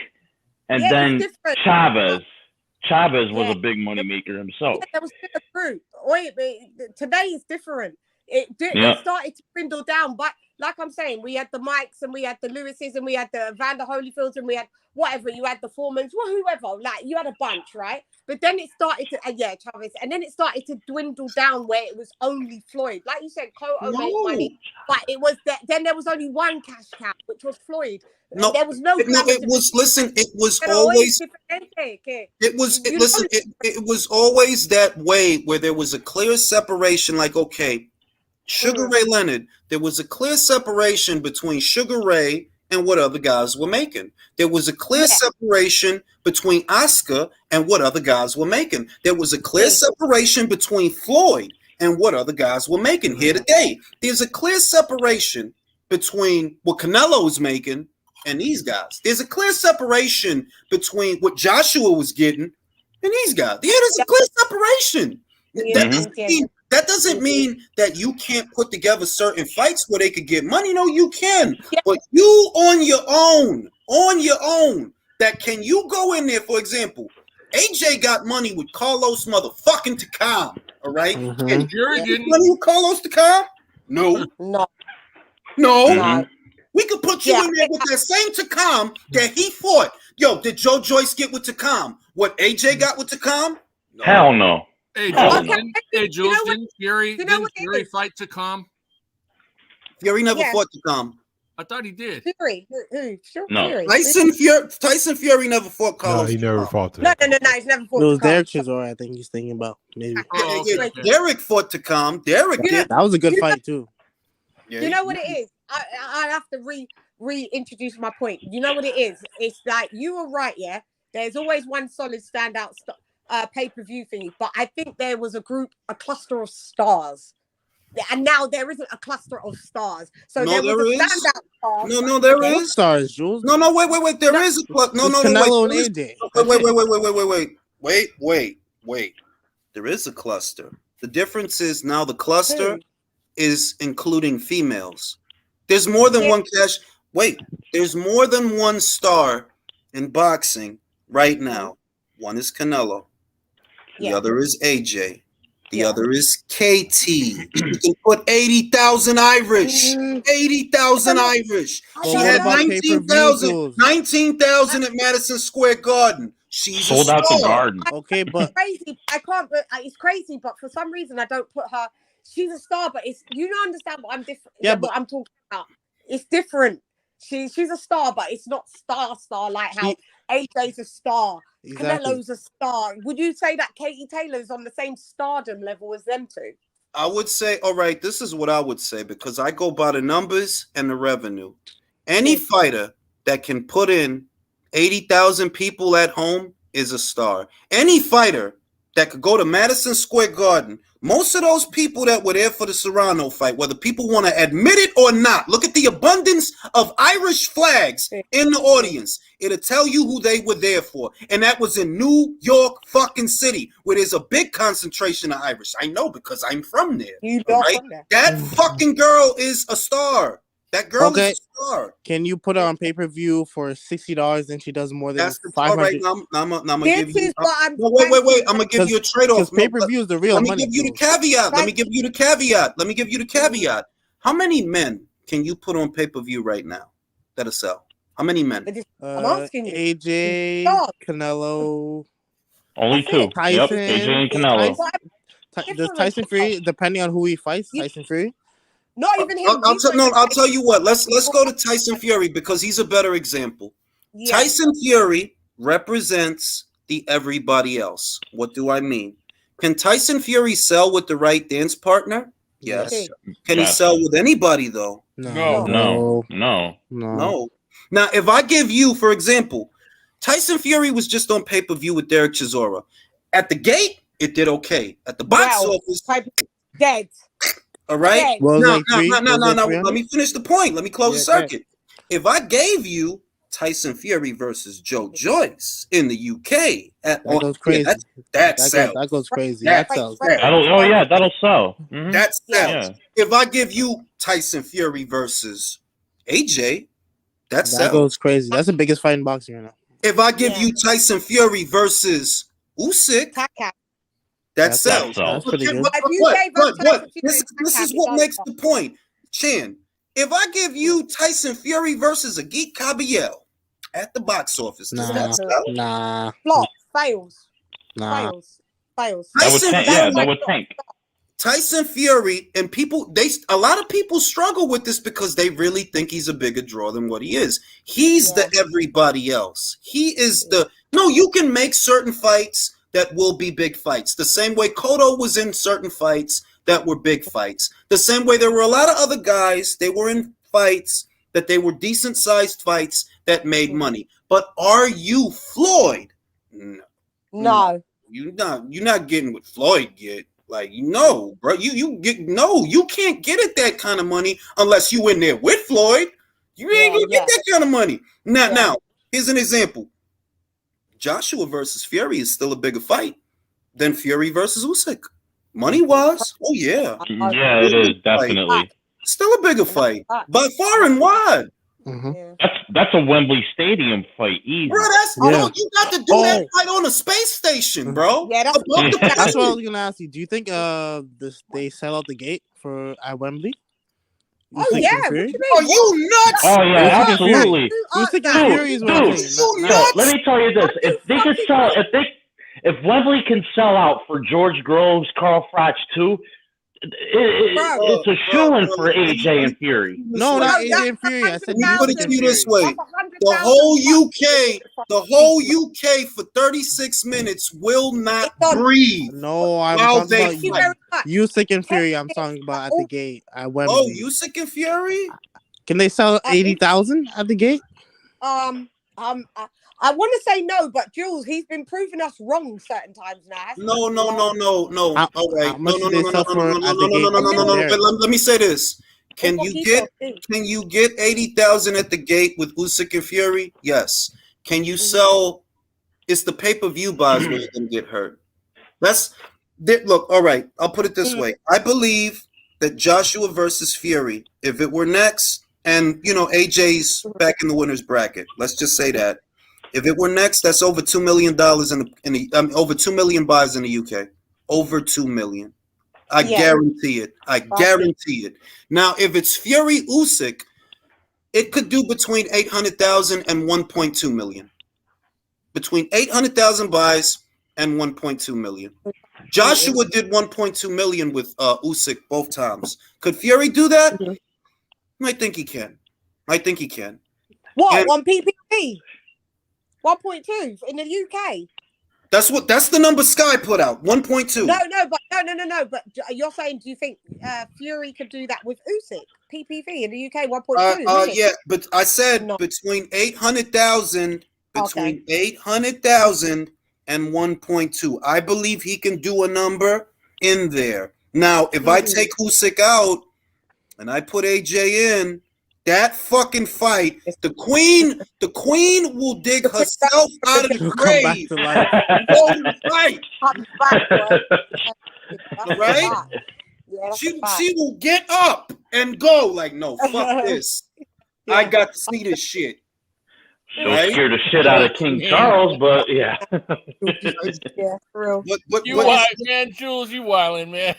and then Chavez. Chavez was a big money maker himself. There was still a group. Today is different. It started to dwindle down, but like I'm saying, we had the Mikes and we had the Lewises and we had the Vander Holyfields and we had whatever. You had the Foremans, whoever. Like you had a bunch, right? But then it started to Chavez, and then it started to dwindle down where it was only Floyd. Like you said, Cotto made money, but it was that. Then there was only one cash cow, which was Floyd. No, there was no. It was always that way where there was a clear separation. Like, okay, Sugar Ray Leonard, there was a clear separation between Sugar Ray and what other guys were making. There was a clear separation between Oscar and what other guys were making. There was a clear separation between Floyd and what other guys were making here today. There's a clear separation between what Canelo's making and these guys. There's a clear separation between what Joshua was getting and these guys. Yeah, there's a clear separation. That doesn't mean that you can't put together certain fights where they could get money. No, you can. But you on your own, that can you go in there, for example, AJ got money with Carlos motherfucking Takam, all right? And Jerry didn't money with Carlos Takam? No. We could put you in there with that same Takam that he fought. Yo, did Joe Joyce get with Takam what AJ got with Takam? No. Hell no. Hey, Jules, didn't Fury fight Takam? Fury never fought Takam. I thought he did. Fury. No. Tyson Fury never fought Carlos. No, he never fought Takam. No, he's never fought It was Derek Chisora, I think he's thinking about. Maybe. Derek fought Takam. Derek did. That was a good fight, too. You know what it is? I have to reintroduce my point. You know what it is? It's like you were right, yeah? There's always one solid standout pay-per-view thingy, but I think there was a cluster of stars, and now there isn't a cluster of stars. So there was a standout star. No, there is stars, Jules. No, wait. There is a cluster. Wait. There is a cluster. The difference is now the cluster is including females. There's more than one cash. Wait, there's more than one star in boxing right now. One is Canelo. The other is AJ. The other is KT. You can put 80,000 Irish. 80,000 Irish. She had 19,000 at Madison Square Garden. She's sold out the Garden. Okay, but crazy. I can't. But it's crazy. But for some reason, I don't put her. She's a star, but it's you don't understand what I'm different. Yeah, but what I'm talking about. It's different. She's a star, but it's not star like how AJ's a star. Exactly. Canelo's a star. Would you say that Katie Taylor's on the same stardom level as them two? I would say, all right, this is what I would say because I go by the numbers and the revenue. Any fighter that can put in 80,000 people at home is a star. Any fighter that could go to Madison Square Garden. Most of those people that were there for the Serrano fight, whether people want to admit it or not, look at the abundance of Irish flags in the audience. It'll tell you who they were there for. And that was in New York fucking City, where there's a big concentration of Irish. I know because I'm from there. Right? That fucking girl is a star. That girl is a star. Can you put her on pay-per-view for $60 and she does more than That's the all right. I'm gonna give you. Wait. I'm gonna give you a trade-off. Pay-per-view is the real money. Let me give you the caveat. Let me give you the caveat. How many men can you put on pay-per-view right now that'll sell? How many men? I'm asking you. AJ, Canelo. Only two. Tyson, yep, AJ and Canelo. Does Tyson Fury, depending on who he fights, Tyson Fury? Not even him. I'll tell you what. Let's go to Tyson Fury because he's a better example. Yeah. Tyson Fury represents the everybody else. What do I mean? Can Tyson Fury sell with the right dance partner? Yes. Can he sell with anybody though? No. Now, if I give you, for example, Tyson Fury was just on pay-per-view with Derek Chisora. At the gate, it did okay. At the box office, dead. All right. Well, no. Let me finish the point. Let me close the circuit. If I gave you Tyson Fury versus Joe Joyce in the UK, that goes crazy. That goes crazy. That sells. That'll sell. Mm-hmm. That sells. Yeah. If I give you Tyson Fury versus AJ, that goes crazy. That's the biggest fight in boxing right now. If I give you Tyson Fury versus Usyk. That sells. That's pretty good. But this is what makes the point. Chan, if I give you Tyson Fury versus Agit Kabayel at the box office, does that sell? Flop. Fails. Fails. That would tank. Tyson Fury and a lot of people struggle with this because they really think he's a bigger draw than what he is. He's the everybody else. He is you can make certain fights that will be big fights. The same way Cotto was in certain fights that were big fights. The same way there were a lot of other guys, they were in fights that they were decent sized fights that made money. But are you Floyd? No. You're not getting what Floyd get. Like, bro. You can't get it that kind of money unless you in there with Floyd. You ain't gonna get that kind of money. Now, here's an example. Joshua versus Fury is still a bigger fight than Fury versus Usyk. Money-wise, yeah, it is definitely still a bigger fight by far and wide. Mm-hmm. That's a Wembley Stadium fight, easy. Bro, you got to do that fight on a space station, bro. Yeah, that's what I was gonna ask you. Do you think they sell out the gate at Wembley? What you mean? Are you nuts? Oh yeah, absolutely. Let me tell you this: if they could sell, if Wembley can sell out for George Groves, Carl Froch too, it's a shoo-in for AJ and Fury. No, not AJ and Fury. I said put it to you this way: the whole UK for 36 minutes will not breathe. No, I'm talking about Usyk and Fury. I'm talking about at the gate at Wembley. Oh, Usyk and Fury? Can they sell 80,000 at the gate? I want to say no, but Jules, he's been proving us wrong certain times now. No. All right. No. Let me say this. Can you get 80,000 at the gate with Usyk and Fury? Yes. Can you sell? It's the pay-per-view buys where you can get hurt. Look. All right. I'll put it this way. I believe that Joshua versus Fury, if it were next, and AJ's back in the winner's bracket. Let's just say that. If it were next, that's over $2 million over 2 million buys in the UK. Over 2 million. I guarantee it. I guarantee it. Now, if it's Fury Usyk, it could do between 800,000 and 1.2 million. Between 800,000 buys and 1.2 million. Joshua did 1.2 million with Usyk both times. Could Fury do that? I think he can. What? On PPP? 1.2 in the UK. That's the number Sky put out. 1.2. No. But you're saying, do you think Fury could do that with Usyk? PPV in the UK 1.2. Yeah, but I said between 800,000 and 1.2. I believe he can do a number in there. Now, if I take Usyk out and I put AJ in, that fucking fight, the queen will dig herself out of the She'll come back grave to life. and go to the fight. All right? She will get up and go like, no, fuck this. I got to see this shit. She'll scare the shit out of King Charles, but yeah. Yeah, for real. Man, Jules, you wildin', man.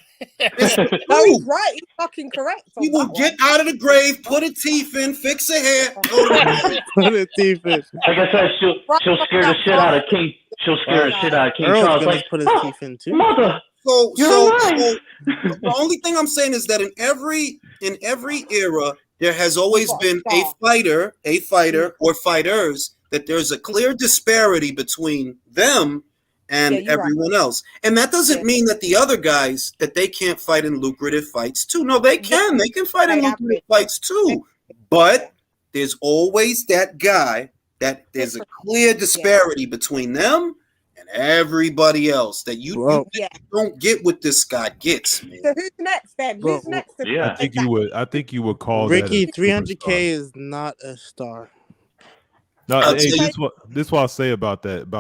No, he's right. He's fucking correct. He will get out of the grave, put her teeth in, fix her hair, go to put her teeth in. Like I said, she'll scare the shit out of King. She'll scare the shit out of King Earl's Charles. gonna Like, put his teeth in too. Mother. So the only thing I'm saying is that in every era, there has always been a fighter or fighters, that there's a clear disparity between them and everyone else. And that doesn't mean that the other guys, that they can't fight in lucrative fights too. No, they can. They can fight in lucrative fights too. But there's always that guy that there's a clear disparity between them and everybody else that you don't get what this guy gets, man. So who's next then? Who's next? I think you would call Ricky. that 300K is not a star. No, hey, this what I'll say about that,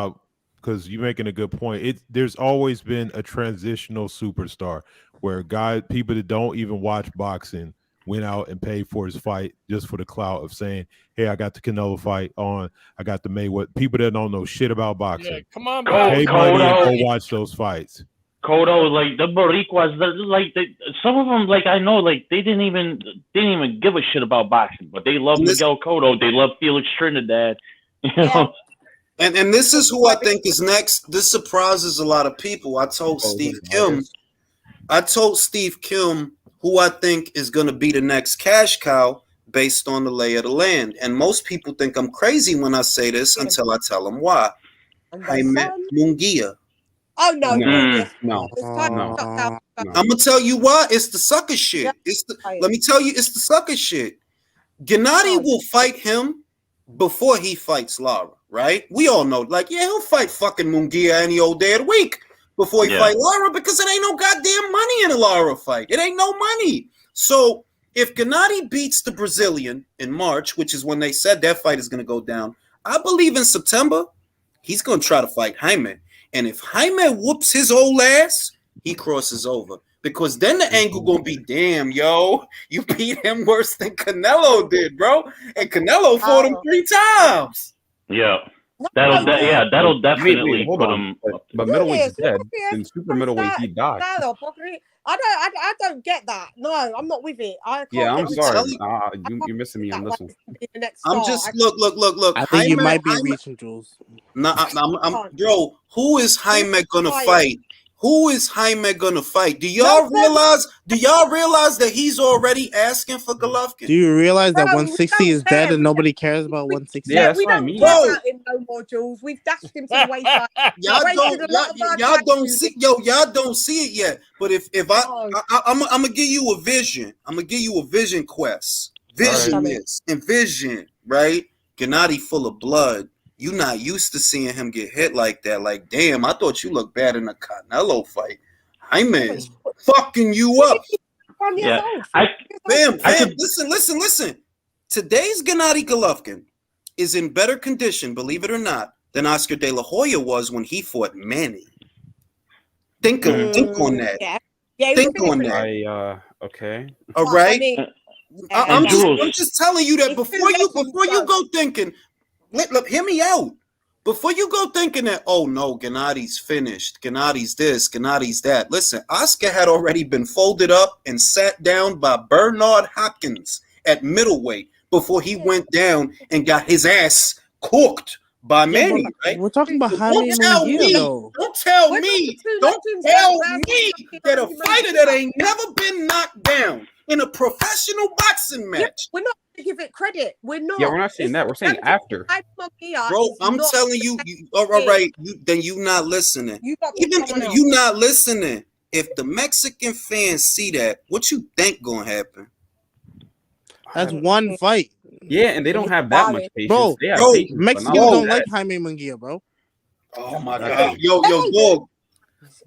because you're making a good point. There's always been a transitional superstar where people that don't even watch boxing went out and paid for his fight just for the clout of saying, hey, I got the Canelo fight on, I got the Mayweather. People that don't know shit about boxing. Yeah, come on, pay money and go watch those fights. Kodo, like the Boricuas, some of them, like I know, like they didn't even give a shit about boxing, but they love Miguel Cotto, they love Felix Trinidad, you know. And this is who I think is next. This surprises a lot of people. I told Steve Kim who I think is going to be the next cash cow based on the lay of the land. And most people think I'm crazy when I say this until I tell them why. Jaime Munguia. Oh no, no. I'm gonna tell you why. It's the sucker shit. Let me tell you, it's the sucker shit. Gennady will fight him before he fights Lara, right? We all know, like, yeah, he'll fight fucking Munguia any old day of the week before he fight Lara, because it ain't no goddamn money in a Lara fight. It ain't no money. So if Gennady beats the Brazilian in March, which is when they said that fight is gonna go down, I believe in September he's gonna try to fight Jaime. And if Jaime whoops his old ass, he crosses over. Because then the angle gonna be, damn, yo, you beat him worse than Canelo did, bro. And Canelo fought him 3 times. Yeah. That'll definitely put him. But middleweight's dead. In super middleweight, he died. I don't get that. No, I'm not with it. I'm sorry. You're missing me on this one. I'm just look. I think you might be reaching, Jules. No, bro. Who is Jaime gonna fight? Who is Jaime gonna fight? Do y'all realize that he's already asking for Golovkin? Do you realize that 160 is dead and nobody cares about 160? Yeah, we don't care about him no more, Jules. We've dashed him to the wayside. Y'all don't see it yet. But if I'm gonna give you a vision. I'm gonna give you a vision quest. Vision, right? Gennady full of blood. You not used to seeing him get hit like that. Like, damn, I thought you looked bad in a Canelo fight. Jaime is fucking you up. Yeah. Fam, listen. Today's Gennady Golovkin is in better condition, believe it or not, than Oscar De La Hoya was when he fought Manny. Think on that. Think on that. Okay. All right. I'm just telling you that before you go thinking. Look, hear me out. Before you go thinking that, oh no, Gennady's finished, Gennady's this, Gennady's that. Listen, Oscar had already been folded up and sat down by Bernard Hopkins at middleweight before he went down and got his ass cooked by Manny, right? We're talking about Jaime Munguia, though. Don't tell me that a fighter that ain't never been knocked down in a professional boxing match. We're not going to give it credit. We're not. Yeah, we're not saying that. We're saying after. Bro, I'm telling you, all right, then you not listening. Even you not listening. If the Mexican fans see that, what you think gonna happen? That's one fight. Yeah, and they don't have that much patience. Bro, Mexicans don't like Jaime Munguia, bro. Oh my God, yo, dog.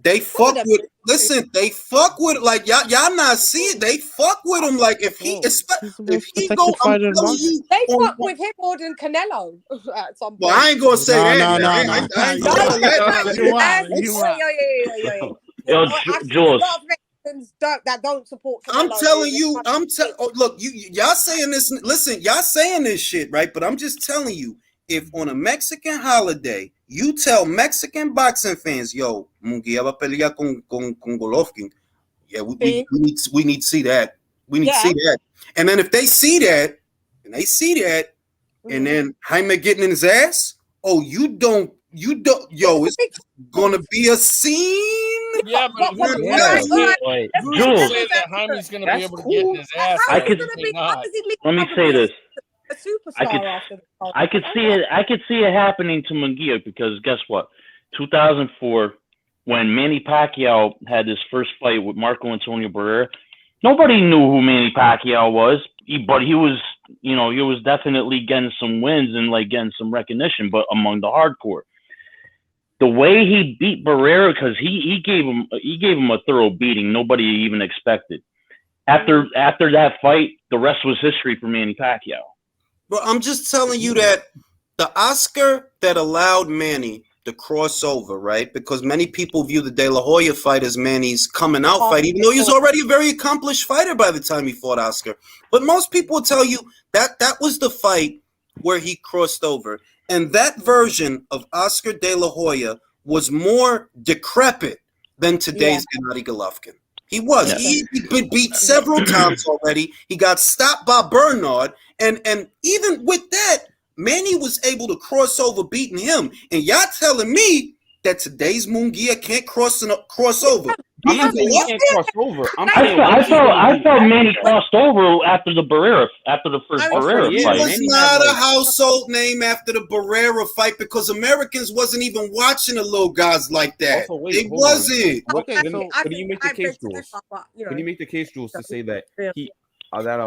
They fuck with. Listen, they fuck with like y'all not see it. They fuck with him like if he go. I'm telling you, they fuck with him more than Canelo at some point. Well, I ain't gonna say that. No. Yo, Jules. That don't support Canelo. I'm telling you. Look, y'all saying this. Listen, y'all saying this shit, right? But I'm just telling you. If on a Mexican holiday, you tell Mexican boxing fans, yo, Munguia va a pelear con Golovkin. Yeah, we need to see that. We need to see that. And then if they see that, and then Jaime getting in his ass, yo, it's gonna be a scene. Yeah, but Jules, say that Jaime's gonna be able to get in his ass. Let me say this. I could see it happening to Munguia because guess what? 2004, when Manny Pacquiao had his first fight with Marco Antonio Barrera, nobody knew who Manny Pacquiao was, but he was definitely getting some wins and like getting some recognition, but among the hardcore. The way he beat Barrera, because he gave him a thorough beating, nobody even expected. After that fight, the rest was history for Manny Pacquiao. But I'm just telling you that the Oscar that allowed Manny to cross over, right? Because many people view the De La Hoya fight as Manny's coming out fight, even though he was already a very accomplished fighter by the time he fought Oscar. But most people will tell you that that was the fight where he crossed over. And that version of Oscar De La Hoya was more decrepit than today's Gennady Golovkin. He was. He'd been beat several times already. He got stopped by Bernard. And even with that, Manny was able to cross over beating him. And y'all telling me that today's Munguia can't cross over. I'm not saying he can't cross over. I thought Manny crossed over after the first Barrera fight. He was not a household name after the Barrera fight because Americans wasn't even watching the little guys like that. They wasn't. Can you make the case, Jules? Can you make the case, Jules, to say that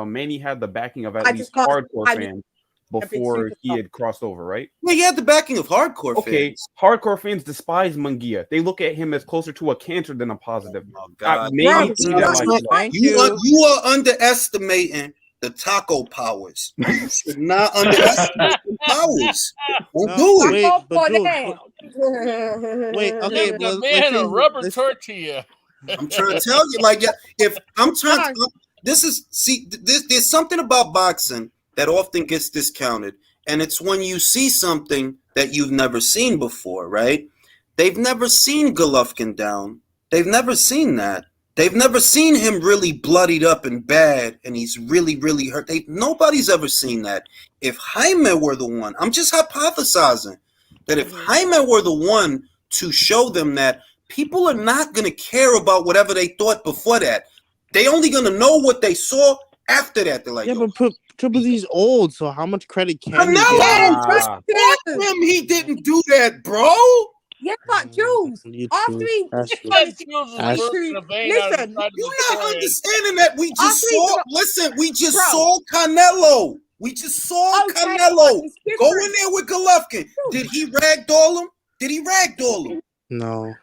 Manny had the backing of at least hardcore fans before he had crossed over, right? Yeah, he had the backing of hardcore fans. Hardcore fans despise Munguia. They look at him as closer to a cancer than a positive. Oh, God. You are underestimating the taco powers. You should not underestimate the powers. Don't do it. Wait, okay, the man a rubber tortilla. I'm trying to tell you, like, if I'm trying to, there's something about boxing that often gets discounted, and it's when you see something that you've never seen before, right? They've never seen Golovkin down. They've never seen that. They've never seen him really bloodied up and bad, and he's really, really hurt. Nobody's ever seen that. If Jaime were the one, I'm just hypothesizing that if Jaime were the one to show them that, people are not going to care about whatever they thought before that. They only going to know what they saw after that. They're like, yeah, but Triple Z's old, so how much credit can he didn't do that, bro. Yeah, but Jules, after he listen, you're not understanding that we just saw. Listen, we just saw Canelo. We just saw Canelo go in there with Golovkin. Did he ragdoll him? No.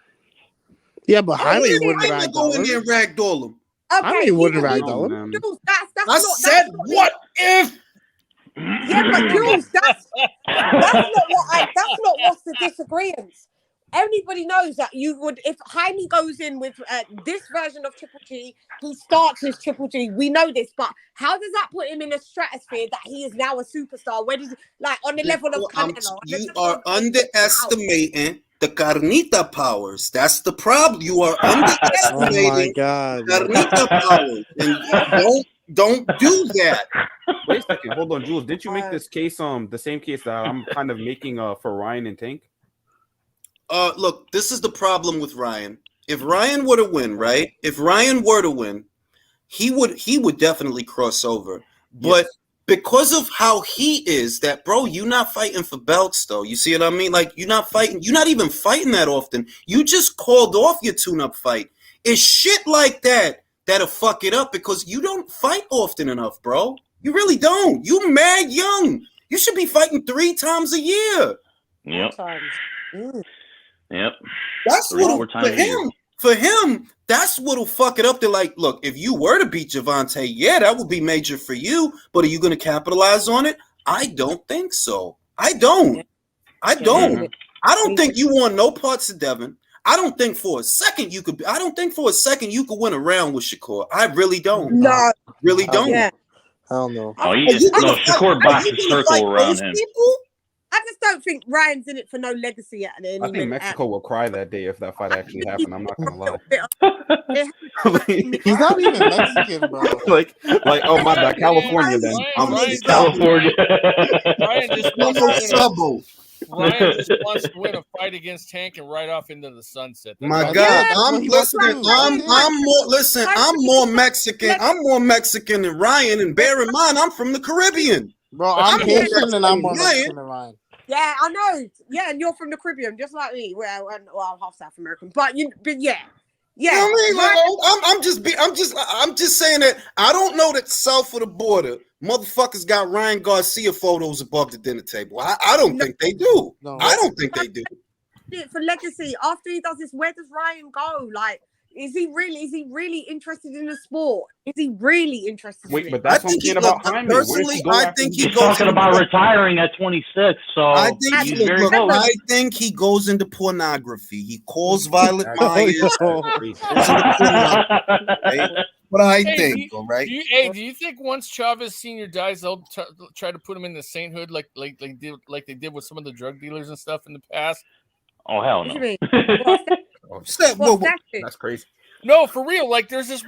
Yeah, but Jaime wouldn't ragdoll go in there and ragdoll him. Jaime wouldn't ragdoll him. Jules, I said, what if? Yeah, but Jules, that's not what's the disagreement. Everybody knows that you would, if Jaime goes in with this version of Triple G, he starts as Triple G. We know this, but how does that put him in a stratosphere that he is now a superstar? Where does on the level of Canelo? You are underestimating the carnita powers. That's the problem. You are underestimating oh my God. carnita powers. And don't do that. Wait a second. Hold on, Jules. Didn't you make this case the same case that I'm kind of making for Ryan and Tank? Look, this is the problem with Ryan. If Ryan were to win, right? If Ryan were to win, he would definitely cross over. But because of how he is, that bro, you're not fighting for belts though. You see what I mean? Like you're not even fighting that often. You just called off your tune-up fight. It's shit like that'll fuck it up because you don't fight often enough, bro. You really don't. You mad young. You should be fighting 3 times a year. Yep. Yep. That's what for him. That's what'll fuck it up. They're like, look, if you were to beat Javante, yeah, that would be major for you. But are you going to capitalize on it? I don't think so. I don't. I don't think you want no parts of Devin. I don't think for a second you could. I don't think for a second you could win a round with Shakur. I really don't. No, really don't. I don't know. Oh, Shakur boxed a circle around him. People? I just don't think Ryan's in it for no legacy at the end. I think Mexico will cry that day if that fight actually happened. I'm not gonna lie. He's not even Mexican, bro. like, oh my bad, California. Then I'm California. Ryan just wants to win a fight against Tank and ride off into the sunset. My God, I'm more Mexican. I'm more Mexican than Ryan, and bear in mind, I'm from the Caribbean. Bro, I'm Haitian and I'm more Mexican than Ryan. Yeah, I know. Yeah, and you're from the Caribbean, just like me. Well, I'm half South American, but yeah. Yeah, you know what I mean? I'm just saying that I don't know that south of the border motherfuckers got Ryan Garcia photos above the dinner table. I don't think they do. No. I don't think they do. For legacy, after he does this, where does Ryan go? Like, is he really interested in the sport? Is he really interested? Wait, but that's something about Jaime. Personally, I think he's talking about retiring at 26. So I think he goes into pornography. He calls Violet Myers. What I think, right? Do you think once Chavez Sr. dies, they'll try to put him in the sainthood like they did with some of the drug dealers and stuff in the past? Oh hell no! That's crazy. No, for real. Like there was this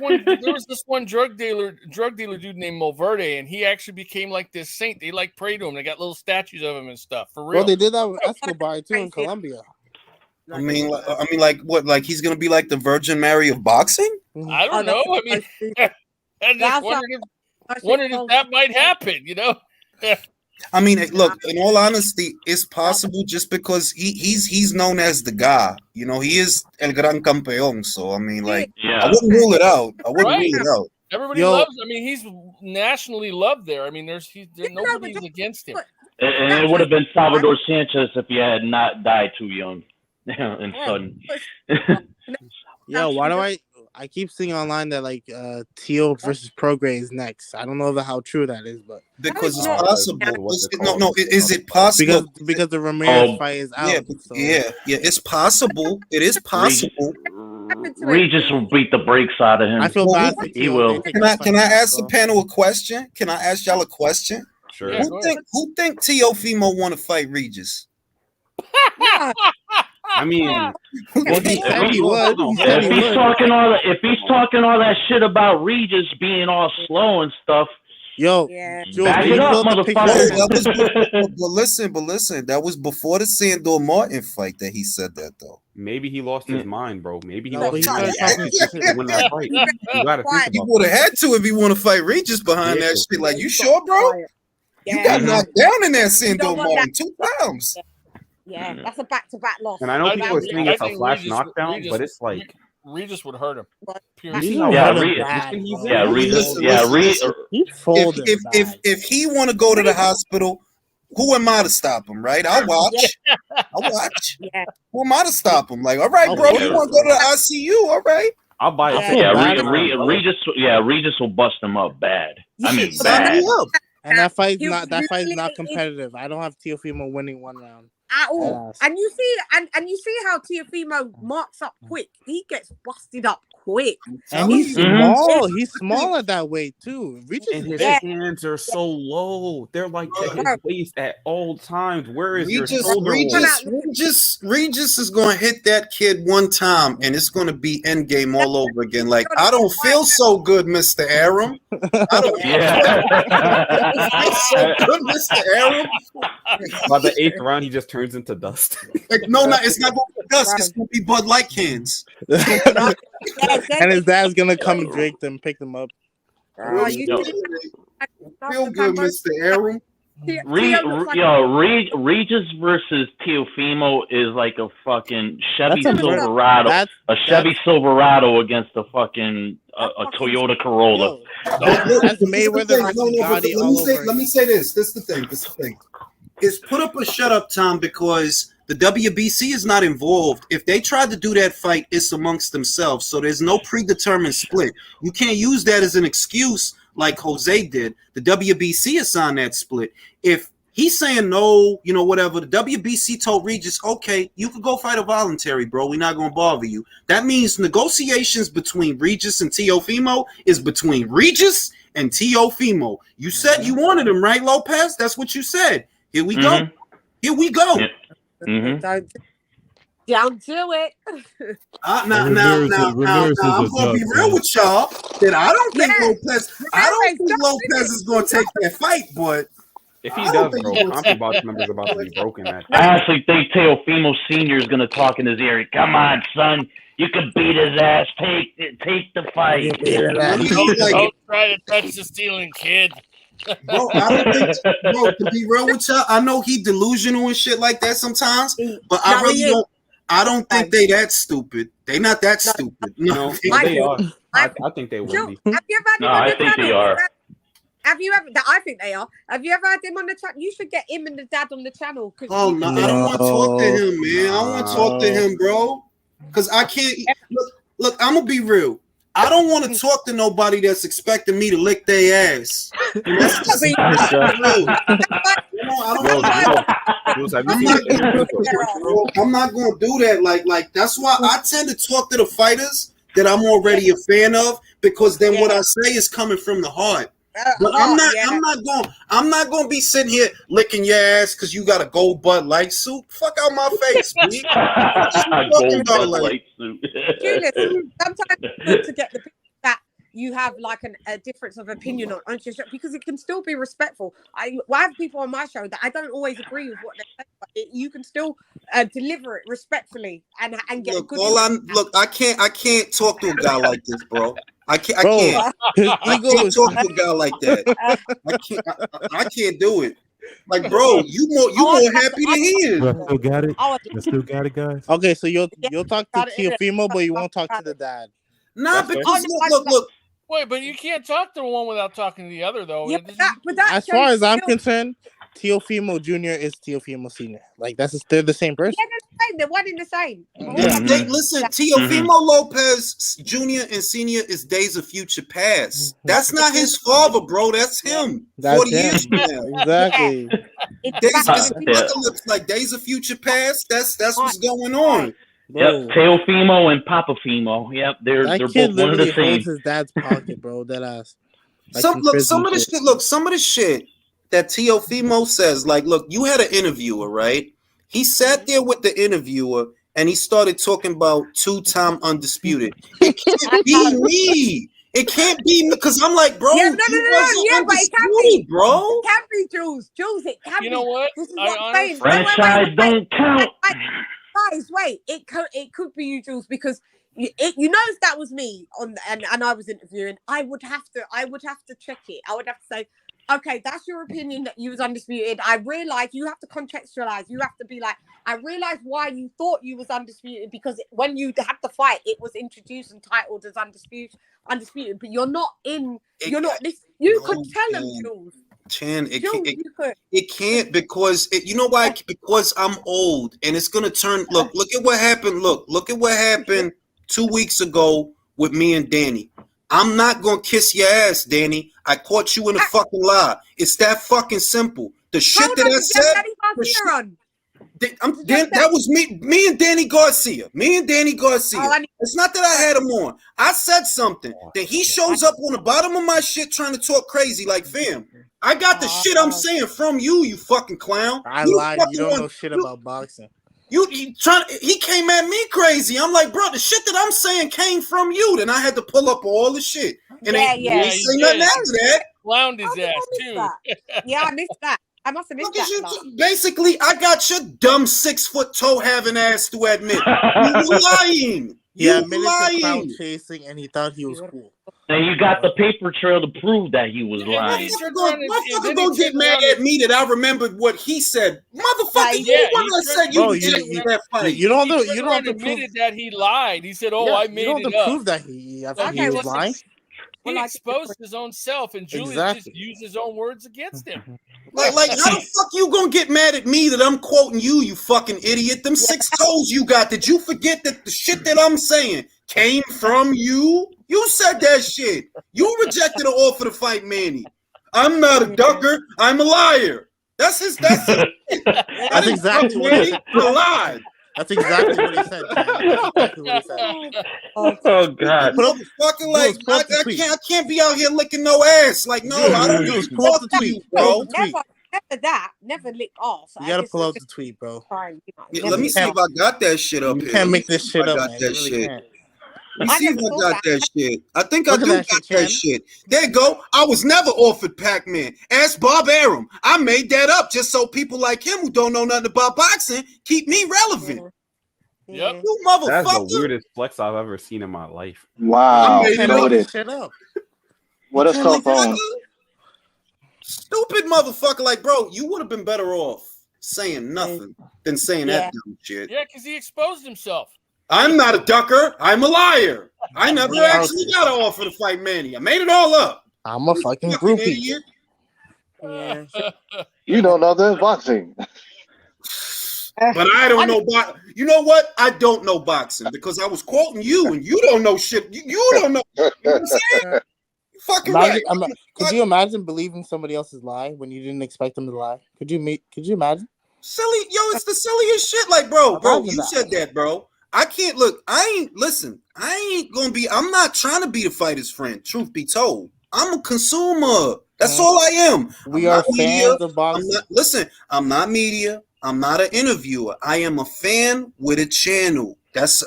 one drug dealer dude named Molverde, and he actually became like this saint. They like pray to him. They got little statues of him and stuff. For real. Well, they did that with Escobar too in Colombia. I mean, like what? Like he's gonna be like the Virgin Mary of boxing? I don't know. I mean, I just wondered if that might happen. You know. I mean, look. In all honesty, it's possible just because he's known as the guy. You know, he is el gran campeón. So I mean, like, I wouldn't rule it out. Everybody loves. I mean, he's nationally loved there. I mean, nobody's against him. And it would have been Salvador Sanchez if he had not died too young and sudden. Yo, why do I keep seeing online that like Teal versus Prograis is next. I don't know how true that is, but because it's possible. Is it possible? Because the Ramirez fight is out. Yeah, it's possible. It is possible. Regis will beat the brakes out of him. I feel bad. He will. Can I ask the panel a question? Can I ask y'all a question? Sure. Yeah, who think Teofimo want to fight Regis? I mean, if he's talking all that shit about Regis being all slow and stuff, back it up, motherfucker. But listen, that was before the Sandor Martin fight that he said that though. Maybe he lost his mind, bro. Maybe he lost his mind to win that fight. You gotta think about he would have had to if he want to fight Regis behind that shit. Like, you sure, bro? You got knocked down in that Sandor Martin 2 times. Yeah, that's a back-to-back loss. And I know people are saying it's a flash knockdown, but it's like Regis would hurt him. Regis. He folded. If he want to go to the hospital, who am I to stop him? Right? I'll watch. Yeah. Who am I to stop him? Like, all right, bro, you want to go to the ICU? All right. I'll buy it. Regis will bust him up bad. I mean, bad. And that fight's not competitive. I don't have Teofimo winning 1 round. At all. And you see how Teofimo marks up quick. He gets busted up quick. And he's small. He's small at that weight too. And his hands are so low. They're like at his waist at all times. Where is your shoulder? Regis is going to hit that kid 1 time, and it's going to be endgame all over again. Like, I don't feel so good, Mr. Aram. I don't feel so good, Mr. Aram. By the 8th round, he just turns into dust. Like, no, it's not going to be dust. It's going to be Bud Light cans. And his dad's gonna come and drink them, pick them up. Feel good, Mr. Aram. Regis versus Teofimo is like a fucking Chevy Silverado. Chevy Silverado against a fucking a Toyota Corolla. That's Mayweather. Let me say this. This is the thing. Is put up a shut up time because The WBC is not involved. If they tried to do that fight, it's amongst themselves. So there's no predetermined split. You can't use that as an excuse like Jose did. The WBC assigned that split. If he's saying no, you know, whatever, the WBC told Regis, okay, you could go fight a voluntary, bro. We're not going to bother you. That means negotiations between Regis and Teofimo is between Regis and Teofimo. You said you wanted him, right, Lopez? That's what you said. Here we go. Here we go. Don't do it. Now, I'm gonna be real with y'all that I don't think Lopez is gonna take that fight, but if he does, bro, CompuBox member's about to be broken. I actually think Teofimo Senior is gonna talk in his ear. Come on, son, you can beat his ass. Take the fight. Don't try to touch the stealing kid. Bro, I don't think, bro, to be real with y'all, I know he delusional and shit like that sometimes, but I really don't. I don't think they that stupid. They not that stupid. No, they are. I think they will be. Have you ever had No, I think they are. Have you ever? I think they are. Have you ever had him on the channel? You should get him and the dad on the channel. Oh no, I don't want to talk to him, man. I don't want to talk to him, bro. Because I can't. Look, I'm gonna be real. I don't want to talk to nobody that's expecting me to lick their ass. That's just real. I'm not going to do that. Like that's why I tend to talk to the fighters that I'm already a fan of, because then what I say is coming from the heart. But I'm not going to be sitting here licking your ass because you got a gold Bud Light suit. Fuck out my face, B. Gold Bud Light suit. Julius, sometimes it's good to get the people that you have like a difference of opinion on because it can still be respectful. I have people on my show that I don't always agree with what they say, but you can still deliver it respectfully and get a good. I can't talk to a guy like this, bro. I can't talk to a guy like that. I can't do it. Like, bro, you more happy than he is. I still got it. I still got it, guys. Okay, so you'll talk to Teofimo, but you won't talk to the dad. Nah, because look. Wait, but you can't talk to one without talking to the other, though. Yeah, as far as I'm concerned, Teofimo Jr. is Teofimo Sr. Like they're the same person. Yeah, they're one in the same. Listen, Teofimo Lopez Jr. and Sr. is days of future past. That's not his father, bro. That's him. That's 40 him. years from now. Exactly. Looks like days of future past. That's what's going on. Yep, Teofimo and Papafimo. Yep, they're both one of the same. Holds his dad's pocket, bro. That ass. Like Some of the shit that Teofimo says, like, look, you had an interviewer, right? He sat there with the interviewer and he started talking about 2-time undisputed. It can't be me. It can't be me because I'm like, bro, but it can be, bro. It can be, Jules. It can be. You know what? This is what I'm saying. Franchise don't count. Guys, wait. It could be you, Jules, because you know if that was me and I was interviewing, I would have to check it. I would have to say, okay, that's your opinion that you was undisputed. I realize you have to contextualize. You have to be like, I realize why you thought you was undisputed because when you had the fight, it was introduced and titled as undisputed. But you're not in. You're not this. You could tell them, Jules. Chan, it can't because you know why? Because I'm old and it's gonna turn. Look at what happened. Look at what happened 2 weeks ago with me and Danny. I'm not gonna kiss your ass, Danny. I caught you in a fucking lie. It's that fucking simple. The shit that I said. That was me and Danny Garcia. It's not that I had him on. I said something. Then he shows up on the bottom of my shit trying to talk crazy like, fam, I got the shit I'm saying from you, you fucking clown. I lied. You don't know shit about boxing. He came at me crazy. I'm like, bro, the shit that I'm saying came from you. Then I had to pull up all the shit. And he say nothing after that. Clowned his ass too. Yeah, I missed that. I must have missed that. Basically, I got your dumb 6-foot toe having ass to admit. You were lying. Yeah, admitted to clown chasing, and he thought he was cool. And you got the paper trail to prove that he was lying. Motherfucker gonna get mad at me that I remembered what he said. Motherfucker, you the one that said you did that fight. You don't have to prove that he lied. He said, "Oh, I made it up." You don't have to prove that he was lying. He exposed his own self, and Julius just used his own words against him. Like, how the fuck you gonna get mad at me that I'm quoting you, you fucking idiot? Them 6 toes you got, did you forget that the shit that I'm saying came from you? You said that shit. You rejected an offer to fight Manny. I'm not a ducker, I'm a liar. That's exactly what he said. I lied. That's exactly what he said. That's exactly what he said. Oh God! Fucking like I can't be out here licking no ass. Like no, I don't use pull up the tweet, bro. Never lick off. You gotta pull up the tweet, bro. Let me see if I got that shit up here. You can't make this shit up, man. That shit. Let me see if I got that shit. I think I do got that shit. There you go. I was never offered Pac-Man. Ask Bob Arum. I made that up just so people like him who don't know nothing about boxing keep me relevant. Yep. You motherfucker. That's the weirdest flex I've ever seen in my life. Wow. Shit up. What a cell phone. Stupid motherfucker. Like, bro, you would have been better off saying nothing than saying that dumb shit. Yeah, because he exposed himself. I'm not a ducker. I'm a liar. I never actually got an offer to fight Manny. I made it all up. I'm a fucking groupie. Idiot. Yeah. You don't know the boxing. But I don't know boxing. You know what? I don't know boxing because I was quoting you and you don't know shit. You don't know. You know what I'm saying? Fucking right. Could you imagine believing somebody else's lie when you didn't expect them to lie? Could you imagine? Silly, it's the silliest shit. Like, bro, you said that, bro. I can't look. I'm not trying to be the fighter's friend. Truth be told, I'm a consumer. That's all I am. We are fans of boxing. I'm not media. I'm not an interviewer. I am a fan with a channel.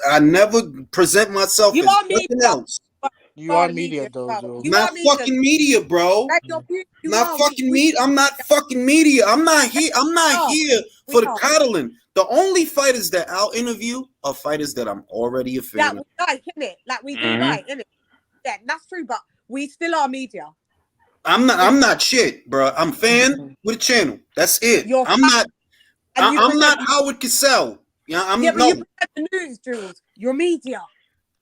I never present myself as nothing else. You are media, though. Not fucking media, bro. Not fucking media. I'm not fucking media. I'm not here. I'm not here for the coddling. The only fighters that I'll interview are fighters that I'm already a fan of. Like, innit? Like we do, right? Innit? Yeah, that's true. But we still are media. I'm not shit, bro. I'm fan with a channel. That's it. I'm not Howard Cosell. Yeah, but you present the news, Jules. You're media.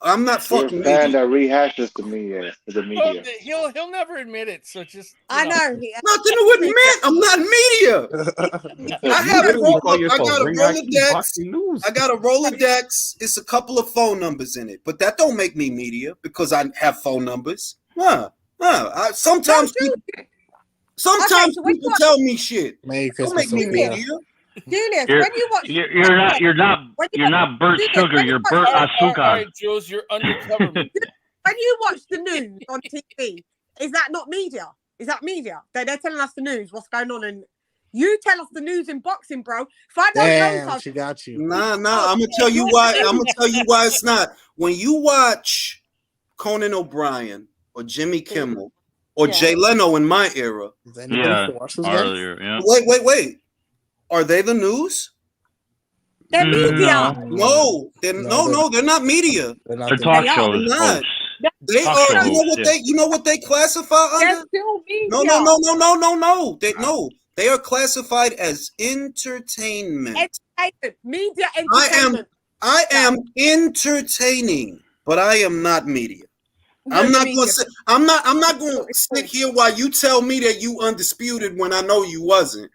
I'm not fucking media. Fan that rehashes the media. He'll never admit it. So just I know. Nothing to admit. I'm not media. I got a Rolodex. It's a couple of phone numbers in it, but that don't make me media because I have phone numbers. Sometimes people tell me shit. Merry Don't Christmas, make me media. Julius, when you watch, you're not Bert Sugar. You're Bert Asuka. All right, Jules, you're undercover. When you watch the news on TV, is that not media? Is that media? They're telling us the news, what's going on, and you tell us the news in boxing, bro. If I don't know something, she got you. Nah. I'm gonna tell you why. I'm gonna tell you why it's not. When you watch Conan O'Brien or Jimmy Kimmel or Jay Leno in my era, earlier, wait. Are they the news? They're media. No, they're not media. They're talk shows. They are. You know what they classify under? They're still media. No. They are classified as entertainment. Media entertainment. I am entertaining, but I am not media. I'm not going to stick here while you tell me that you undisputed when I know you wasn't.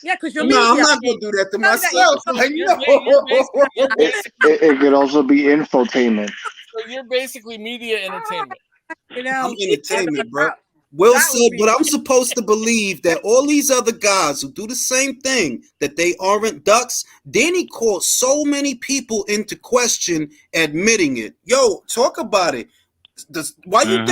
Yeah, because you're media. I'm not going to do that to myself. It could also be infotainment. So you're basically media entertainment. I'm entertainment, bro. Will said, but I'm supposed to believe that all these other guys who do the same thing, that they aren't ducks. Danny called so many people into question admitting it. Yo, talk about it. Why you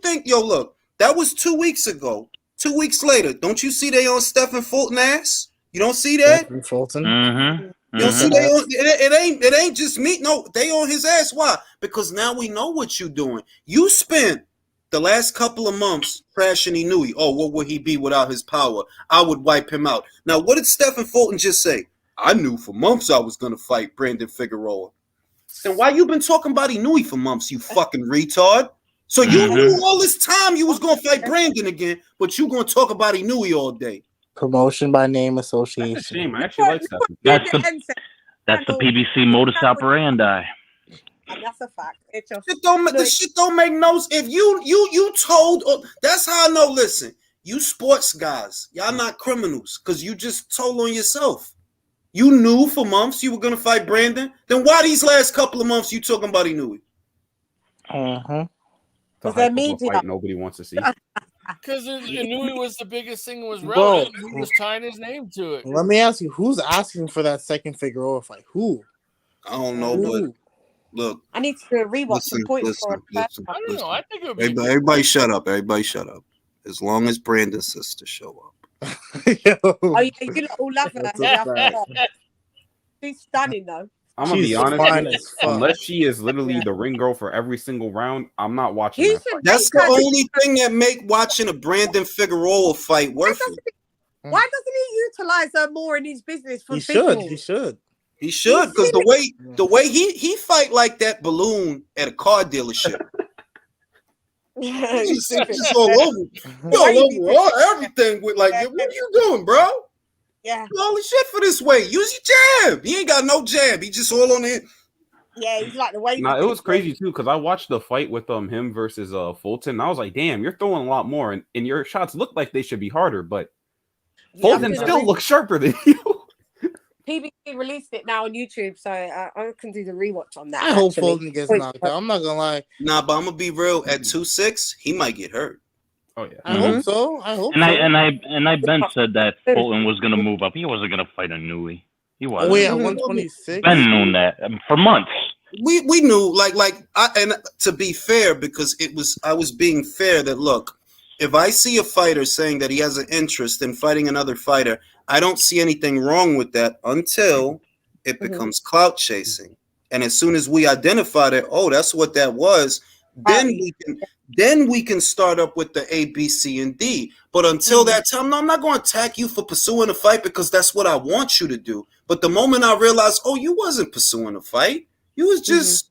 think, look, that was 2 weeks ago. 2 weeks later, don't you see they on Stephen Fulton ass? You don't see that? Stephen Fulton. You don't see they on it ain't just me. No, they on his ass. Why? Because now we know what you doing. You spent the last couple of months trashing Inouye. Oh, what would he be without his power? I would wipe him out. Now, what did Stephen Fulton just say? I knew for months I was gonna fight Brandon Figueroa. Then why you been talking about Inouye for months, you fucking retard? So you knew all this time you was gonna fight Brandon again, but you gonna talk about Inouye all day. Promotion by name association. I actually like that. That's the PBC modus operandi. And that's a fact. It just The shit don't make no sense. If you told, that's how I know. Listen, you sports guys, y'all not criminals because you just told on yourself. You knew for months you were gonna fight Brandon. Then why these last couple of months you talking about Inoue? Because they're media. Fight nobody wants to see. Because Inoue was the biggest thing was relevant. He was tying his name to it. Let me ask you, who's asking for that second Figueroa fight? Who? I don't know, but look. I need to do a rewatch some points for it. I don't know. I think it would be everybody shut up. Everybody shut up. As long as Brandon's sister show up. Oh yeah, you all love her. She's stunning though. I'm gonna be honest. Unless she is literally the ring girl for every single round, I'm not watching that fight. That's the only thing that make watching a Brandon Figueroa fight worth it. Why doesn't he utilize her more in his business? He should because the way he fight like that balloon at a car dealership. He's all over everything with like, what are you doing, bro? Yeah. Holy shit for this weight. Use your jab. He ain't got no jab. He just all on it. Yeah, he's like the way. Nah, it was crazy too because I watched the fight with him versus Fulton. And I was like, damn, you're throwing a lot more, and your shots look like they should be harder, but Fulton still looks sharper than you. PBC released it now on YouTube, so I can do the rewatch on that. I hope Fulton gets knocked out. I'm not gonna lie. Nah, but I'm gonna be real. At 2-6, he might get hurt. Oh yeah, I hope so. I hope. And I Ben said that Fulton was gonna move up. He wasn't gonna fight Inoue. He was. Oh yeah, 126. Ben known that for months. We knew and to be fair, because I was being fair that look, if I see a fighter saying that he has an interest in fighting another fighter, I don't see anything wrong with that until it becomes clout chasing. And as soon as we identify that, oh, that's what that was, then we can start up with the A, B, C, and D. But until that time, no, I'm not going to attack you for pursuing a fight because that's what I want you to do. But the moment I realized, oh, you wasn't pursuing a fight, you was just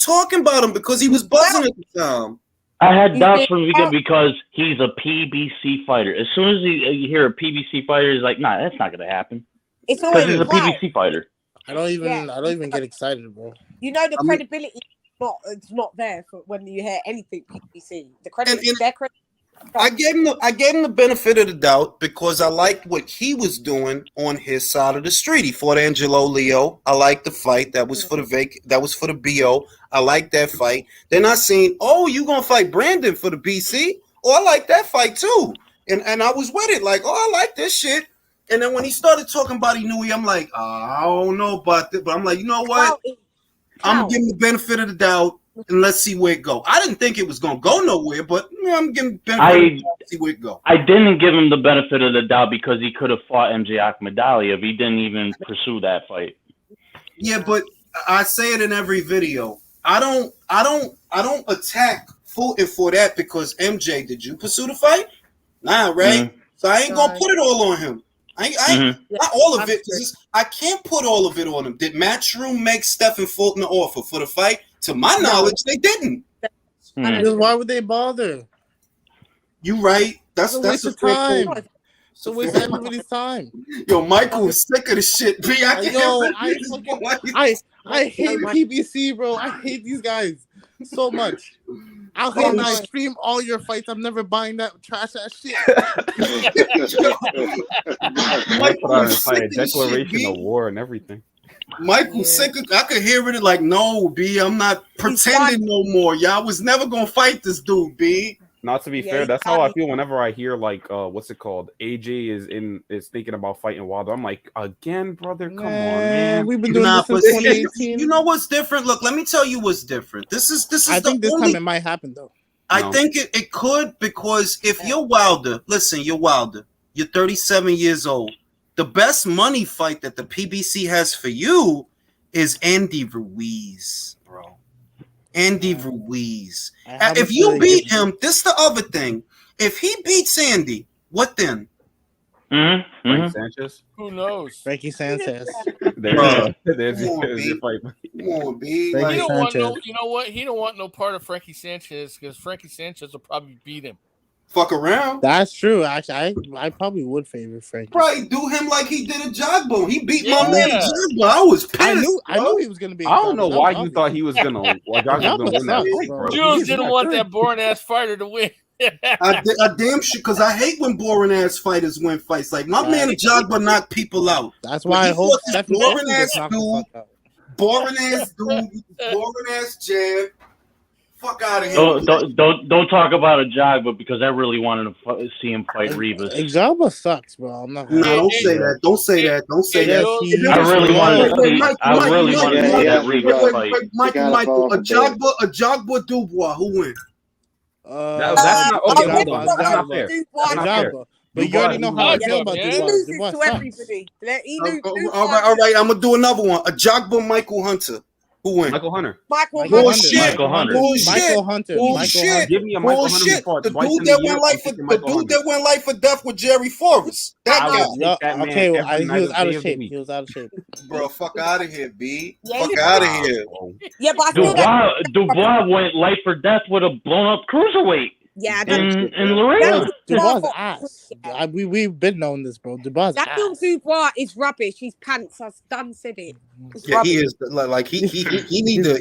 talking about him because he was buzzing at the time. I had doubts from the beginning because he's a PBC fighter. As soon as you hear a PBC fighter, he's like, nah, that's not going to happen. It's because he's a PBC fighder. I don't even get excited, bro. You know the credibility. It's not there for when you hear anything PBC. The credit, I gave him the benefit of the doubt because I liked what he was doing on his side of the street. He fought Angelo Leo. I liked the fight. That was for the BO. I liked that fight. Then I seen, oh, you gonna fight Brandon for the BC? Oh, I like that fight too. And I was with it, like, oh, I like this shit. And then when he started talking about Inoue, I'm like, I don't know about this, but I'm like, you know what? I'm gonna give him the benefit of the doubt and let's see where it go. I didn't think it was gonna go nowhere, but I'm giving the benefit of the doubt to see where it go. I didn't give him the benefit of the doubt because he could have fought MJ Akhmadali if he didn't even pursue that fight. Yeah, but I say it in every video. I don't attack Fulton for that because MJ, did you pursue the fight? Nah, right? So I ain't gonna put it all on him. Not all of it. I can't put all of it on him. Did Matchroom make Stephen Fulton an offer for the fight? To my knowledge, they didn't. Why would they bother? You right. That's a waste of time. It's a waste of everybody's time. Yo, Michael is sick of the shit. I hate PBC, bro. I hate these guys so much. I'll hate and I'll stream all your fights. I'm never buying that trash ass shit. Michael fight a declaration of war and everything. Michael's sick of, I could hear it like, no, B, I'm not pretending no more. Y'all was never gonna fight this dude, B. Not to be fair, that's how I feel whenever I hear like what's it called? AJ is thinking about fighting Wilder. I'm like, again, brother, come on, man. We've been doing this since 2018. You know what's different? Look, let me tell you what's different. This is I think this time it might happen though. I think it could, because if you're Wilder, listen, you're Wilder, you're 37 years old. The best money fight that the PBC has for you is Andy Ruiz, bro. Andy Ruiz. If you beat him, this is the other thing. If he beats Andy, what then? Frank Sanchez? Who knows? Frankie Sanchez. There's your fight. Come on, B. He don't want no, you know what? He don't want no part of Frankie Sanchez because Frankie Sanchez will probably beat him. fuck around. That's true. Actually, I probably would favor Frank. Probably do him like he did a Jogbo. He beat my man Jogbo. I was pissed. I knew he was gonna be. I don't know why you thought he was gonna. Jogbo was gonna win that fight, bro. Jules didn't want that boring ass fighter to win. I damn sure, because I hate when boring ass fighters win fights. Like my man Jogba knocked people out. That's why I hope boring ass dude, boring ass jab. Fuck out of here. Don't talk about a Jogba because I really wanted to see him fight Rivas. Jogba sucks, bro. I'm not. No, don't say that. Don't say that. Don't say that. I really wanted to see. I really wanted to see that Rivas fight. Michael, a Jogba Dubois. Who win? That's not fair. That's not fair. But you already know how I feel about He loses to everybody. All right. I'm gonna do another one. A Jogba Michael Hunter. Who win? Michael Hunter. Bullshit. Michael Hunter. Bullshit. Give me a Michael Hunter before. The dude that went life for death with Jerry Forrest. That guy. Okay, he was out of shape. He was out of shape. Bro, fuck out of here, B. Fuck out of here. Yeah, but I feel that Dubois went life for death with a blown up cruiserweight. Yeah, in Lorena. Dubois' ass. We've been knowing this, bro. Dubois' ass. Dubois is rubbish. He's pants. I've done said it. Yeah, he is like he need to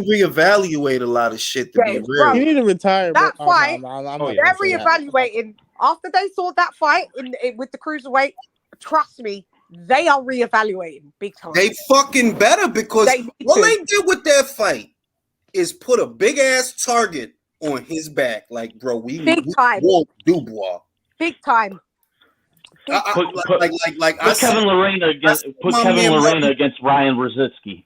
reevaluate a lot of shit to be real. He need to retire. That fight, they're reevaluating. After they saw that fight with the cruiserweight, trust me, they are reevaluating big time. They fucking better because what they did with that fight is put a big ass target on his back. Like, bro, we want Dubois. Big time. Put Kevin Lorena against Ryan Rosicki.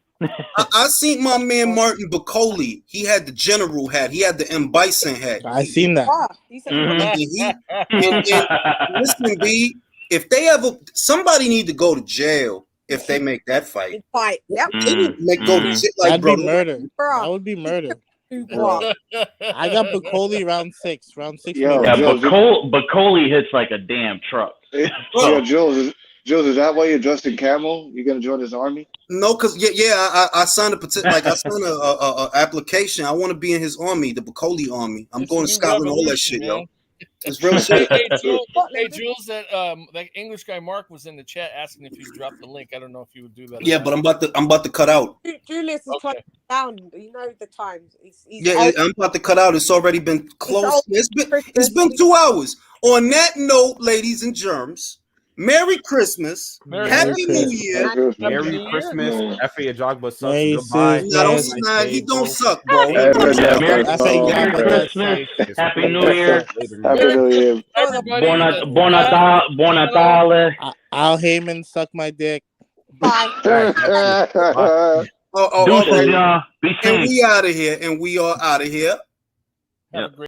I seen my man Martin Bacoli. He had the general hat. He had the M. Bison hat. I seen that. Listen, B, if they ever, somebody need to go to jail if they make that fight. Yep. They need to go to jail. Like, That'd be murder. That would be murder. I got Bacoli round 6. Bacoli hits like a damn truck. Yo, Jules, is that why you're dressed in camo? You gonna join his army? No, cause I signed a petition. Like I signed a application. I want to be in his army, the Bacoli army. I'm going to Scotland, all that shit, yo. It's real shit. Hey, Jules, that English guy Mark was in the chat asking if you dropped the link. I don't know if you would do that. Yeah, but I'm about to cut out. Julius is trying down. You know the times. I'm about to cut out. It's already been close. It's been 2 hours. On that note, ladies and germs, Merry Christmas. Happy New Year. Merry Christmas. F.A. Jogba sucks. Goodbye. He don't suck, bro. Merry Christmas. Happy New Year. Happy New Year. Buon Natale. Al Heyman suck my dick. Bye. Deuces, y'all. Be safe. And we out of here. And we are out of here. Have a great